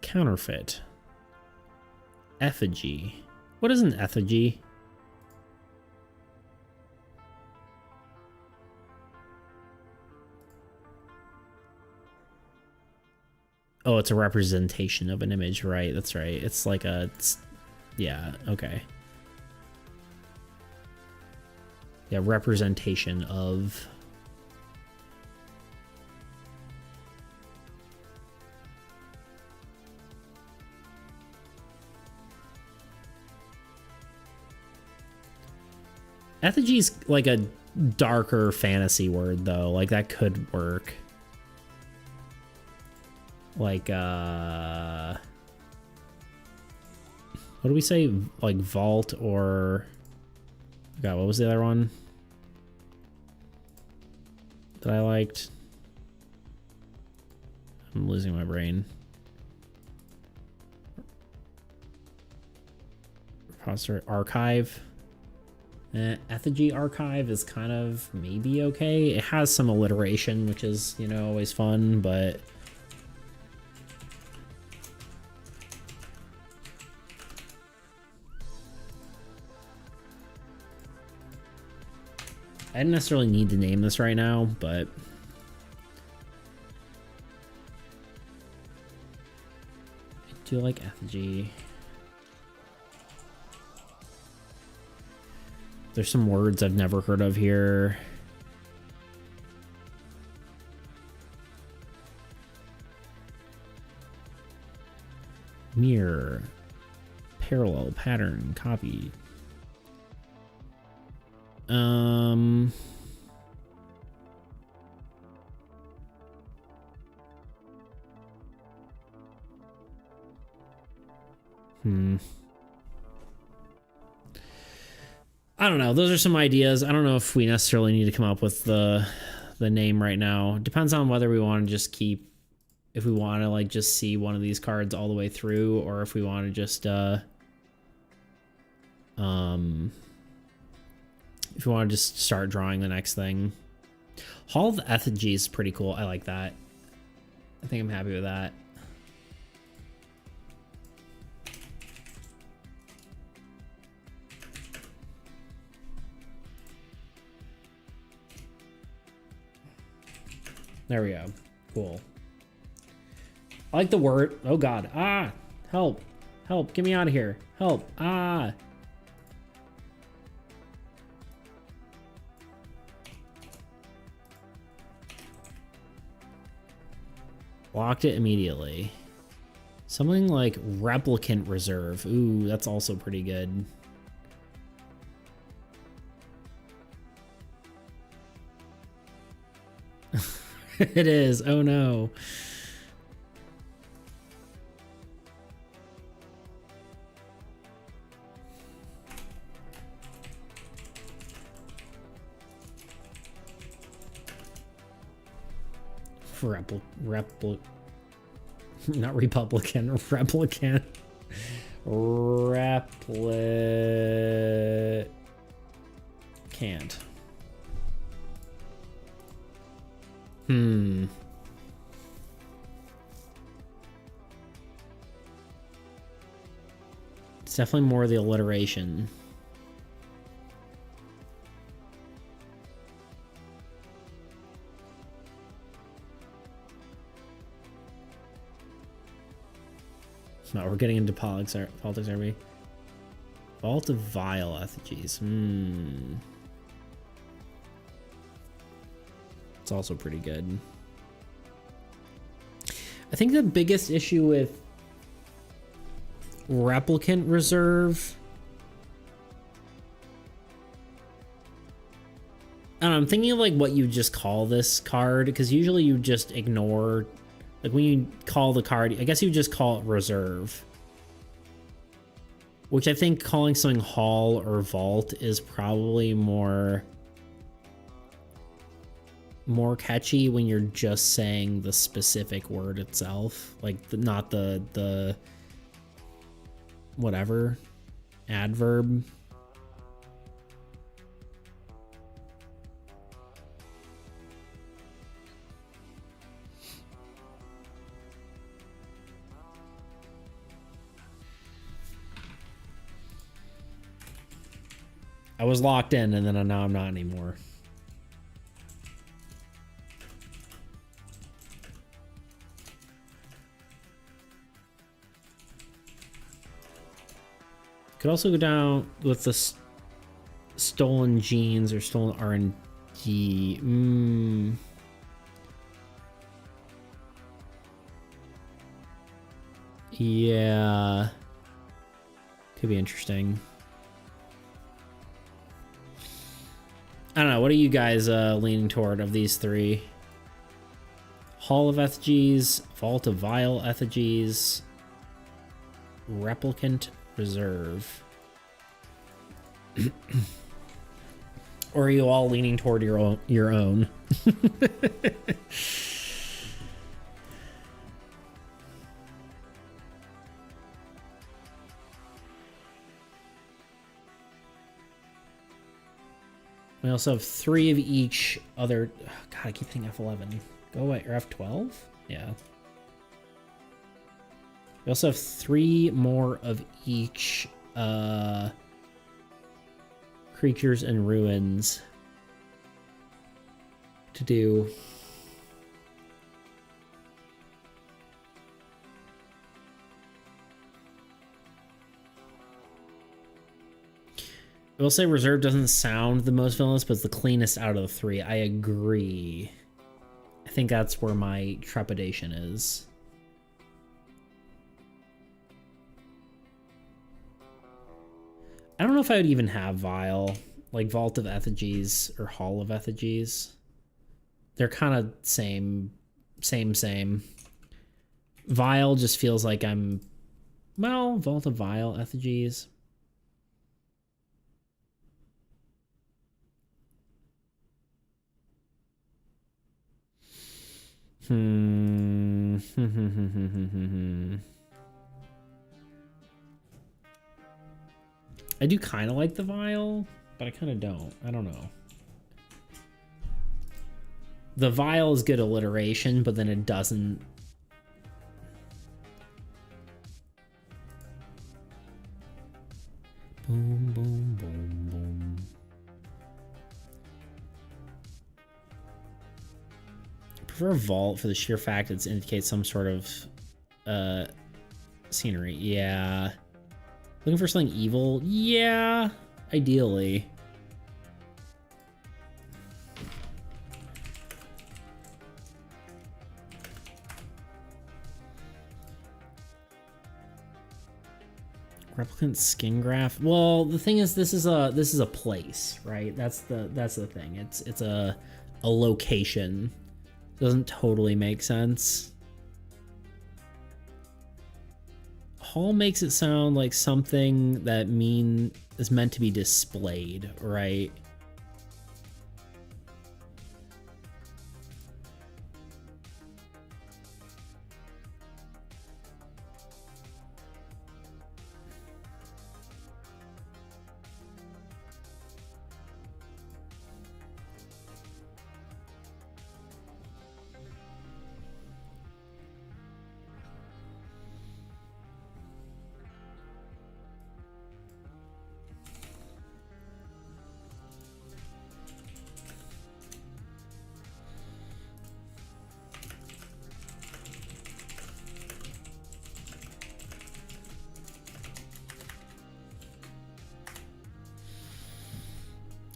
Counterfeit. Effigy. What is an effigy? Oh, it's a representation of an image, right? That's right. It's like a... yeah, okay. Yeah, representation of... Effigy's like a darker fantasy word, though. Like, that could work. Like, what do we say? Like, vault or... God, what was the other one that I liked? I'm losing my brain. Repository archive. Effigy archive is kind of maybe okay. It has some alliteration, which is, you know, always fun, but... I didn't necessarily need to name this right now, but... I do like effigy. There's some words I've never heard of here. Mirror. Parallel, pattern, copy. I don't know. Those are some ideas. I don't know if we necessarily need to come up with the name right now. Depends on whether we want to just keep, if we want to like just see one of these cards all the way through, or if we want to just if we want to just start drawing the next thing. Hall of Effigy is pretty cool. I like that. I think I'm happy with that. There we go. Cool. I like the word. Oh God. Ah! Help. Help. Get me out of here. Help. Ah! Locked it immediately. Something like Replicant Reserve. Ooh, that's also pretty good. It is. Oh no. Not Republican, Replicant. Can't. It's definitely more the alliteration. No, we're getting into politics, are we? Vault of Vile effigies. It's also pretty good. I think the biggest issue with Replicant Reserve, I don't know, I'm thinking of like what you just call this card, because usually you just ignore, like when you call the card, I guess you just call it Reserve. Which I think calling something Hall or Vault is probably more catchy when you're just saying the specific word itself, like not the whatever adverb. I was locked in and then now I'm not anymore. Could also go down with the stolen genes or stolen RNG. Yeah. Could be interesting. I don't know. What are you guys leaning toward of these three? Hall of Effigies, Vault of Vile Effigies, Replicant Reserve. Or are you all leaning toward your own? We also have 3 of each other. Oh God, I keep thinking F11. Go away. Or F12? Yeah. We also have 3 more of each creatures and ruins to do. I will say Reserve doesn't sound the most villainous, but it's the cleanest out of the 3. I agree. I think that's where my trepidation is. I don't know if I would even have Vile, like Vault of Effigies or Hall of Effigies. They're kind of same. Vile just feels like I'm, well, Vault of Vile Effigies. I do kind of like the Vial, but I kind of don't. I don't know. The Vial is good alliteration, but then it doesn't. Boom, boom, boom, boom. I prefer Vault for the sheer fact it indicates some sort of scenery. Yeah. Looking for something evil? Yeah, ideally. Replicant skin graph. Well, the thing is, this is a place, right? That's the thing. It's a location. Doesn't totally make sense. Hall makes it sound like something that is meant to be displayed, right?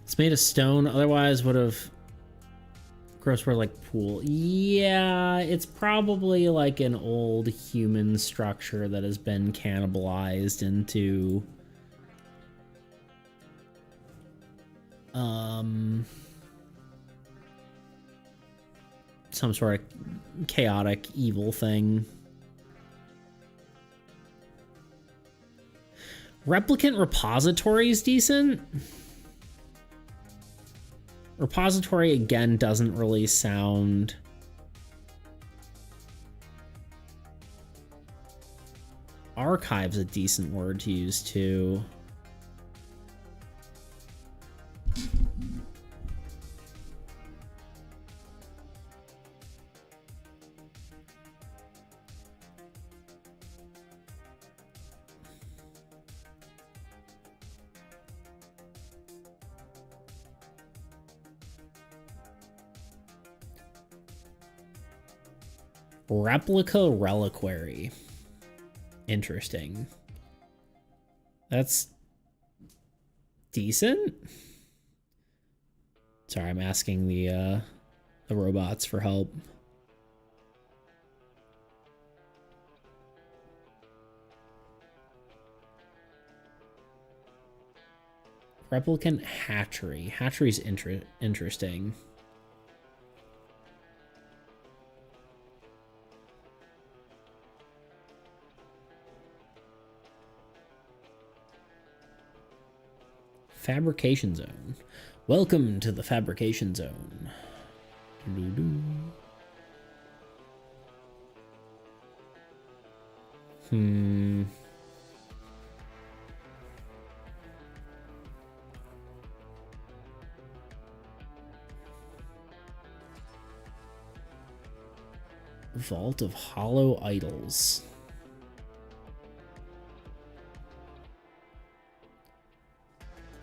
It's made of stone, otherwise would have gross word like pool. Yeah, it's probably like an old human structure that has been cannibalized into some sort of chaotic evil thing. Replicant repository is decent. Repository, again, doesn't really sound... Archive's a decent word to use, too. Replica reliquary. Interesting. That's decent. Sorry, I'm asking the robots for help. Replicant hatchery. Hatchery's interesting. Fabrication zone. Welcome to the fabrication zone. Vault of Hollow Idols.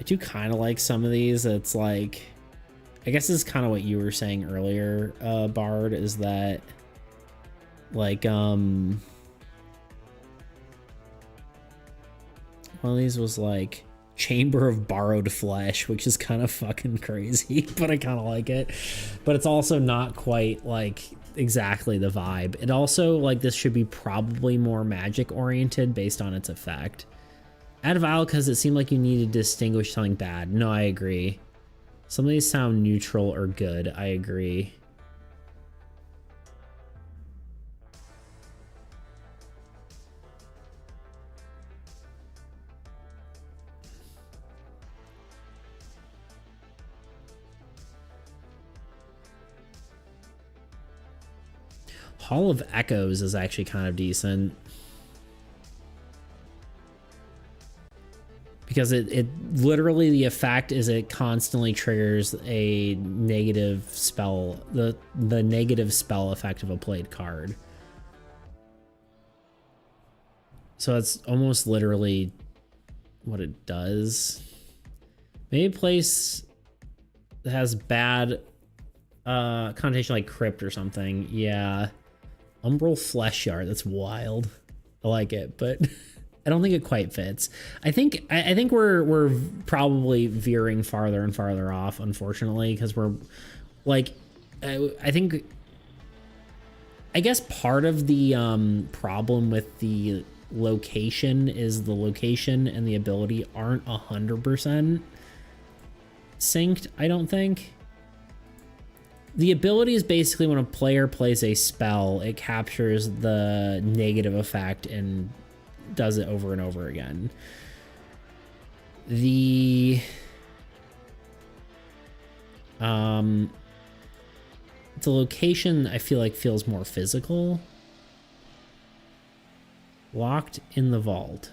I do kind of like some of these. It's like, I guess this is kind of what you were saying earlier, Bard, is that like one of these was like Chamber of Borrowed Flesh, which is kind of fucking crazy, but I kind of like it. But it's also not quite like exactly the vibe. It also, like, this should be probably more magic oriented based on its effect. Add Vile because it seemed like you needed to distinguish something bad. No, I agree. Some of these sound neutral or good. I agree. Hall of Echoes is actually kind of decent. Because it literally, the effect is it constantly triggers a negative spell, the negative spell effect of a played card. So it's almost literally what it does. Maybe a place that has bad connotation like crypt or something. Yeah. Umbral Flesh Yard, that's wild. I like it, but I don't think it quite fits. I think we're probably veering farther and farther off, unfortunately, because we're like, I guess part of the problem with the location is the location and the ability aren't 100% synced, I don't think. The ability is basically when a player plays a spell, it captures the negative effect and does it over and over again. The location, I feel like, feels more physical. Locked in the vault.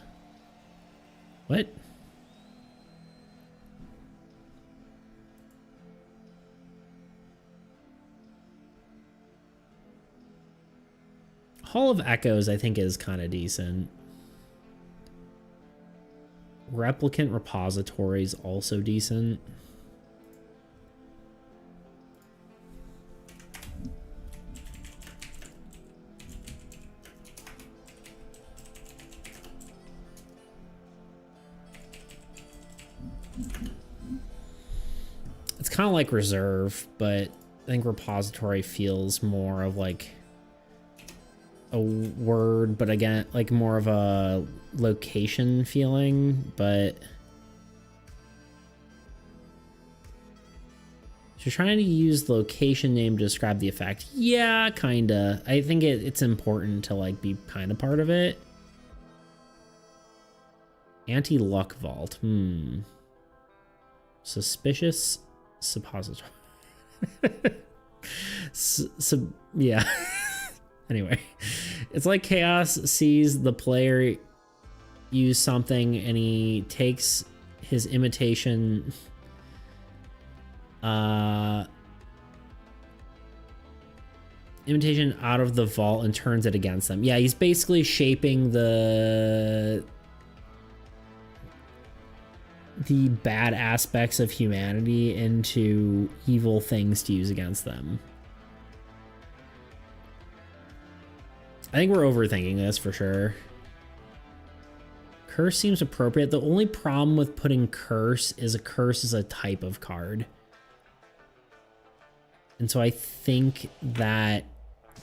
What? Hall of Echoes, I think, is kind of decent. Replicant Repositories, also decent. It's kind of like Reserve, but I think Repository feels more of like a word, but again, like more of a location feeling, but if you're trying to use the location name to describe the effect, yeah, kinda. I think it's important to like be kind of part of it. Anti-luck vault. Suspicious suppository. Yeah. Anyway, it's like Chaos sees the player use something and he takes his imitation out of the vault and turns it against them. Yeah, he's basically shaping the bad aspects of humanity into evil things to use against them. I think we're overthinking this for sure. Curse seems appropriate. The only problem with putting curse is a curse is a type of card. And so I think that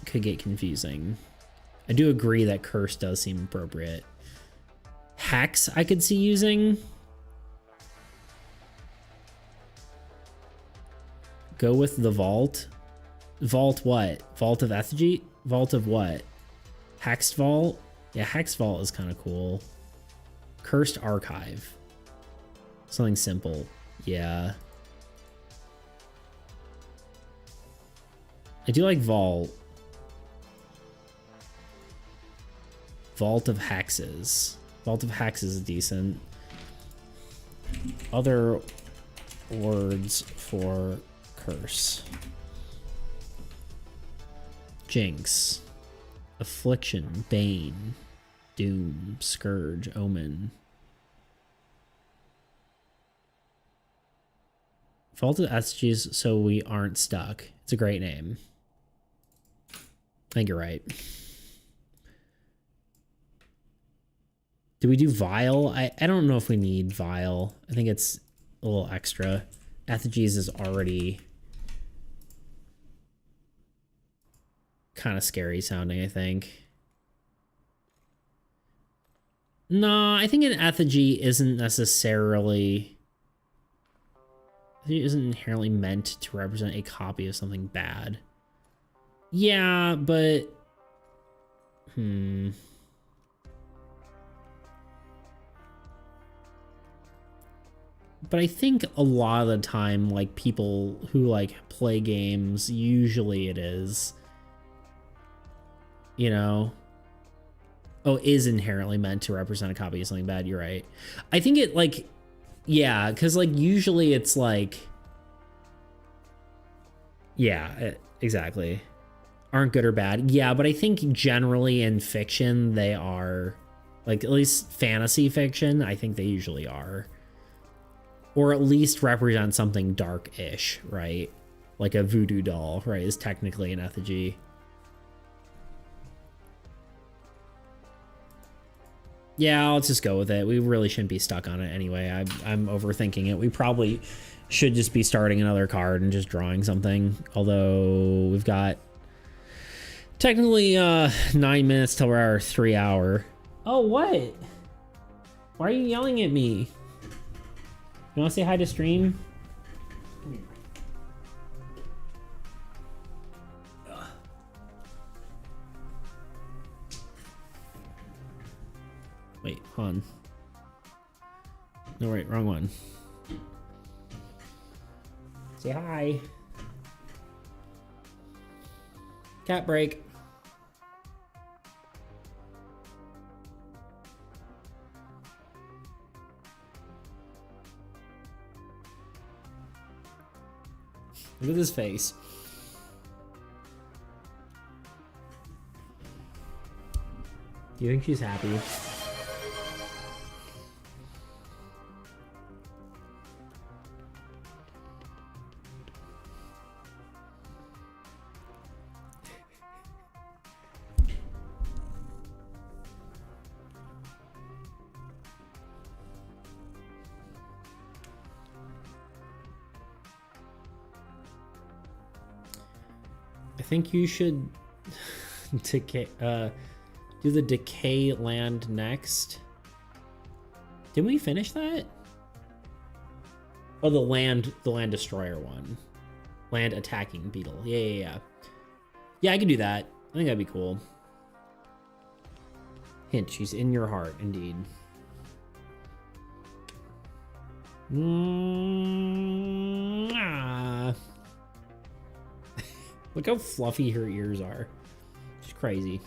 could get confusing. I do agree that curse does seem appropriate. Hex I could see using. Go with the vault. Vault what? Vault of effigy? Vault of what? Hexed Vault? Yeah, Hexed Vault is kind of cool. Cursed Archive. Something simple. Yeah. I do like Vault. Vault of Hexes. Vault of Hexes is decent. Other words for curse. Jinx. Affliction, Bane, Doom, Scourge, Omen. Vaulted SGs so we aren't stuck. It's a great name. I think you're right. Do we do Vile? I don't know if we need Vile. I think it's a little extra. Effigies is already kind of scary sounding, I think. No, I think an effigy isn't necessarily... It isn't inherently meant to represent a copy of something bad. Yeah, but... But I think a lot of the time, like, people who, like, play games, usually it is... You know? Oh, is inherently meant to represent a copy of something bad. You're right. I think it, like... Yeah, because, like, usually it's, like... Yeah, exactly. Aren't good or bad. Yeah, but I think generally in fiction, they are... Like, at least fantasy fiction, I think they usually are. Or at least represent something dark-ish, right? Like a voodoo doll, right, is technically an effigy. Yeah, let's just go with it. We really shouldn't be stuck on it anyway. I'm overthinking it. We probably should just be starting another card and just drawing something. Although we've got technically 9 minutes till our 3 hour. Oh, what? Why are you yelling at me? You want to say hi to stream? Come here. Wait, hon. No, wait, wrong one. Say hi. Cat break. Look at his face. Do you think she's happy? I think you should do the decay land next. Didn't we finish that? Oh, the land destroyer one. Land attacking beetle. Yeah. Yeah, I can do that. I think that'd be cool. Hint, she's in your heart, indeed. Look how fluffy her ears are. She's crazy.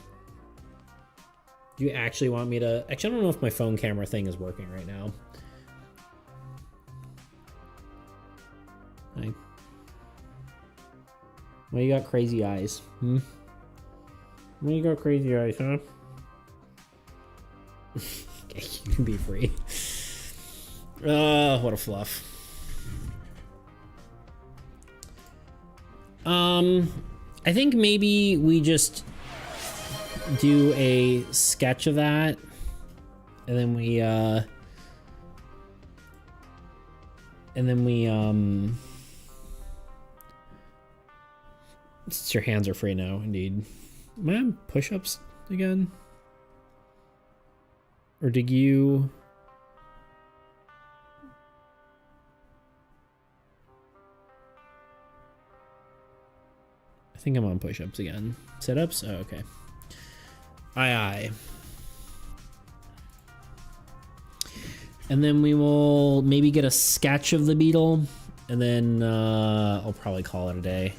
Do you actually want me to... Actually, I don't know if my phone camera thing is working right now. Hi. Why you got crazy eyes? Why you got crazy eyes, huh? Okay, you can be free. What a fluff. I think maybe we just do a sketch of that, and then we since your hands are free now, indeed. Am I on push-ups again? Or did you... I think I'm on push-ups again. Sit-ups? Oh, okay. Aye. And then we will maybe get a sketch of the beetle, and then I'll probably call it a day.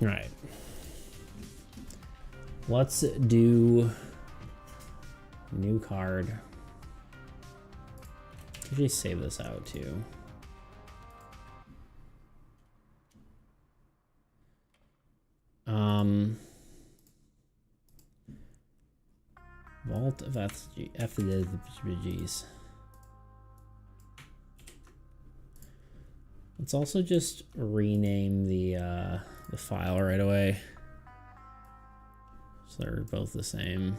All right. Let's do new card. Usually save this out too. Vault of FGs. Let's also just rename the file right away, so they're both the same.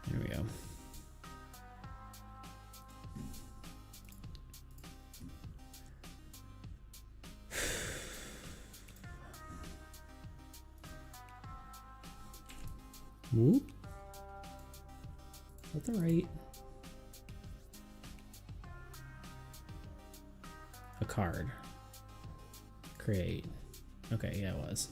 There we go. Whoop. Is that the right? A card. Create. Okay, yeah, it was.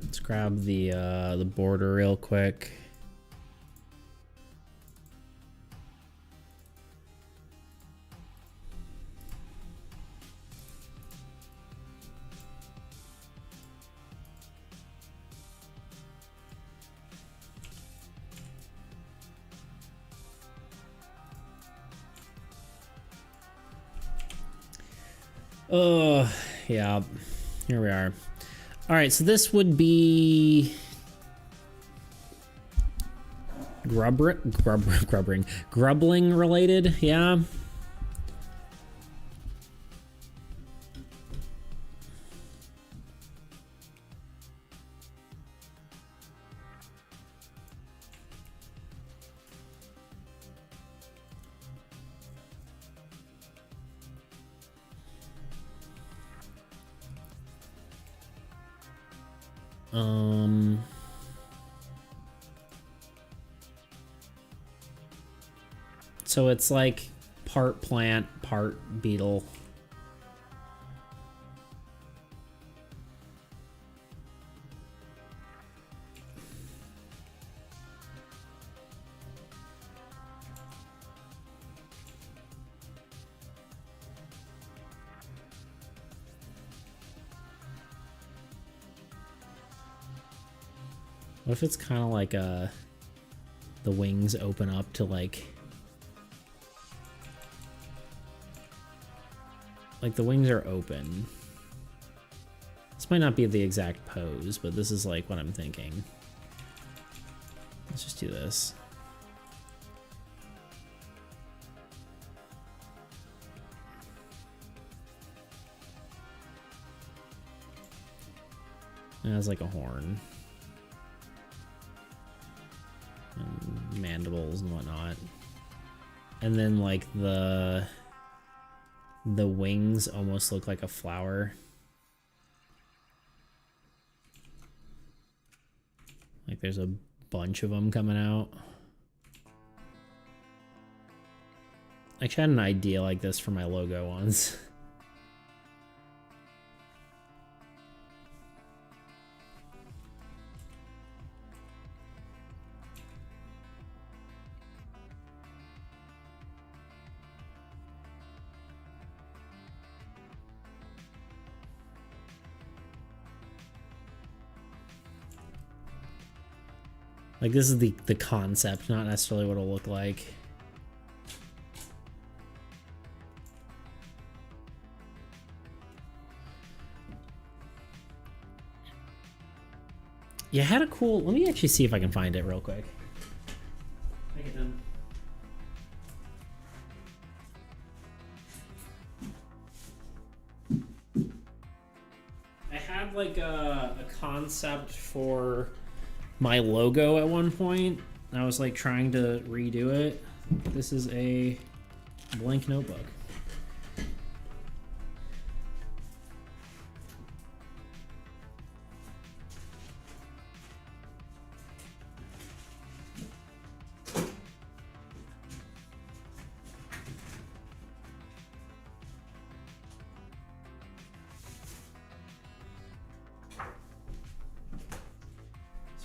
Let's grab the border real quick. Oh, yeah. Here we are. All right, so this would be grubbling related, yeah. So it's like part plant, part beetle. What if it's kind of like the wings open up to like the wings are open. This might not be the exact pose, but this is like what I'm thinking. Let's just do this. It has like a horn. And mandibles and whatnot. And then like the wings almost look like a flower. Like there's a bunch of them coming out. I actually had an idea like this for my logo once. Like this is the concept, not necessarily what it'll look like. Yeah, I had a cool, let me actually see if I can find it real quick. Make it done. I had like a concept for my logo at one point. I was like trying to redo it. This is a blank notebook.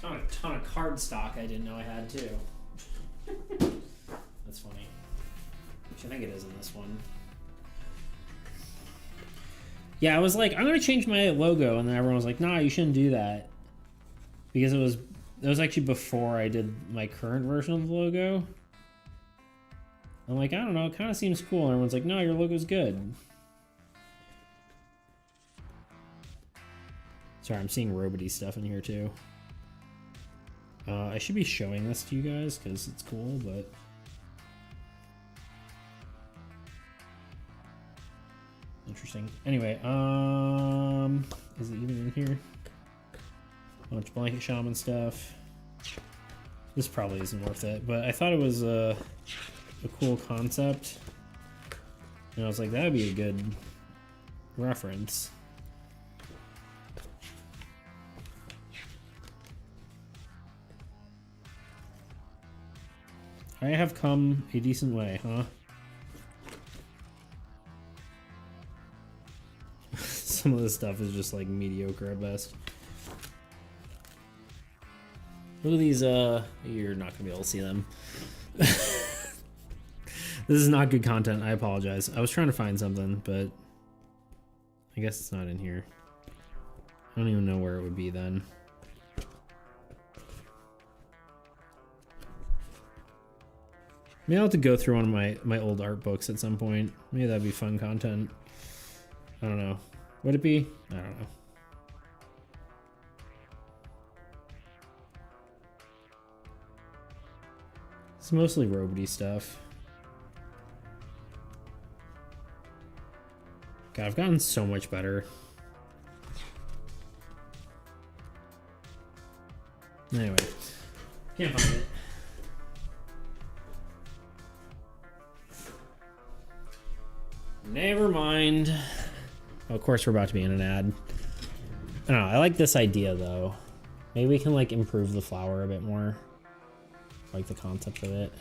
Found a ton of card stock I didn't know I had too. That's funny. Which I think it is in this one. Yeah, I was like, I'm gonna change my logo, and then everyone was like, nah, you shouldn't do that. Because it was actually before I did my current version of the logo. I'm like, I don't know, it kinda seems cool, and everyone's like, no, your logo's good. Sorry, I'm seeing Robody stuff in here too. I should be showing this to you guys because it's cool, but interesting. Anyway, is it even in here? A bunch of blanket shaman stuff. This probably isn't worth it, but I thought it was a cool concept, and I was like, that'd be a good reference. I have come a decent way, huh? Some of this stuff is just like mediocre at best. Look at these, you're not gonna be able to see them. This is not good content, I apologize. I was trying to find something, but I guess it's not in here. I don't even know where it would be then. Maybe I'll have to go through one of my old art books at some point. Maybe that'd be fun content. I don't know. Would it be? I don't know. It's mostly roboty stuff. God, I've gotten so much better. Anyway, can't find it. Never mind. Oh, of course, we're about to be in an ad. I don't know. I like this idea though. Maybe we can like improve the flower a bit more. I like the concept of it.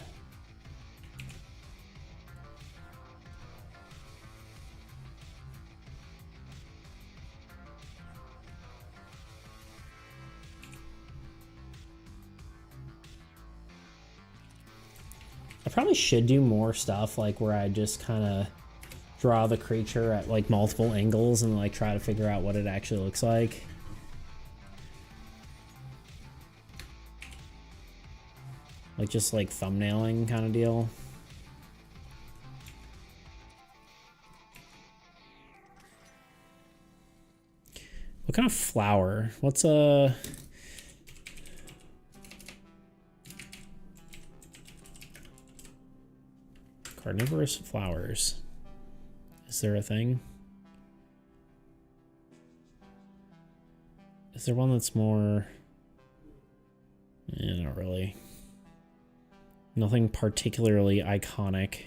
I probably should do more stuff like where I just kind of draw the creature at like multiple angles and like try to figure out what it actually looks like. Like just like thumbnailing kind of deal. What kind of flower? What's a... Carnivorous flowers. Is there a thing? Is there one that's more... not really. Nothing particularly iconic.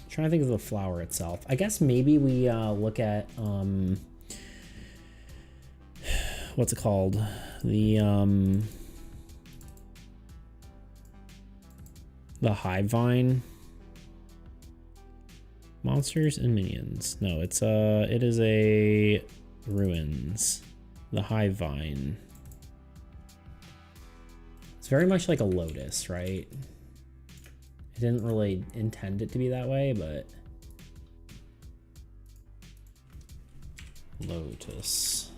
Trying to think of the flower itself. I guess maybe we look at what's it called? The hive vine. Monsters and minions. No, it is a ruins. The hive vine. It's very much like a lotus, right? I didn't really intend it to be that way, but lotus.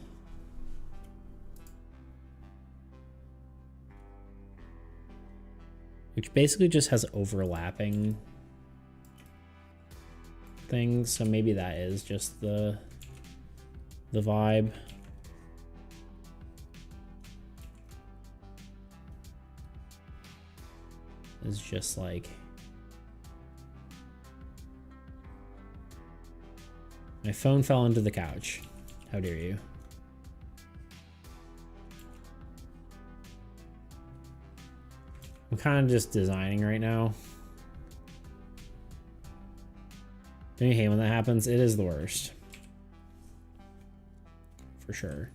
Which basically just has overlapping things, so maybe that is just the vibe. It's just like my phone fell into the couch. How dare you? I'm kind of just designing right now. Don't you hate when that happens? It is the worst. For sure.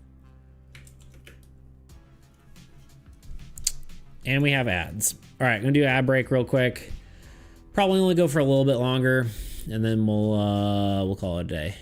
And we have ads. All right, I'm gonna do an ad break real quick. Probably only go for a little bit longer, and then we'll call it a day.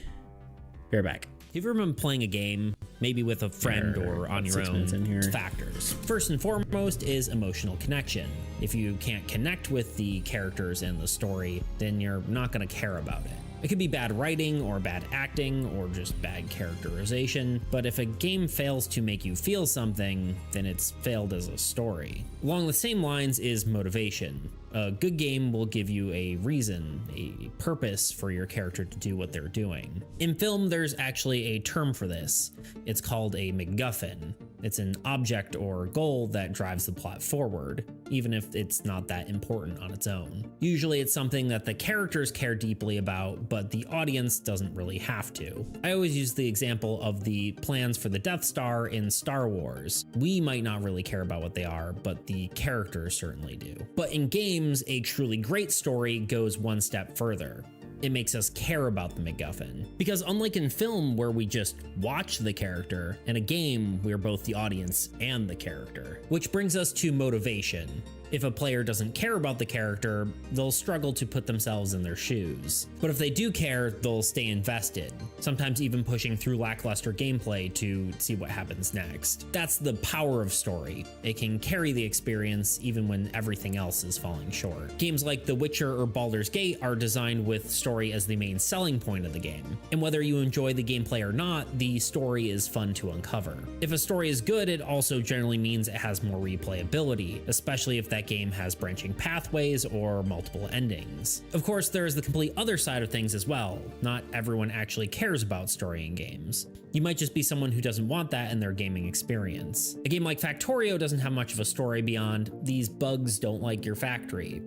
Be right back. Have you ever been playing a game, maybe with a friend or on your own? Factors. First and foremost is emotional connection. If you can't connect with the characters and the story, then you're not going to care about it. It could be bad writing or bad acting or just bad characterization, but if a game fails to make you feel something, then it's failed as a story. Along the same lines is motivation. A good game will give you a reason, a purpose for your character to do what they're doing. In film, there's actually a term for this. It's called a MacGuffin. It's an object or goal that drives the plot forward, even if it's not that important on its own. Usually it's something that the characters care deeply about, but the audience doesn't really have to. I always use the example of the plans for the Death Star in Star Wars. We might not really care about what they are, but the characters certainly do. But in games, a truly great story goes one step further. It makes us care about the MacGuffin. Because unlike in film where we just watch the character, in a game we're both the audience and the character. Which brings us to motivation. If a player doesn't care about the character, they'll struggle to put themselves in their shoes. But if they do care, they'll stay invested, sometimes even pushing through lackluster gameplay to see what happens next. That's the power of story. It can carry the experience even when everything else is falling short. Games like The Witcher or Baldur's Gate are designed with story as the main selling point of the game. And whether you enjoy the gameplay or not, the story is fun to uncover. If a story is good, it also generally means it has more replayability, especially if that game has branching pathways or multiple endings. Of course, there is the complete other side of things as well. Not everyone actually cares about story in games. You might just be someone who doesn't want that in their gaming experience. A game like Factorio doesn't have much of a story beyond these bugs don't like your factory.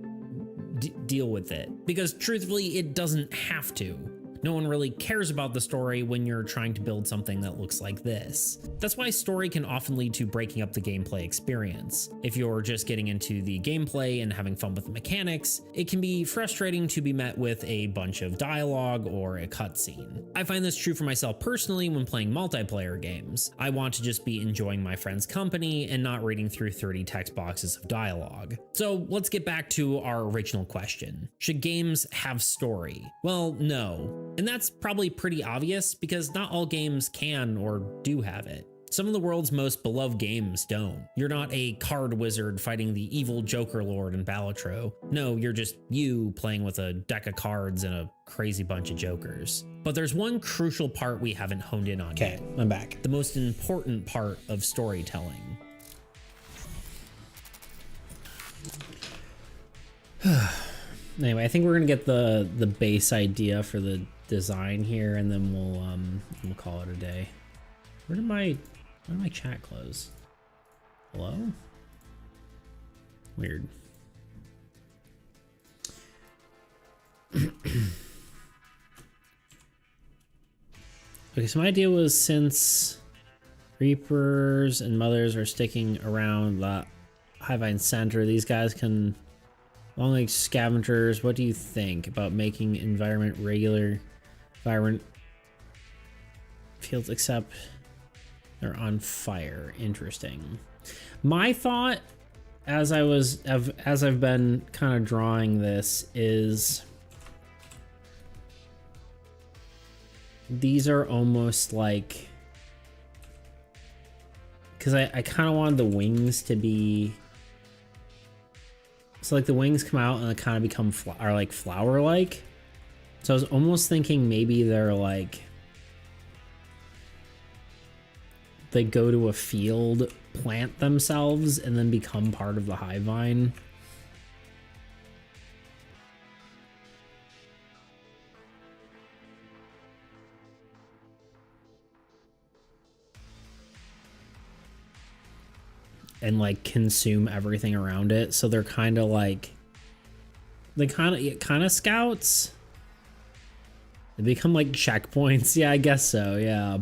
Deal with it. Because truthfully, it doesn't have to. No one really cares about the story when you're trying to build something that looks like this. That's why story can often lead to breaking up the gameplay experience. If you're just getting into the gameplay and having fun with the mechanics, it can be frustrating to be met with a bunch of dialogue or a cutscene. I find this true for myself personally when playing multiplayer games. I want to just be enjoying my friend's company and not reading through 30 text boxes of dialogue. So let's get back to our original question. Should games have story? Well, no. And that's probably pretty obvious because not all games can or do have it. Some of the world's most beloved games don't. You're not a card wizard fighting the evil Joker Lord in Balatro. No, you're just you playing with a deck of cards and a crazy bunch of jokers. But there's one crucial part we haven't honed in on yet. Okay, I'm back. The most important part of storytelling. Anyway, I think we're gonna get the base idea for the design here, and then we'll call it a day. Where did my chat close? Hello? Weird. Okay, so my idea was since Reapers and Mothers are sticking around the Highvine Center, these guys can long like scavengers. What do you think about making environment fields except they're on fire? Interesting. My thought as I've been kind of drawing this is these are almost like, because I kind of wanted the wings to be, so like the wings come out and they kind of become are like flower-like. So I was almost thinking maybe they're like, they go to a field, plant themselves, and then become part of the hive vine. And like consume everything around it. So they're kind of like, they kind of scouts. They become like checkpoints. Yeah, I guess so. Yeah.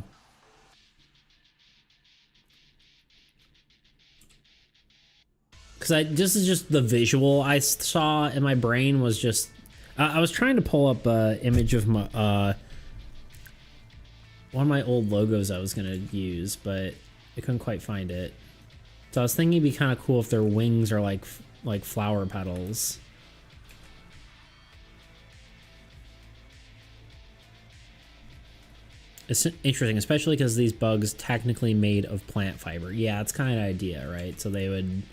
Because this is just the visual I saw in my brain was just, I was trying to pull up an image of my, one of my old logos I was going to use, but I couldn't quite find it. So I was thinking it'd be kind of cool if their wings are like flower petals. It's interesting, especially because these bugs technically made of plant fiber. Yeah, it's kind of idea, right? So they would.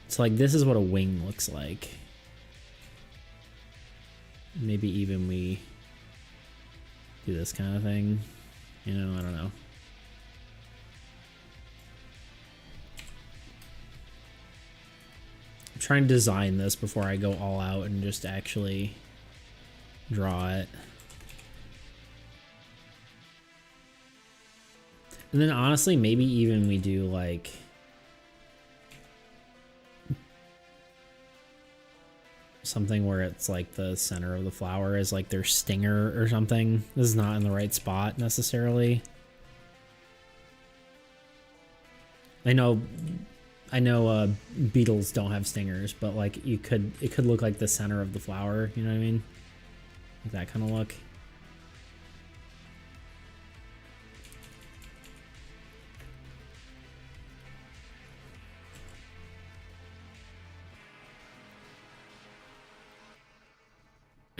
It's like this is what a wing looks like. Maybe even we do this kind of thing. You know, I don't know. Try and design this before I go all out and just actually draw it. And then honestly, maybe even we do like something where it's like the center of the flower is like their stinger or something. This is not in the right spot necessarily. I know beetles don't have stingers, but like it could look like the center of the flower, you know what I mean? Like that kind of look.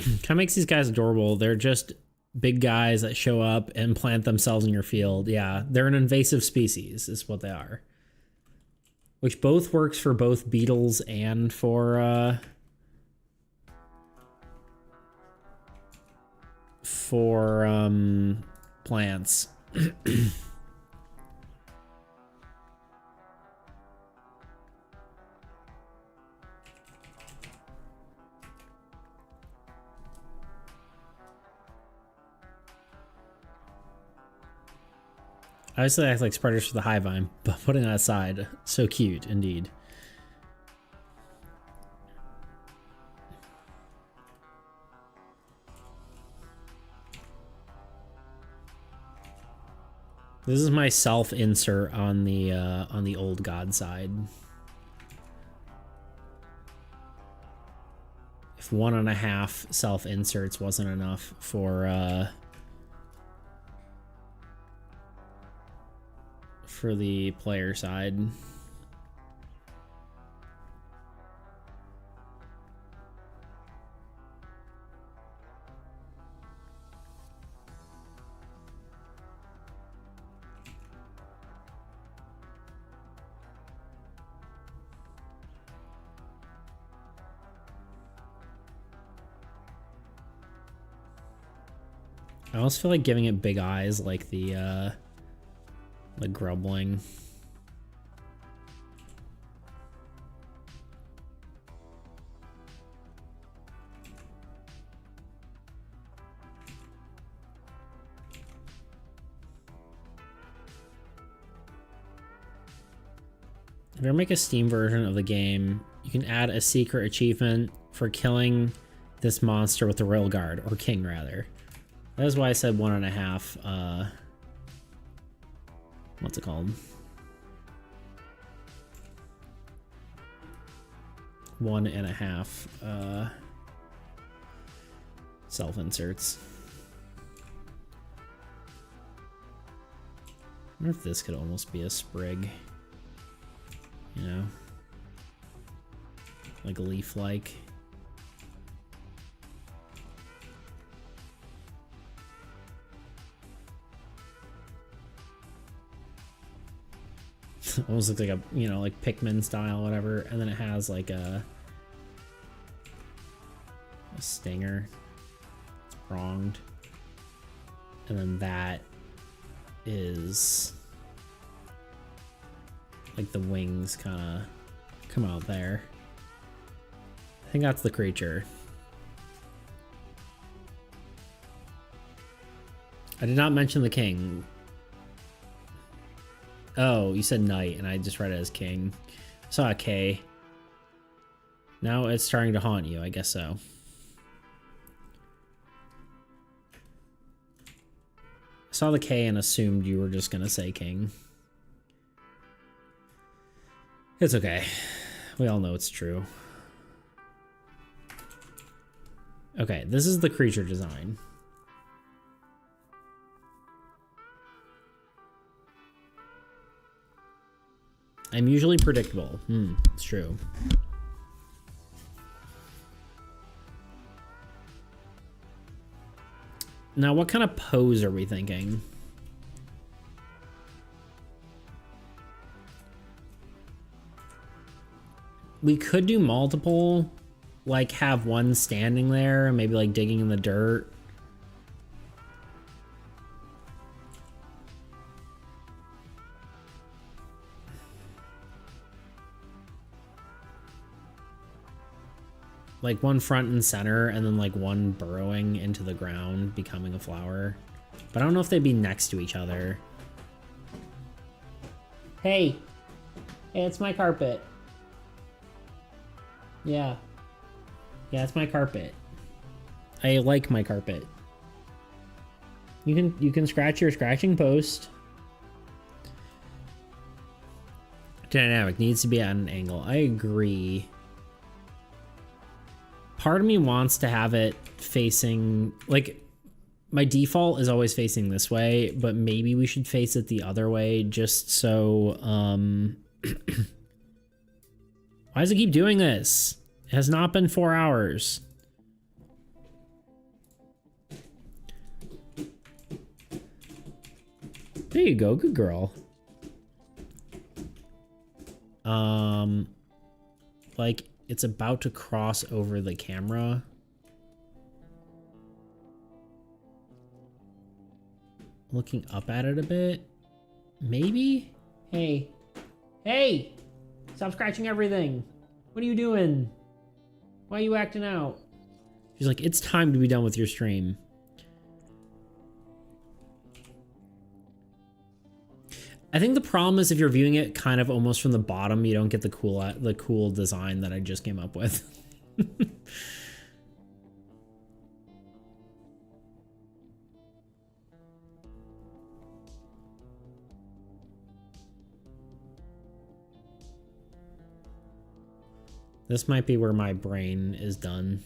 Kind of makes these guys adorable. They're just big guys that show up and plant themselves in your field. Yeah, they're an invasive species is what they are. Which both works for both beetles and for plants. I obviously act like spreaders for the hive vine, but putting that aside, so cute indeed. This is my self-insert on the old god side. If 1.5 self-inserts wasn't enough for the player side. I almost feel like giving it big eyes like the grumbling. If you ever make a Steam version of the game, you can add a secret achievement for killing this monster with the Royal Guard, or King rather. That is why I said 1.5, what's it called? 1.5 self-inserts. I wonder if this could almost be a sprig. You know? Like a leaf-like. Almost looks like a, you know, like Pikmin style, whatever. And then it has like a stinger. It's pronged. And then that is like the wings kind of come out there. I think that's the creature. I did not mention the king. Oh, you said knight, and I just read it as king. I saw a K. Now it's starting to haunt you, I guess so. I saw the K and assumed you were just gonna say king. It's okay. We all know it's true. Okay, this is the creature design. I'm usually predictable. It's true. Now, what kind of pose are we thinking? We could do multiple, like have one standing there and maybe like digging in the dirt. Like one front and center, and then like one burrowing into the ground, becoming a flower. But I don't know if they'd be next to each other. Hey, it's my carpet. Yeah. Yeah, it's my carpet. I like my carpet. You can scratch your scratching post. Dynamic needs to be at an angle. I agree. Part of me wants to have it facing, like, my default is always facing this way, but maybe we should face it the other way just so, why does it keep doing this? It has not been 4 hours. There you go. Good girl. Like it's about to cross over the camera. Looking up at it a bit. Maybe? Hey. Hey! Stop scratching everything. What are you doing? Why are you acting out? She's like, it's time to be done with your stream. I think the problem is if you're viewing it kind of almost from the bottom, you don't get the cool design that I just came up with. This might be where my brain is done.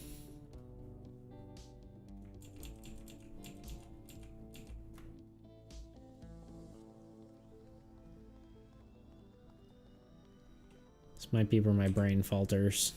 This might be where my brain falters.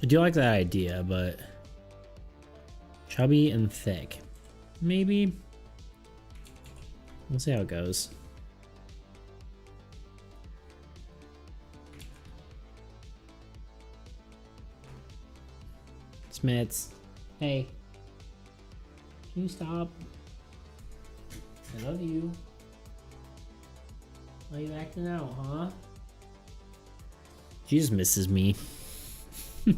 I do like that idea, but chubby and thick. Maybe. We'll see how it goes. Smits. Hey. Can you stop? I love you. Why are you acting out, huh? She just misses me. I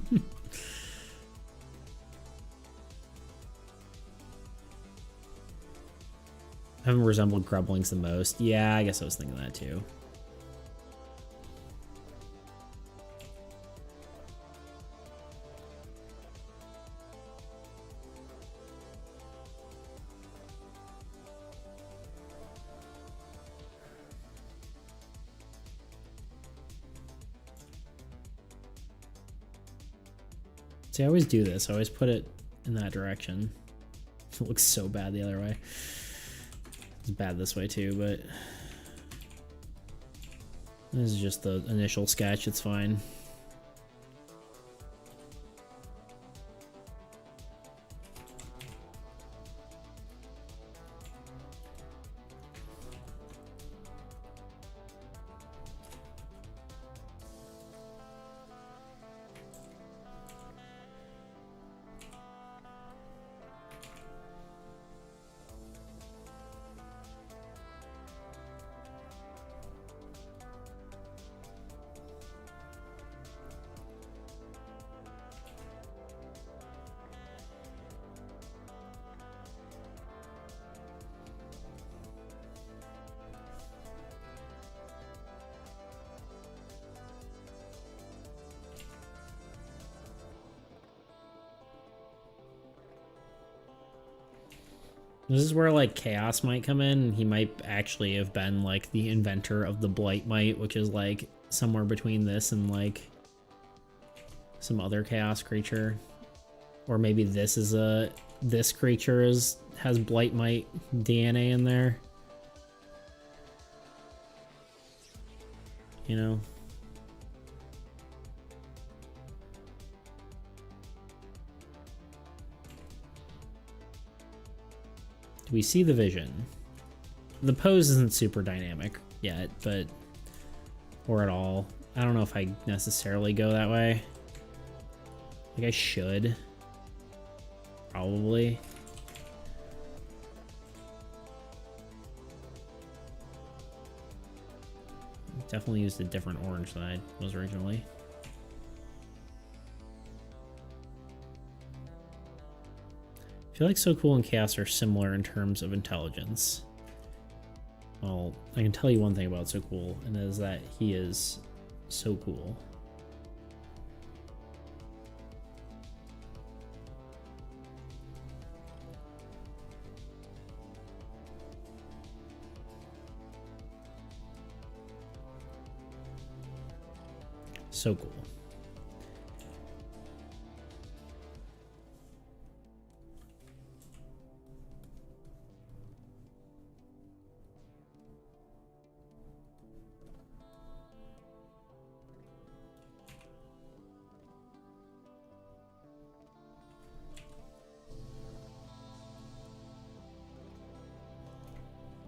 haven't resembled Grublings the most. Yeah, I guess I was thinking that too. See, I always do this. I always put it in that direction. It looks so bad the other way. It's bad this way too, but this is just the initial sketch. It's fine. This is where like Chaos might come in. He might actually have been like the inventor of the Blight Might, which is like somewhere between this and like some other Chaos creature. Or maybe this is this creature has Blight Might DNA in there. You know? Do we see the vision? The pose isn't super dynamic yet, but or at all. I don't know if I necessarily go that way. Like I should. Probably. Definitely used a different orange than I was originally. I feel like So Cool and Chaos are similar in terms of intelligence. Well, I can tell you one thing about So Cool, and that is that he is so cool. So cool.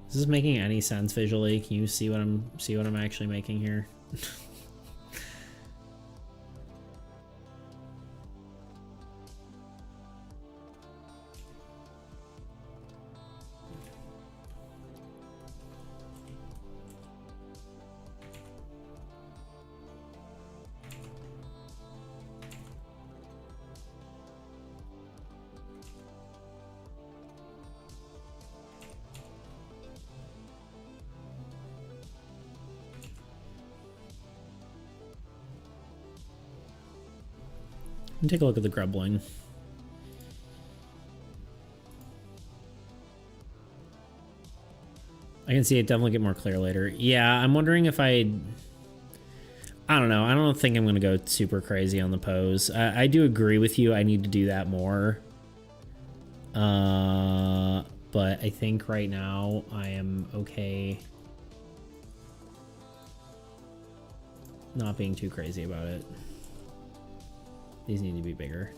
Is this making any sense visually? Can you see what I'm actually making here? Take a look at the grubbling. I can see it definitely get more clear later. Yeah, I'm wondering if I don't know. I don't think I'm going to go super crazy on the pose. I do agree with you. I need to do that more. But I think right now I am okay not being too crazy about it. These need to be bigger.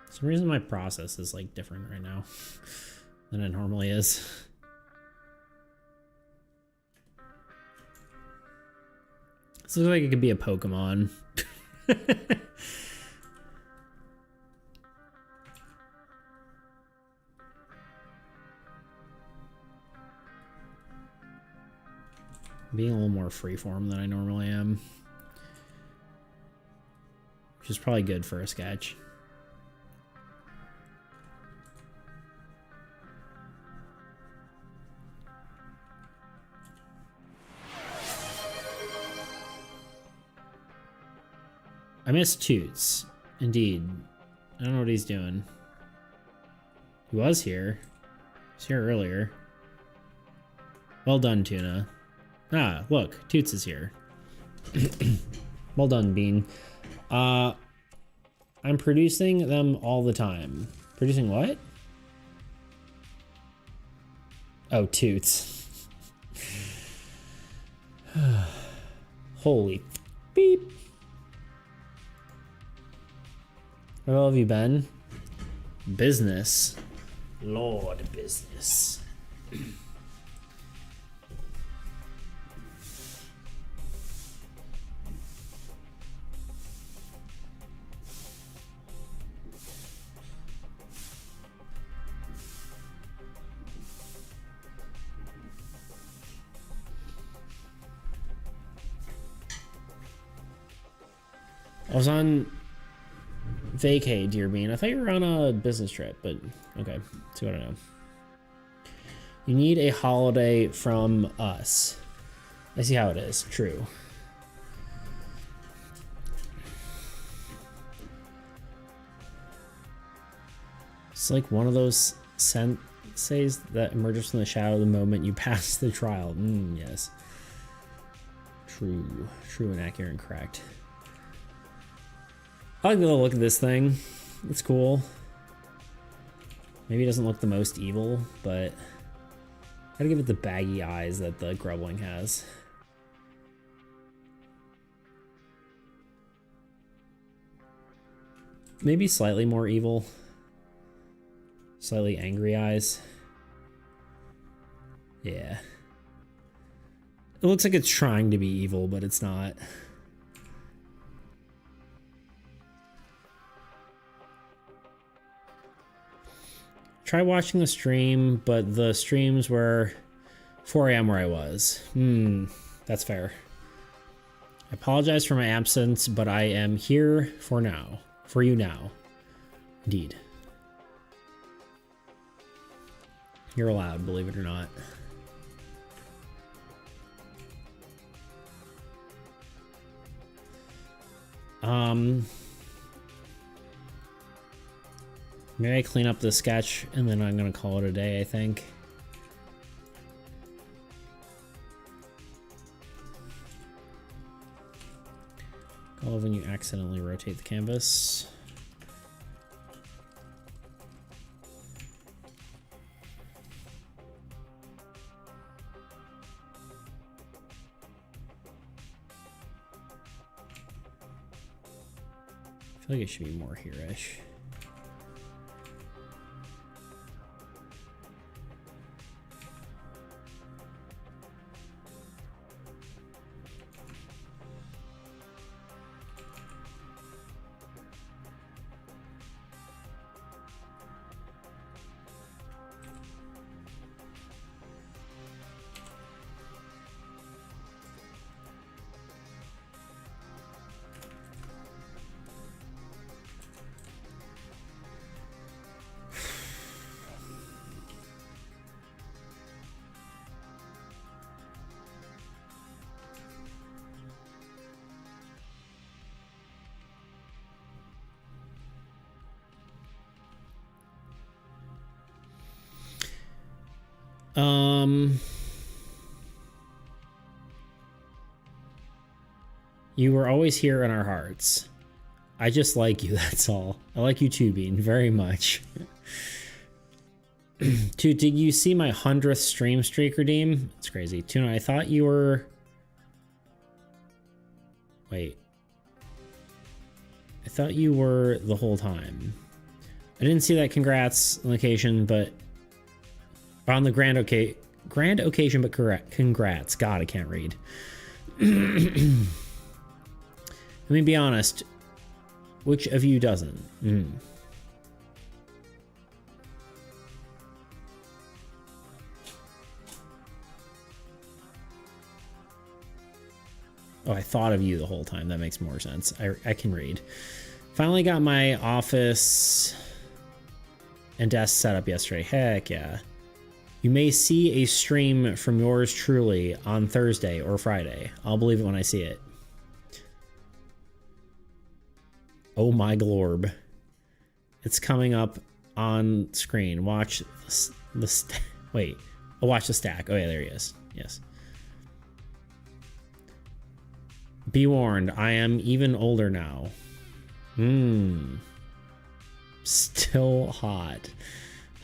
For some reason my process is like different right now than it normally is. This looks like it could be a Pokemon. Being a little more freeform than I normally am, which is probably good for a sketch. I miss Toots. Indeed. I don't know what he's doing. He was here. He was here earlier. Well done, Tuna. Ah, look. Toots is here. Well done, Bean. I'm producing them all the time. Producing what? Oh, Toots. Holy beep. Where have you been? Business. Lord, business. I was on vacay, dear Bean. I thought you were on a business trip, but okay. See what I know. You need a holiday from us. I see how it is. True. It's like one of those senseis that emerges from the shadow the moment you pass the trial. Yes. True. True and accurate and correct. I like the little look at this thing. It's cool. Maybe it doesn't look the most evil, but I gotta give it the baggy eyes that the grubbling has. Maybe slightly more evil. Slightly angry eyes. Yeah. It looks like it's trying to be evil, but it's not. Try watching the stream, but the streams were 4 a.m. where I was. That's fair. I apologize for my absence, but I am here for now. For you now. Indeed. You're allowed, believe it or not. Maybe I clean up the sketch and then I'm gonna call it a day, I think. I love when you accidentally rotate the canvas. I feel like it should be more here-ish. You were always here in our hearts. I just like you, that's all. I like you too, Bean, very much. Dude, did you see my 100th stream streak redeem? It's crazy. Tuna, I thought you were... Wait. I thought you were the whole time. I didn't see that congrats location, but on the grand occasion, but correct. Congrats. God, I can't read. Let me be honest. Which of you doesn't? Oh, I thought of you the whole time. That makes more sense. I can read. Finally got my office and desk set up yesterday. Heck yeah. You may see a stream from yours truly on Thursday or Friday. I'll believe it when I see it. Oh my glorb. It's coming up on screen. Watch wait. Oh, watch the stack. Oh yeah, there he is. Yes. Be warned, I am even older now. Still hot.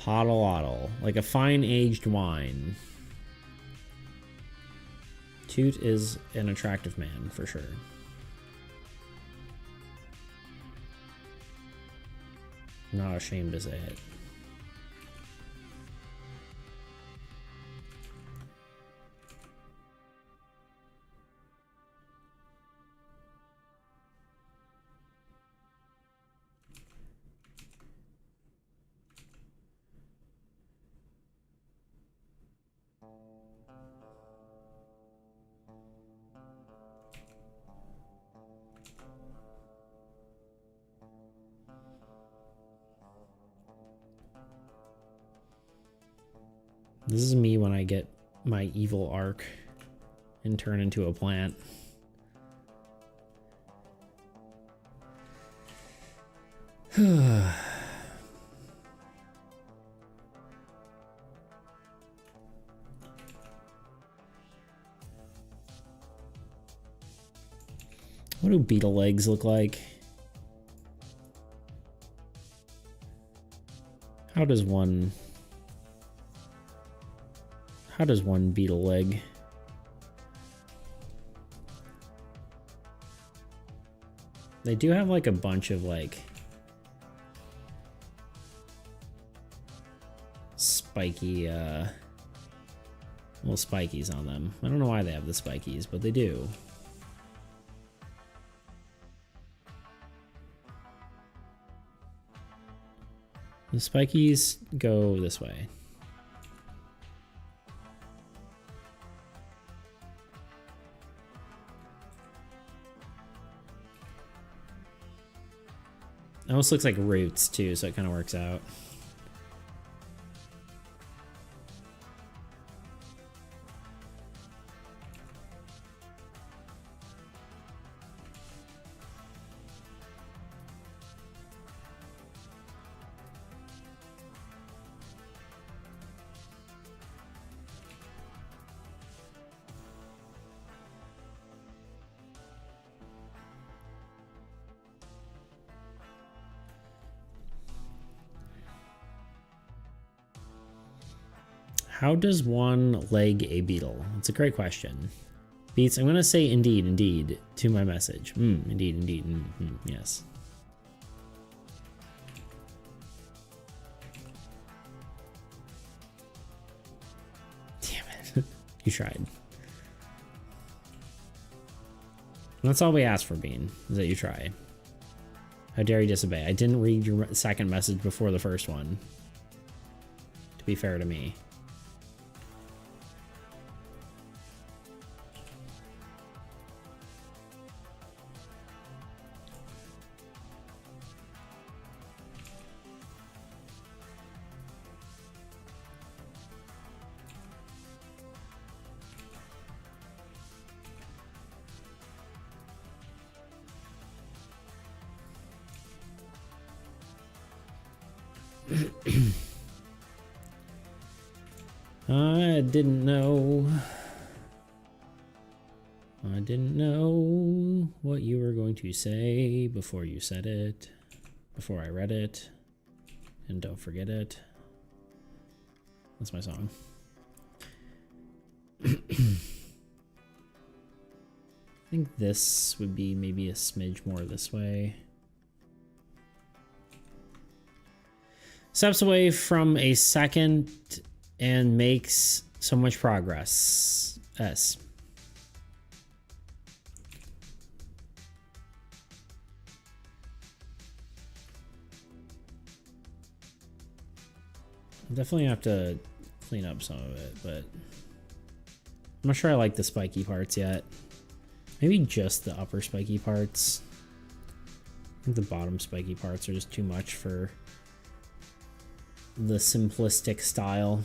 Hoddle-oddle. Like a fine aged wine. Toot is an attractive man, for sure. I'm not ashamed to say it. This is me when I get my evil arc and turn into a plant. What do beetle legs look like? How does one beetle leg? They do have like a bunch of like spiky little spikies on them. I don't know why they have the spikies, but they do. The spikies go this way. It almost looks like roots too, so it kind of works out. How does one leg a beetle? It's a great question. Beats, I'm going to say indeed to my message. Indeed, yes. Damn it. You tried. That's all we asked for, Bean, is that you try. How dare you disobey? I didn't read your second message before the first one. To be fair to me. I didn't know. I didn't know what you were going to say before you said it, before I read it, and don't forget it. That's my song. I think this would be maybe a smidge more this way. Steps away from a second and makes so much progress. S. Definitely have to clean up some of it, but I'm not sure I like the spiky parts yet. Maybe just the upper spiky parts. I think the bottom spiky parts are just too much for the simplistic style.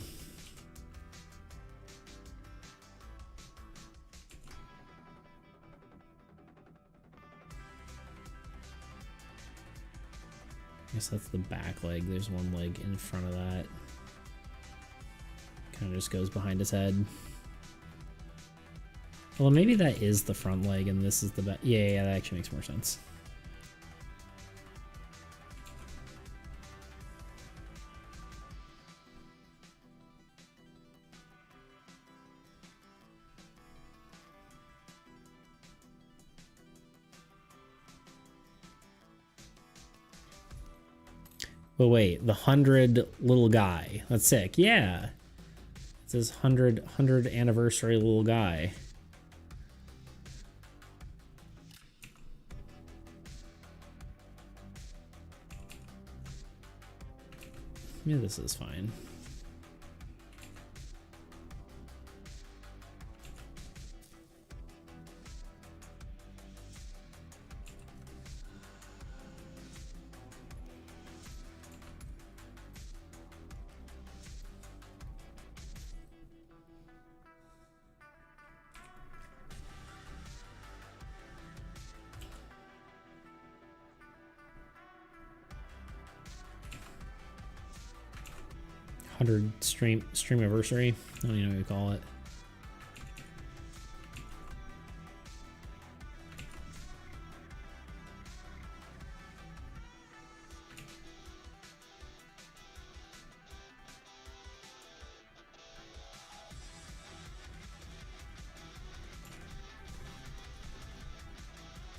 I guess that's the back leg. There's one leg in front of that. Kind of just goes behind his head. Well, maybe that is the front leg and this is the back. Yeah, that actually makes more sense. But wait, the 100 little guy. That's sick. Yeah. It says 100 anniversary little guy. Yeah, this is fine. Stream anniversary. I don't even know what you call it.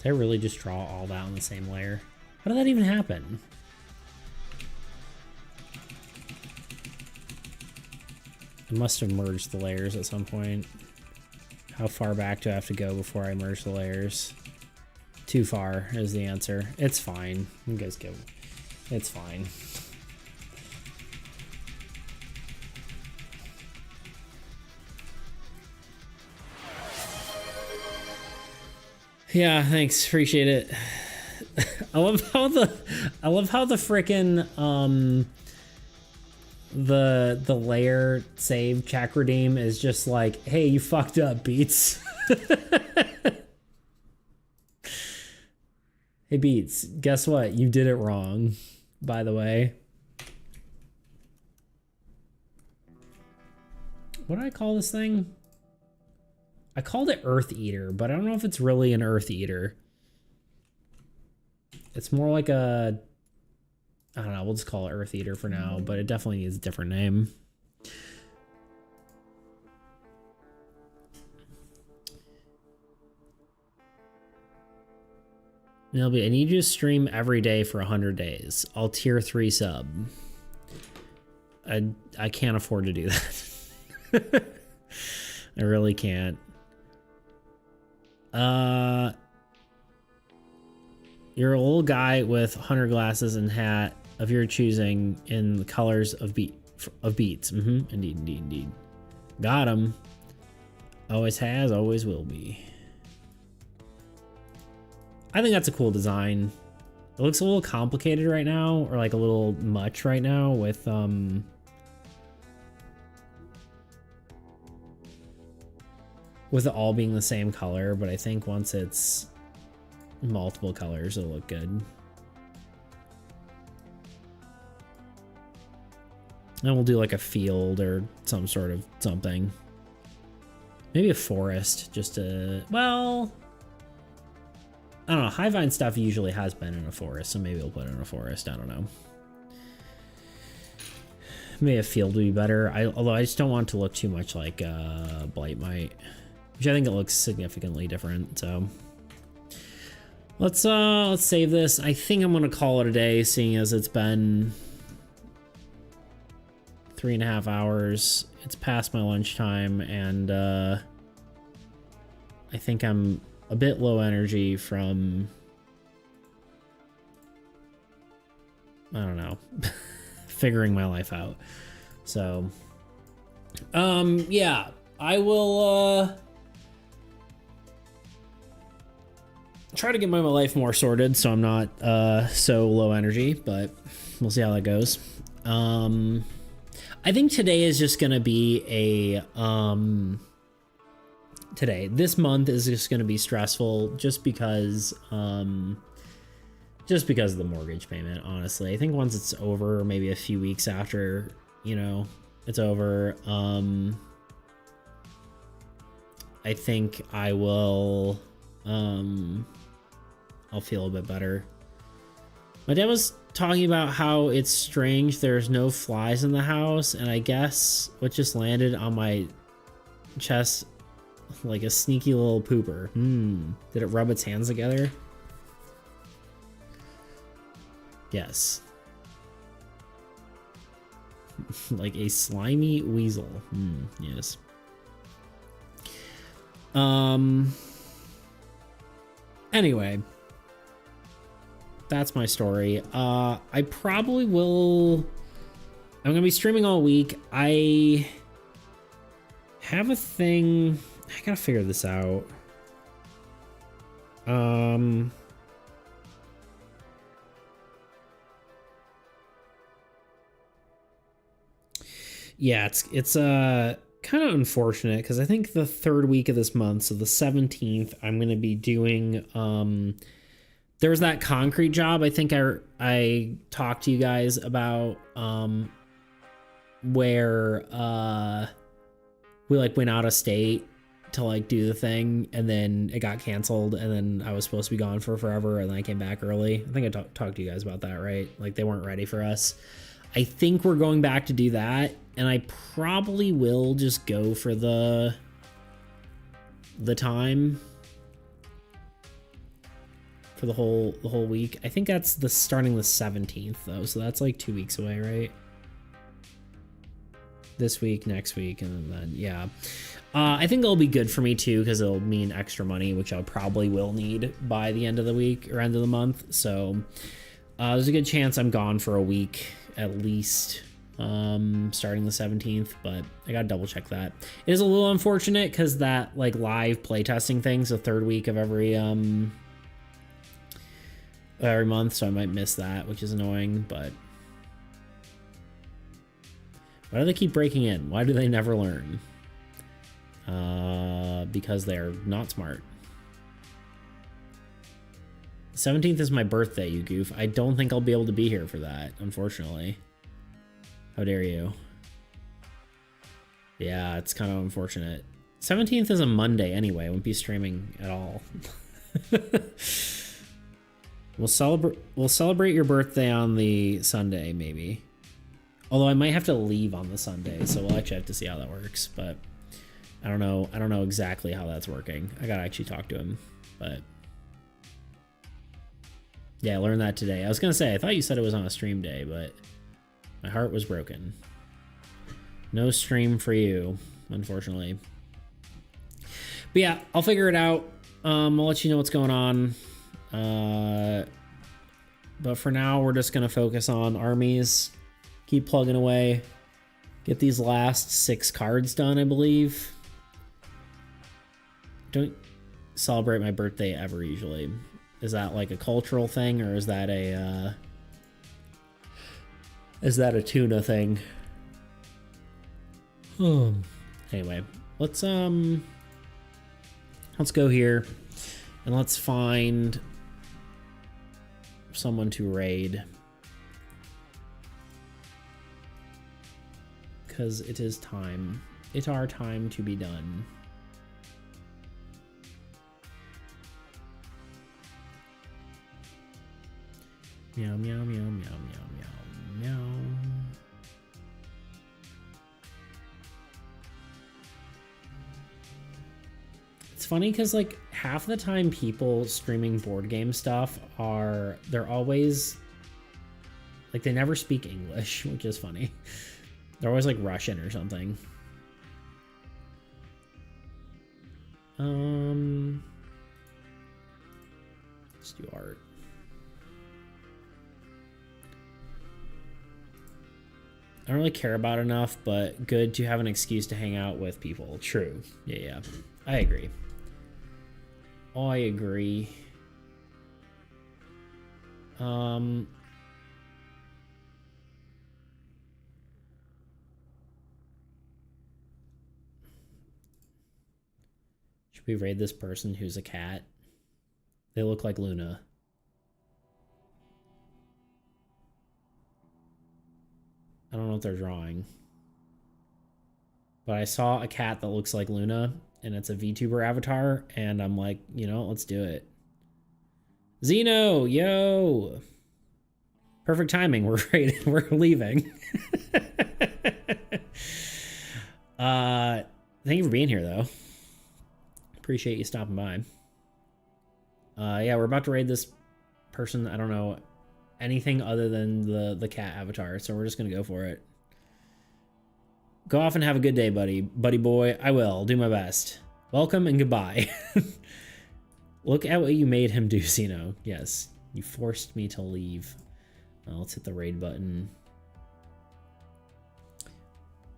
Did I really just draw all that on the same layer? How did that even happen? I must have merged the layers at some point. How far back do I have to go before I merge the layers? Too far is the answer. It's fine. You guys go. It's fine. Yeah, thanks. Appreciate it. I love how the frickin' the layer save check redeem is just like, hey, you fucked up, Beats. Hey, Beats, guess what? You did it wrong, by the way. What do I call this thing? I called it Earth Eater, but I don't know if it's really an Earth Eater. It's more like a... I don't know, we'll just call it Earth Eater for now, but it definitely needs a different name. Milby, I need you to stream every day for 100 days. I'll tier 3 sub. I can't afford to do that. I really can't. You're a little guy with hunter glasses and hat of your choosing in the colors of beats. Indeed. Got him. Always has, always will be. I think that's a cool design. It looks a little complicated right now, or like a little much right now with it all being the same color, but I think once it's multiple colors, it'll look good. And we'll do like a field or some sort of something. Maybe a forest, just to, well, I don't know. Highvine stuff usually has been in a forest, so maybe we'll put it in a forest. I don't know. Maybe a field would be better. Although I just don't want it to look too much like Blight Might, which I think it looks significantly different. So let's save this. I think I'm gonna call it a day, seeing as it's been 3.5 hours. It's past my lunchtime, and I think I'm a bit low energy from, I don't know, figuring my life out. So, yeah, I will try to get my life more sorted so I'm not so low energy, but we'll see how that goes. I think today is just gonna be a this month is just going to be stressful just because of the mortgage payment, honestly. I think once it's over, maybe a few weeks after, you know, it's over, I think I will, I'll feel a bit better. My dad was talking about how it's strange there's no flies in the house, and I guess what just landed on my chest like a sneaky little pooper. Did it rub its hands together? Yes. Like a slimy weasel. Yes. Anyway, that's my story. I probably will. I'm gonna be streaming all week. I have a thing. I gotta figure this out. Yeah, it's kind of unfortunate because I think the third week of this month, so the 17th, I'm gonna be doing there was that concrete job I think I talked to you guys about, where we like went out of state to like do the thing, and then it got canceled, and then I was supposed to be gone for forever, and then I came back early. I think I talked to you guys about that, right? Like they weren't ready for us. I think we're going back to do that, and I probably will just go for the time for the whole week. I think that's starting the 17th though, so that's like 2 weeks away, right? This week, next week, and then yeah. I think it'll be good for me too, because it'll mean extra money, which I probably will need by the end of the week or end of the month. So there's a good chance I'm gone for a week at least, starting the 17th, but I gotta double check that. It is a little unfortunate because that like live playtesting thing's the third week of every every month, so I might miss that, which is annoying, but why do they keep breaking in? Why do they never learn? Because they're not smart. 17th is my birthday, you goof. I don't think I'll be able to be here for that, unfortunately. How dare you? Yeah, it's kind of unfortunate. 17th is a Monday anyway. I won't be streaming at all. We'll celebrate your birthday on the Sunday, maybe. Although I might have to leave on the Sunday, so we'll actually have to see how that works. But I don't know. I don't know exactly how that's working. I gotta actually talk to him. But yeah, I learned that today. I was gonna say I thought you said it was on a stream day, but my heart was broken. No stream for you, unfortunately. But yeah, I'll figure it out. I'll let you know what's going on. But for now, we're just gonna focus on armies. Keep plugging away. Get these last 6 cards done, I believe. Don't celebrate my birthday ever usually. Is that like a cultural thing, or is that a tuna thing? Anyway, let's go here and let's find someone to raid, because it is time. It's our time to be done. Meow, meow, meow, meow, meow, meow, meow. It's funny because like half the time people streaming board game stuff they're always like, they never speak English, which is funny. They're always like Russian or something. Let's do art. I don't really care about enough, but good to have an excuse to hang out with people. True. Yeah. I agree. I agree. Should we raid this person who's a cat? They look like Luna. I don't know what they're drawing. But I saw a cat that looks like Luna, and it's a VTuber avatar, and I'm like, you know, let's do it. Zeno, yo! Perfect timing, we're leaving. Thank you for being here, though. Appreciate you stopping by. Yeah, we're about to raid this person. I don't know anything other than the cat avatar, so we're just gonna go for it. Go off and have a good day, buddy boy. I will do my best. Welcome and goodbye. Look at what you made him do, Zeno. Yes, you forced me to leave. Let's hit the raid button.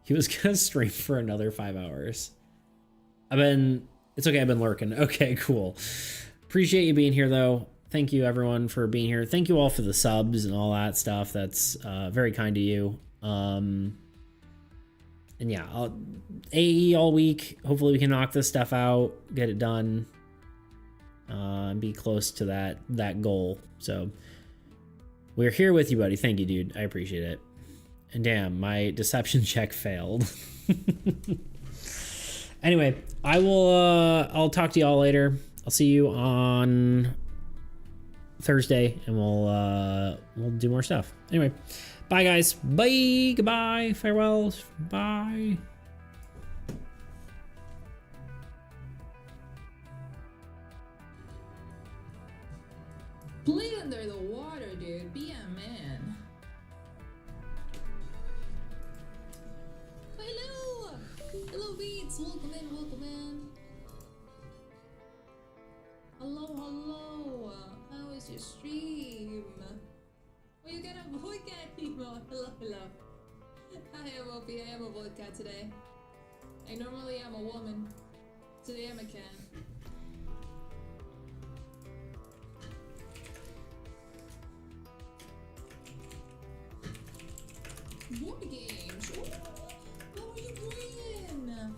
He was gonna stream for another 5 hours. It's okay, I've been lurking. Okay, cool. Appreciate you being here, though. Thank you, everyone, for being here. Thank you all for the subs and all that stuff. That's very kind to you. And yeah, AAE all week. Hopefully we can knock this stuff out, get it done, and be close to that goal. So we're here with you, buddy. Thank you, dude. I appreciate it. And damn, my deception check failed. Anyway, I'll talk to y'all later. I'll see you on Thursday, and we'll do more stuff. Anyway, bye guys. Bye. Goodbye. Farewells. Bye. Play under the water, dude. Be a man. Hello! Hello, Beats. Welcome in, welcome in. Hello. How is your stream? Oh, you got a boy cat emo. Hello. I am a boy cat today. I normally am a woman. Today I'm a cat. Board games.